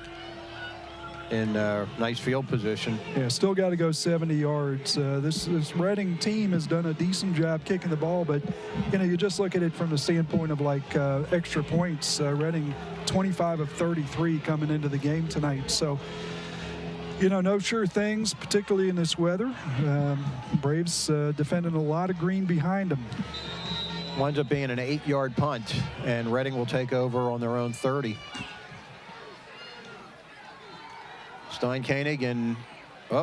in nice field position. Yeah, still got to go 70 yards. This Reading team has done a decent job kicking the ball, but you just look at it from the standpoint of like extra points. Reading 25 of 33 coming into the game tonight, so no sure things, particularly in this weather. Braves defending a lot of green behind them. Winds up being an 8-yard punt, and Reading will take over on their own 30. Steinkoenig, and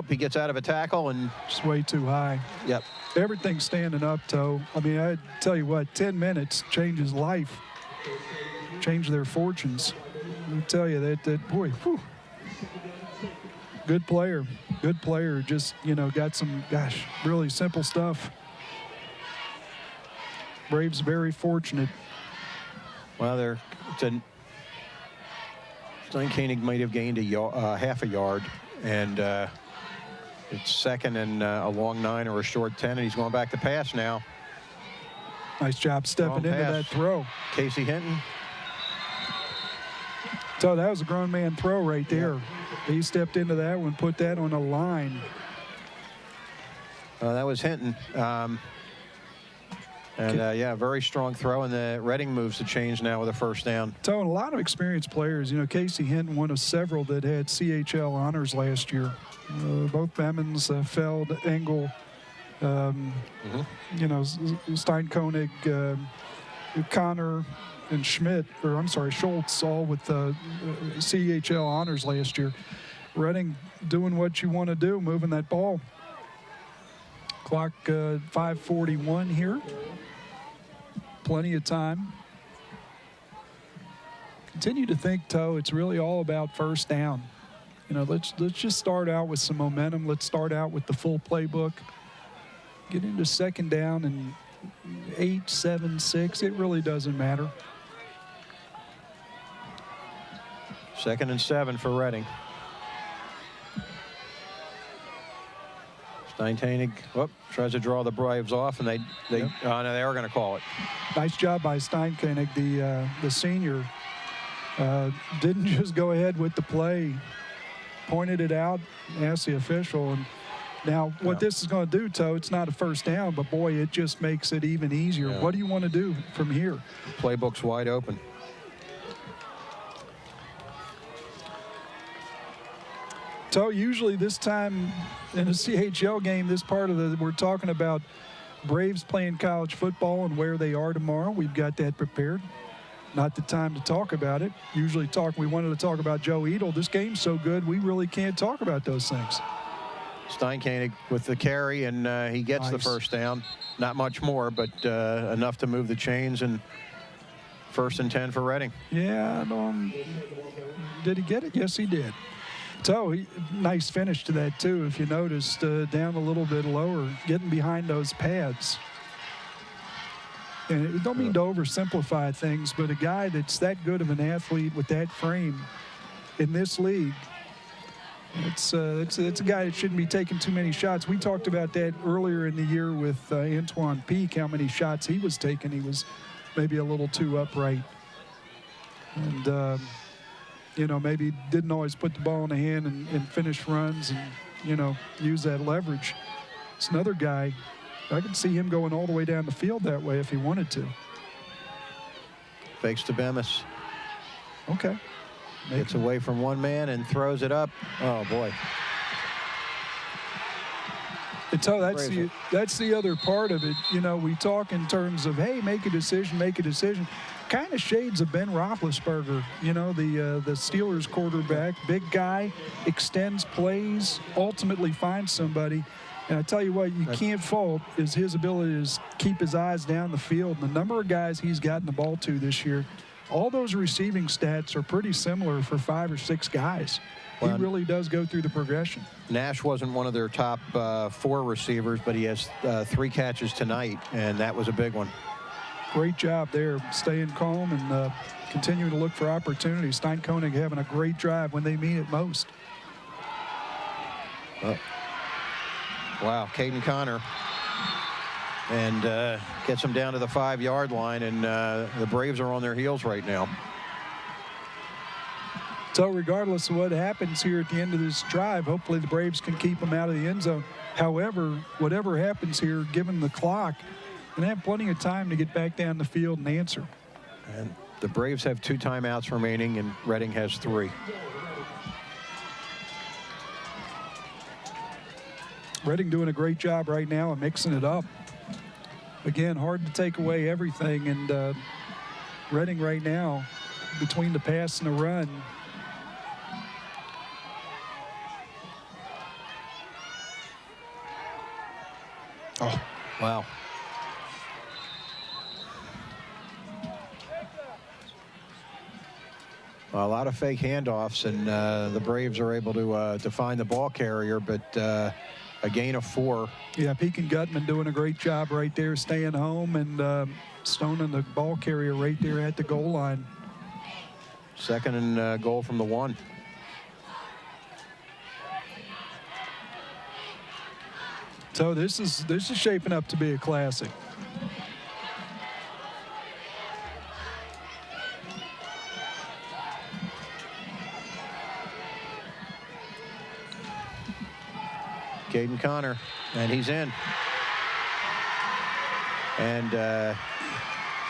he gets out of a tackle, and It's way too high. yep. Everything's standing up, Toe. I mean, I tell you what, 10 minutes changes life, change their fortunes. I tell you that boy, whew. Good player. Just, got some, really simple stuff. Braves very fortunate. Well, Steinkoenig might have gained half a yard, and it's second and a long 9 or a short 10, and he's going back to pass now. Nice job stepping into pass. that throw. Casey Hinton. So that was a grown man throw right there. Yeah. He stepped into that one, put that on a line. That was Hinton. Very strong throw, and the Reading moves to change now with a first down. So, and a lot of experienced players. Casey Hinton, one of several that had CHL honors last year. Both Bemmons, Feld, Engel, Steinkoenig, Connor, and Schultz, all with CHL honors last year. Reading doing what you want to do, moving that ball. Clock 5:41 here. Plenty of time. Continue to think, Toe, it's really all about first down. Let's just start out with some momentum. Let's start out with the full playbook. Get into second down and 8, 7, 6. It really doesn't matter. 2nd and 7 for Reading. Steinkoenig tries to draw the Braves off, and they are going to call it. Nice job by Steinkoenig, the senior. Didn't just go ahead with the play, pointed it out, asked the official. And now what this is going to do, Toe, it's not a first down, but boy, it just makes it even easier. Yeah. What do you want to do from here? Playbook's wide open. So usually this time in a CHL game, this part of we're talking about Braves playing college football and where they are tomorrow. We've got that prepared. Not the time to talk about it. We wanted to talk about Joe Edel. This game's so good, we really can't talk about those things. Steinkoenig with the carry, and he gets the first down. Not much more, but enough to move the chains, and 1st and 10 for Reading. Yeah, did he get it? Yes, he did. So, nice finish to that, too, if you noticed, down a little bit lower, getting behind those pads. And it don't mean to oversimplify things, but a guy that's that good of an athlete with that frame in this league, it's a guy that shouldn't be taking too many shots. We talked about that earlier in the year with Antoine Peak, how many shots he was taking. He was maybe a little too upright. And, maybe didn't always put the ball in the hand and finish runs and, use that leverage. It's another guy. I could see him going all the way down the field that way if he wanted to. Fakes to Bemis. Okay. Gets away from one man and throws it up. Oh, boy. And so that's the other part of it. We talk in terms of, hey, make a decision. Kind of shades of Ben Roethlisberger, the Steelers quarterback, big guy, extends plays, ultimately finds somebody. And I tell you what, you can't fault is his ability to keep his eyes down the field. And the number of guys he's gotten the ball to this year, all those receiving stats are pretty similar for 5 or 6 guys. Well, he really does go through the progression. Nash wasn't one of their top 4 receivers, but he has 3 catches tonight, and that was a big one. Great job there, staying calm and continuing to look for opportunities. Steinkoenig having a great drive when they mean it most. Wow, Caden Connor. And gets him down to the 5-yard line, and the Braves are on their heels right now. So regardless of what happens here at the end of this drive, hopefully the Braves can keep them out of the end zone. However, whatever happens here, given the clock, and have plenty of time to get back down the field and answer. And the Braves have 2 timeouts remaining, and Reading has 3. Reading doing a great job right now of mixing it up. again, hard to take away everything. And Reading right now, between the pass and the run, oh, wow. Well, a lot of fake handoffs, and the Braves are able to find the ball carrier, but a gain of 4. yeah, Peak and Gutman doing a great job right there, staying home, and stoning the ball carrier right there at the goal line. 2nd and goal from the 1. So this is shaping up to be a classic. Caden Connor, and he's in. And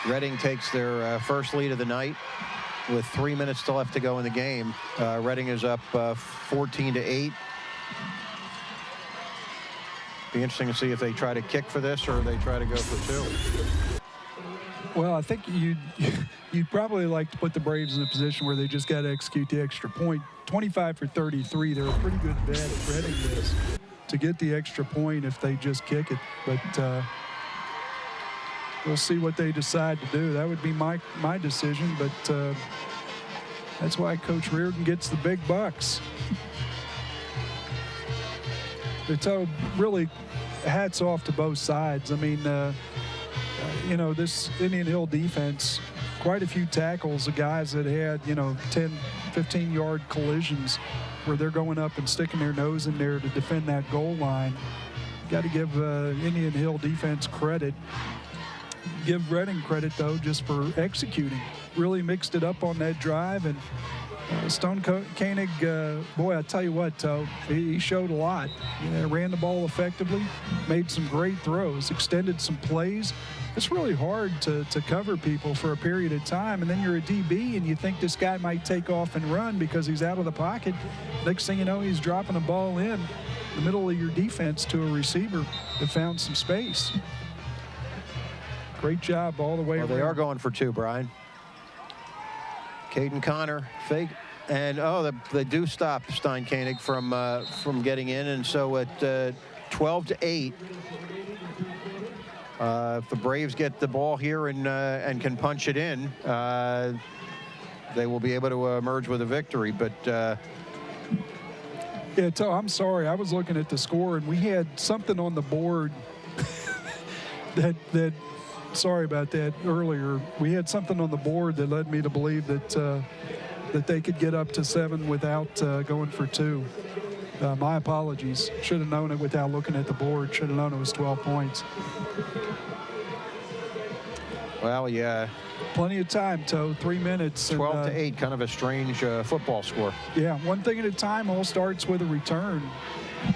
Reading takes their first lead of the night with 3 minutes still left to go in the game. Reading is up 14-8. Be interesting to see if they try to kick for this or they try to go for 2. Well, I think you'd probably like to put the Braves in a position where they just got to execute the extra point. 25 for 33, they're a pretty good bet at Reading this to get the extra point if they just kick it. But we'll see what they decide to do. That would be my decision, but that's why Coach Reardon gets the big bucks. So really, hats off to both sides. I mean, you know, this Indian Hill defense, quite a few tackles of guys that had, 10, 15-yard collisions where they're going up and sticking their nose in there to defend that goal line. Got to give Indian Hill defense credit. Give Reading credit, though, just for executing. Really mixed it up on that drive. And Stone Koenig, boy, I tell you what, Toe, he showed a lot. Ran the ball effectively, made some great throws, extended some plays. It's really hard to cover people for a period of time, and then you're a DB and you think this guy might take off and run because he's out of the pocket. Next thing you know, he's dropping a ball in the middle of your defense to a receiver that found some space. Great job all the way around. They are going for 2, Brian. Caden Connor, fake, and they do stop Stein Koenig from getting in, and so at 12-8, if the Braves get the ball here and can punch it in, they will be able to emerge with a victory. But yeah, I'm sorry, I was looking at the score and we had something on the board that sorry about that earlier. We had something on the board that led me to believe that that they could get up to 7 without going for 2. My apologies. Should have known it without looking at the board. Should have known it was 12 points. Well, yeah. Plenty of time, Toe. 3 minutes. 12-8, kind of a strange football score. Yeah, one thing at a time. All starts with a return.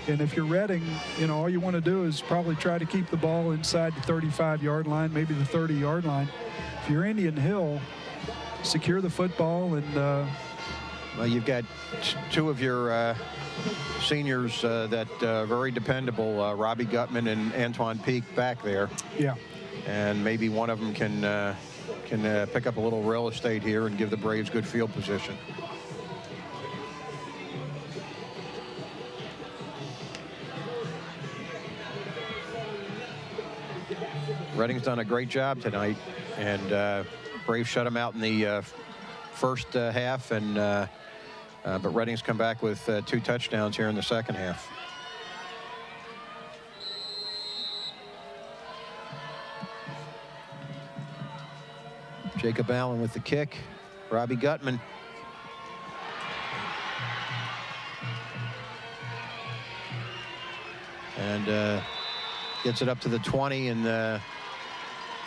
And if you're Reading, all you want to do is probably try to keep the ball inside the 35-yard line, maybe the 30-yard line. If you're Indian Hill, secure the football and well, you've got 2 of your seniors that very dependable, Robbie Gutman and Antoine Peak back there. Yeah. And maybe one of them can pick up a little real estate here and give the Braves good field position. Reading's done a great job tonight, and Braves shut them out in the first half, and but Reading's come back with 2 touchdowns here in the second half. Jacob Allen with the kick. Robbie Gutman. And gets it up to the 20, and the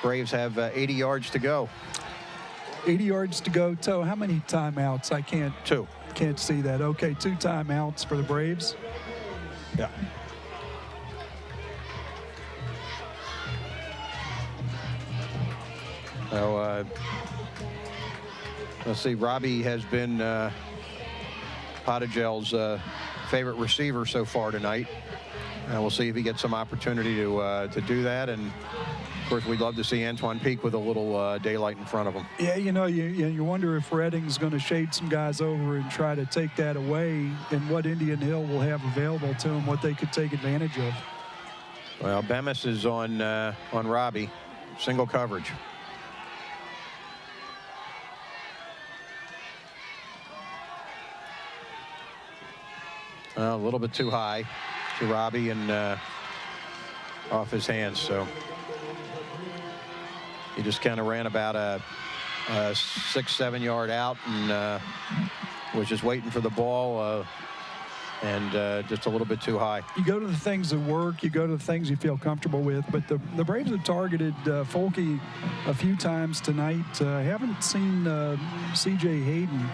Braves have 80 yards to go. 80 yards to go. Toe, how many timeouts? I can't. 2. Can't see that. Okay, 2 timeouts for the Braves. Yeah. So let's see. Robbie has been Potagel's favorite receiver so far tonight. we'll see if he gets some opportunity to do that. And of course, we'd love to see Antoine Peak with a little daylight in front of him. Yeah, you wonder if Reading's going to shade some guys over and try to take that away, and what Indian Hill will have available to them, what they could take advantage of. Well, Bemis is on Robbie, single coverage. A little bit too high to Robbie and off his hands, so he just kind of ran about a 6-7 yard out and was just waiting for the ball and just a little bit too high. You go to the things that work, you go to the things you feel comfortable with, but the Braves have targeted Folke a few times tonight. Haven't seen C.J. Hayden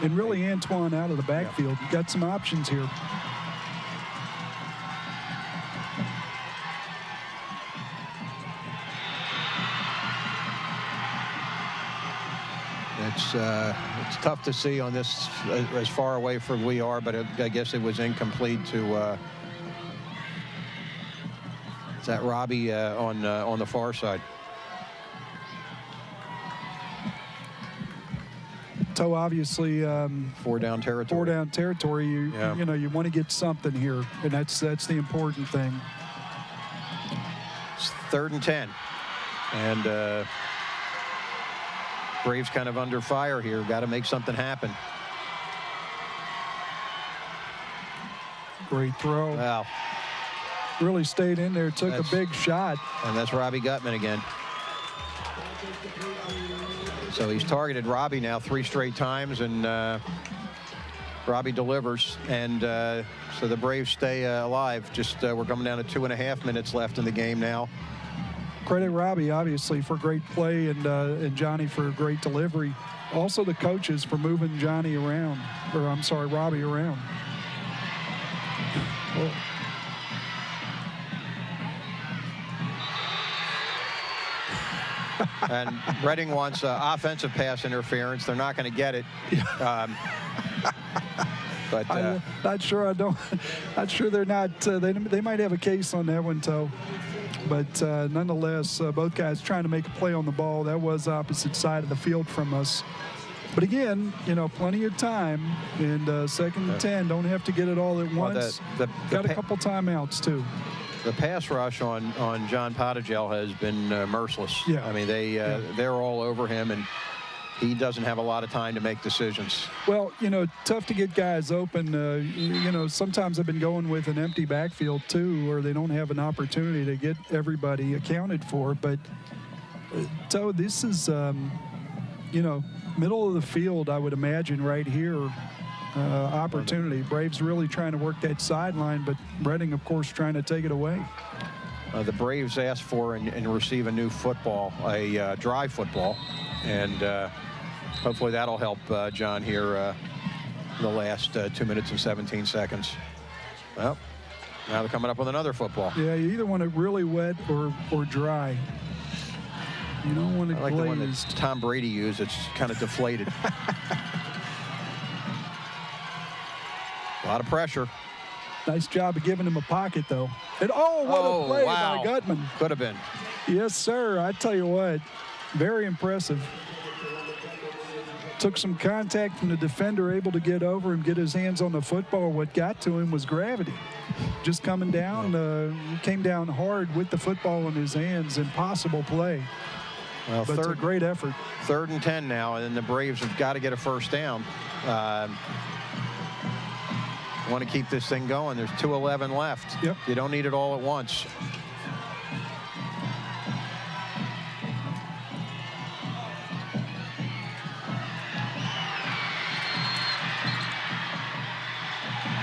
and really Antoine out of the backfield. You've got some options here. It's tough to see on this as far away from we are, but I guess it was incomplete to is that Robbie on the far side. So obviously, 4 down territory. 4 down territory. You know, you want to get something here, and that's the important thing. It's 3rd and 10, and Braves kind of under fire here. Got to make something happen. Great throw. Wow. Really stayed in there, took a big shot. And that's Robbie Gutman again. So he's targeted Robbie now 3 straight times, and Robbie delivers. And so the Braves stay alive. Just we're coming down to 2.5 minutes left in the game now. Credit Robbie, obviously, for great play, and Johnny for great delivery. Also the coaches for moving Johnny around, or I'm sorry, Robbie around. Well, And Reading wants offensive pass interference. They're not going to get it. But I'm not sure. Not sure they're not. They might have a case on that one, Toe. But nonetheless, both guys trying to make a play on the ball. That was opposite side of the field from us. But again, plenty of time. And 2nd and 10. Don't have to get it all at once. Got a couple timeouts too. The pass rush on John Potagel has been merciless. Yeah. I mean, they're all over him, and he doesn't have a lot of time to make decisions. Well, tough to get guys open. Sometimes I've been going with an empty backfield too, where they don't have an opportunity to get everybody accounted for. But so this is, middle of the field, I would imagine, right here. Opportunity. Braves really trying to work that sideline, but Reading, of course, trying to take it away. The Braves asked for and receive a new football, a dry football, and hopefully that'll help John here in the last 2 minutes and 17 seconds. Well, now they're coming up with another football. Yeah, you either want it really wet or dry. You don't want it I like glazed. the one that Tom Brady used. It's kind of deflated. A lot of pressure. Nice job of giving him a pocket, though. And what a play by Gutman. Could have been. Yes, sir. I tell you what, very impressive. Took some contact from the defender, able to get over him, get his hands on the football. What got to him was gravity. Just coming down, came down hard with the football in his hands. Impossible play. Well, but it's a great effort. 3rd and 10 now, and then the Braves have got to get a first down. Want to keep this thing going. There's 2:11 left. Yep. You don't need it all at once.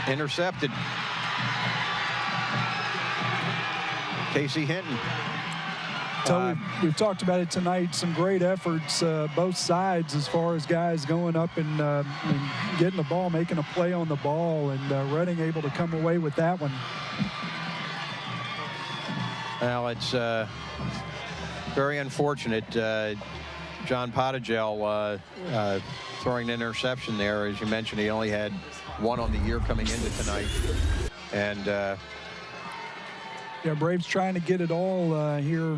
Intercepted. Casey Hinton. So we've talked about it tonight. Some great efforts, both sides, as far as guys going up and getting the ball, making a play on the ball, and Reading able to come away with that one. Well, it's very unfortunate. John Potagel throwing an interception there. As you mentioned, he only had 1 on the year coming into tonight. And Yeah, Braves trying to get it all here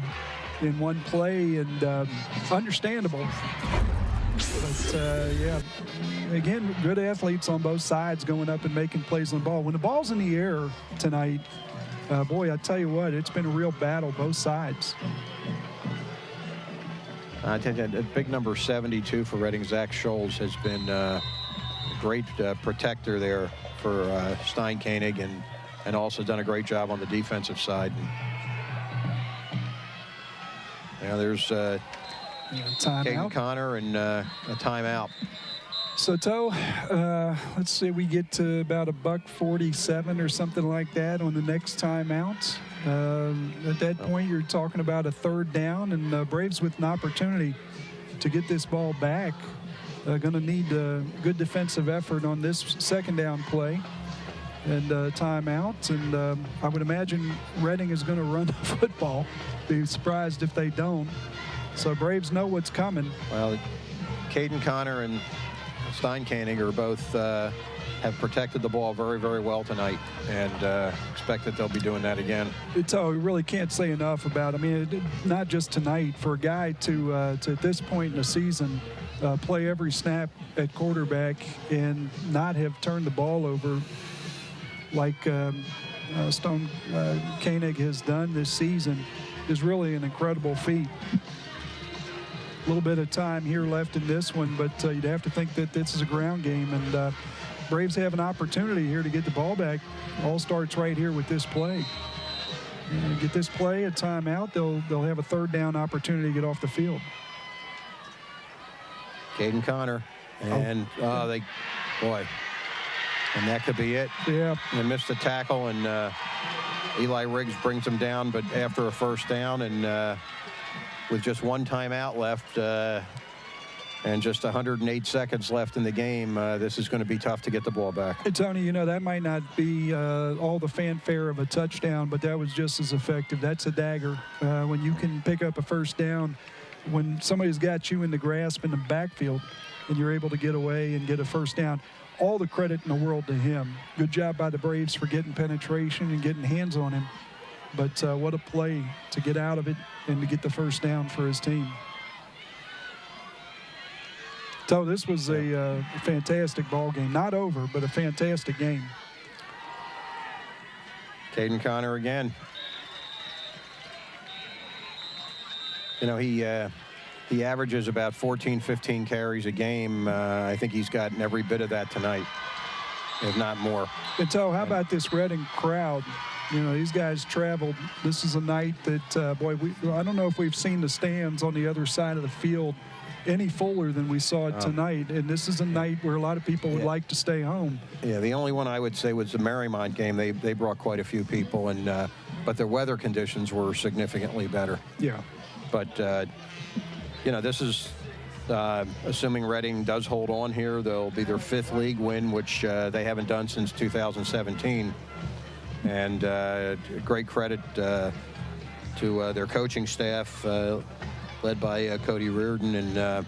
in one play, and understandable. But, yeah, again, good athletes on both sides going up and making plays on the ball. When the ball's in the air tonight, boy, I tell you what, it's been a real battle, both sides. I think that big number 72 for Reading, Zach Scholes, has been a great protector there for Stein Koenig, and also done a great job on the defensive side. Yeah, there's Caden Connor and a timeout. So, Toe, let's say we get to about $1:47 or something like that on the next timeout. At that point, you're talking about a third down, and Braves with an opportunity to get this ball back. Going to need a good defensive effort on this second down play and timeout. And I would imagine Reading is going to run the football. Be surprised if they don't. So Braves know what's coming. Well, Caden Connor and Stein Koenig are both have protected the ball very, very well tonight, and expect that they'll be doing that again. So we really can't say enough about. I mean, not just tonight, for a guy to at this point in the season play every snap at quarterback and not have turned the ball over like Stone Koenig has done this season is really an incredible feat. A little bit of time here left in this one, but you'd have to think that this is a ground game, and Braves have an opportunity here to get the ball back. All starts right here with this play. Get this play, a timeout, they'll have a third down opportunity to get off the field. Caden Connor, and and that could be it. Yeah. They missed the tackle, and Eli Riggs brings them down, but after a first down, and with just one timeout left and just 108 seconds left in the game, this is going to be tough to get the ball back. Hey, Tony, you know, that might not be all the fanfare of a touchdown, but that was just as effective. That's a dagger. When you can pick up a first down, when somebody's got you in the grasp in the backfield and you're able to get away and get a first down, all the credit in the world to him. Good job by the Braves for getting penetration and getting hands on him. But what a play to get out of it and to get the first down for his team. So this was a fantastic ball game. Not over, but a fantastic game. Caden Connor again. You know, he averages about 14, 15 carries a game. I think he's gotten every bit of that tonight, if not more. And so how about this Reading crowd? You know, these guys traveled. This is a night that, I don't know if we've seen the stands on the other side of the field any fuller than we saw it tonight. And this is a night where a lot of people would like to stay home. Yeah, the only one I would say was the Marymount game. They brought quite a few people, and but their weather conditions were significantly better. Yeah. But, you know, this is, assuming Reading does hold on here, they'll be their 5th league win, which they haven't done since 2017. And great credit to their coaching staff, led by Cody Reardon. And,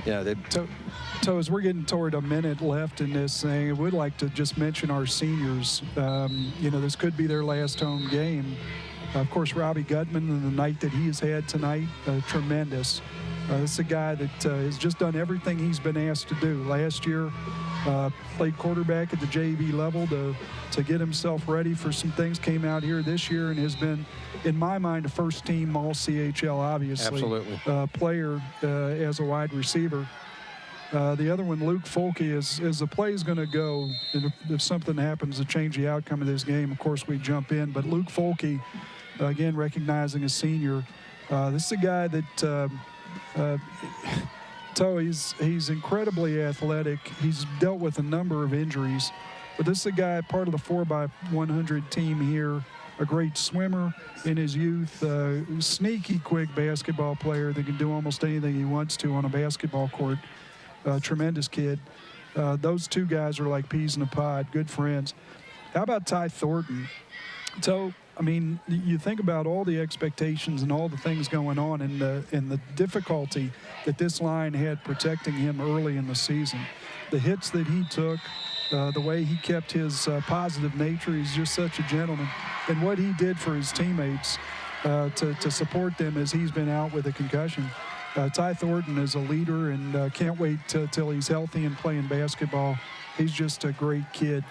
yeah, So as we're getting toward a minute left in this thing, I would like to just mention our seniors. You know, this could be their last home game. Of course, Robbie Gutman, and the night that he has had tonight, tremendous. This is a guy that has just done everything he's been asked to do. Last year, played quarterback at the JV level to get himself ready for some things. Came out here this year and has been, in my mind, a first-team All-CHL, obviously. Absolutely. Player as a wide receiver. The other one, Luke Folke, as the play is going to go, and if something happens to change the outcome of this game, of course, we jump in. But Luke Folke, again, recognizing a senior. This is a guy that he's incredibly athletic. He's dealt with a number of injuries, but this is a guy, part of the 4x100 team here, a great swimmer in his youth, sneaky quick basketball player that can do almost anything he wants to on a basketball court. Tremendous kid. Those two guys are like peas in a pod, good friends. How about Ty Thornton? So, I mean, you think about all the expectations and all the things going on and the difficulty that this line had protecting him early in the season. The hits that he took, The way he kept his positive nature, he's just such a gentleman. And what he did for his teammates to support them as he's been out with a concussion. Ty Thornton is a leader, and can't wait till he's healthy and playing basketball. He's just a great kid.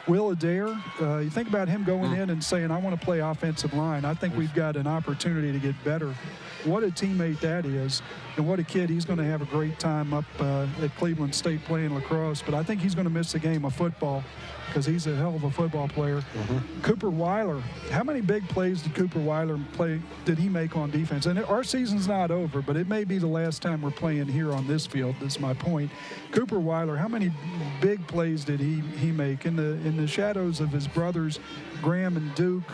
Will Adair, you think about him going in and saying, I want to play offensive line. I think we've got an opportunity to get better. What a teammate that is, and what a kid. He's going to have a great time up at Cleveland State playing lacrosse, but I think he's going to miss a game of football because he's a hell of a football player. Cooper Weiler, how many big plays did Cooper Weiler did he make on defense? And our season's not over, but it may be the last time we're playing here on this field. That's my point. Cooper Weiler, how many big plays did he make in the shadows of his brothers, Graham and Duke,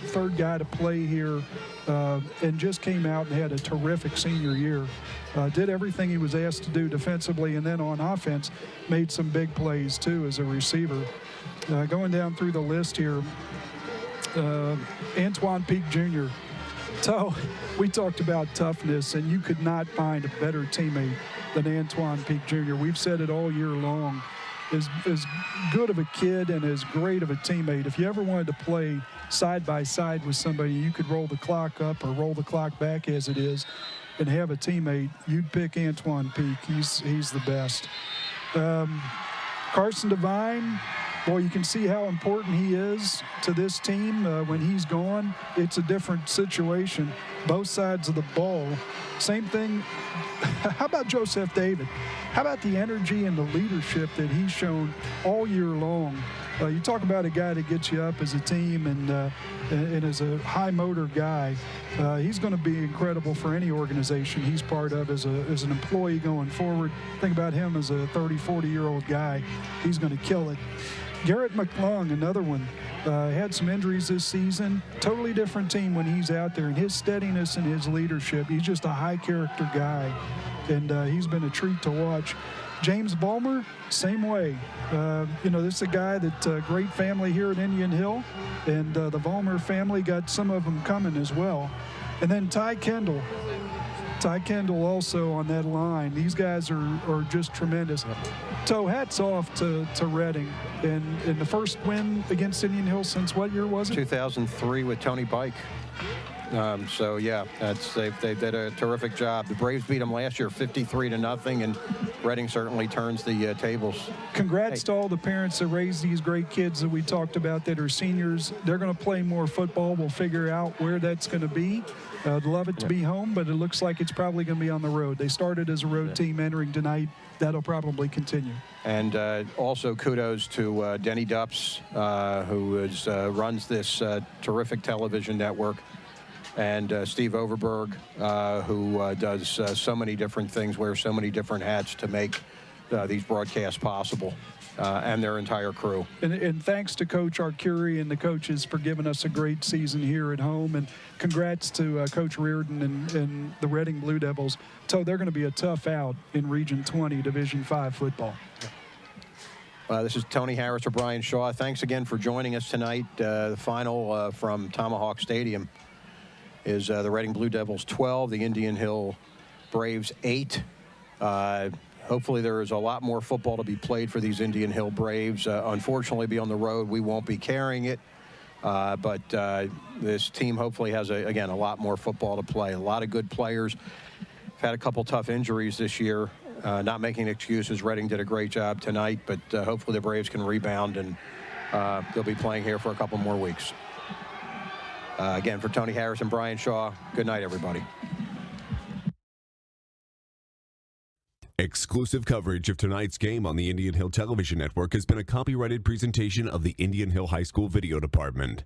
third guy to play here, and just came out and had a terrific senior year. Did everything he was asked to do defensively, and then on offense made some big plays too as a receiver. Going down through the list here, Antoine Peak Jr. So we talked about toughness, and you could not find a better teammate than Antoine Peak Jr. We've said it all year long. As good of a kid and as great of a teammate. If you ever wanted to play side by side with somebody, you could roll the clock up or roll the clock back as it is and have a teammate, you'd pick Antoine Peak. He's the best. Carson Devine, boy, you can see how important he is to this team. When he's gone, it's a different situation. Both sides of the ball. Same thing. How about Joseph David? How about the energy and the leadership that he's shown all year long? You talk about a guy that gets you up as a team and is a high motor guy. He's going to be incredible for any organization he's part of as an employee going forward. Think about him as a 30, 40-year-old guy. He's going to kill it. Garrett McClung, another one, had some injuries this season. Totally different team when he's out there, and his steadiness and his leadership. He's just a high-character guy, and he's been a treat to watch. James Bulmer, same way. This is a guy that great family here at Indian Hill, and the Bulmer family got some of them coming as well. And then Ty Kendall. Ty Kendall also on that line. These guys are just tremendous. So hats off to Reading. And the first win against Indian Hill since what year was it? 2003 with Tony Bike. So yeah, they did a terrific job. The Braves beat them last year 53-0, and Reading certainly turns the tables. Congrats to all the parents that raised these great kids that we talked about that are seniors. They're going to play more football. We'll figure out where that's going to be. I'd love it to be home, but it looks like it's probably going to be on the road. They started as a road team entering tonight. That'll probably continue. And also kudos to Denny Dupps, who runs this terrific television network, and Steve Overberg, who does so many different things, wears so many different hats to make these broadcasts possible, and their entire crew. And thanks to Coach Arcuri and the coaches for giving us a great season here at home, and congrats to Coach Reardon and the Reading Blue Devils. So they're going to be a tough out in Region 20 Division 5 football. This is Tony Harris or Brian Shaw. Thanks again for joining us tonight. The final from Tomahawk Stadium is the Reading Blue Devils 12, the Indian Hill Braves 8. Hopefully there is a lot more football to be played for these Indian Hill Braves. Unfortunately, be on the road, we won't be carrying it. But this team hopefully has, again, a lot more football to play. A lot of good players. Had a couple tough injuries this year. Not making excuses. Reading did a great job tonight, but hopefully the Braves can rebound, and they'll be playing here for a couple more weeks. Again, for Tony Harris and Brian Shaw, good night, everybody. Exclusive coverage of tonight's game on the Indian Hill Television Network has been a copyrighted presentation of the Indian Hill High School Video Department.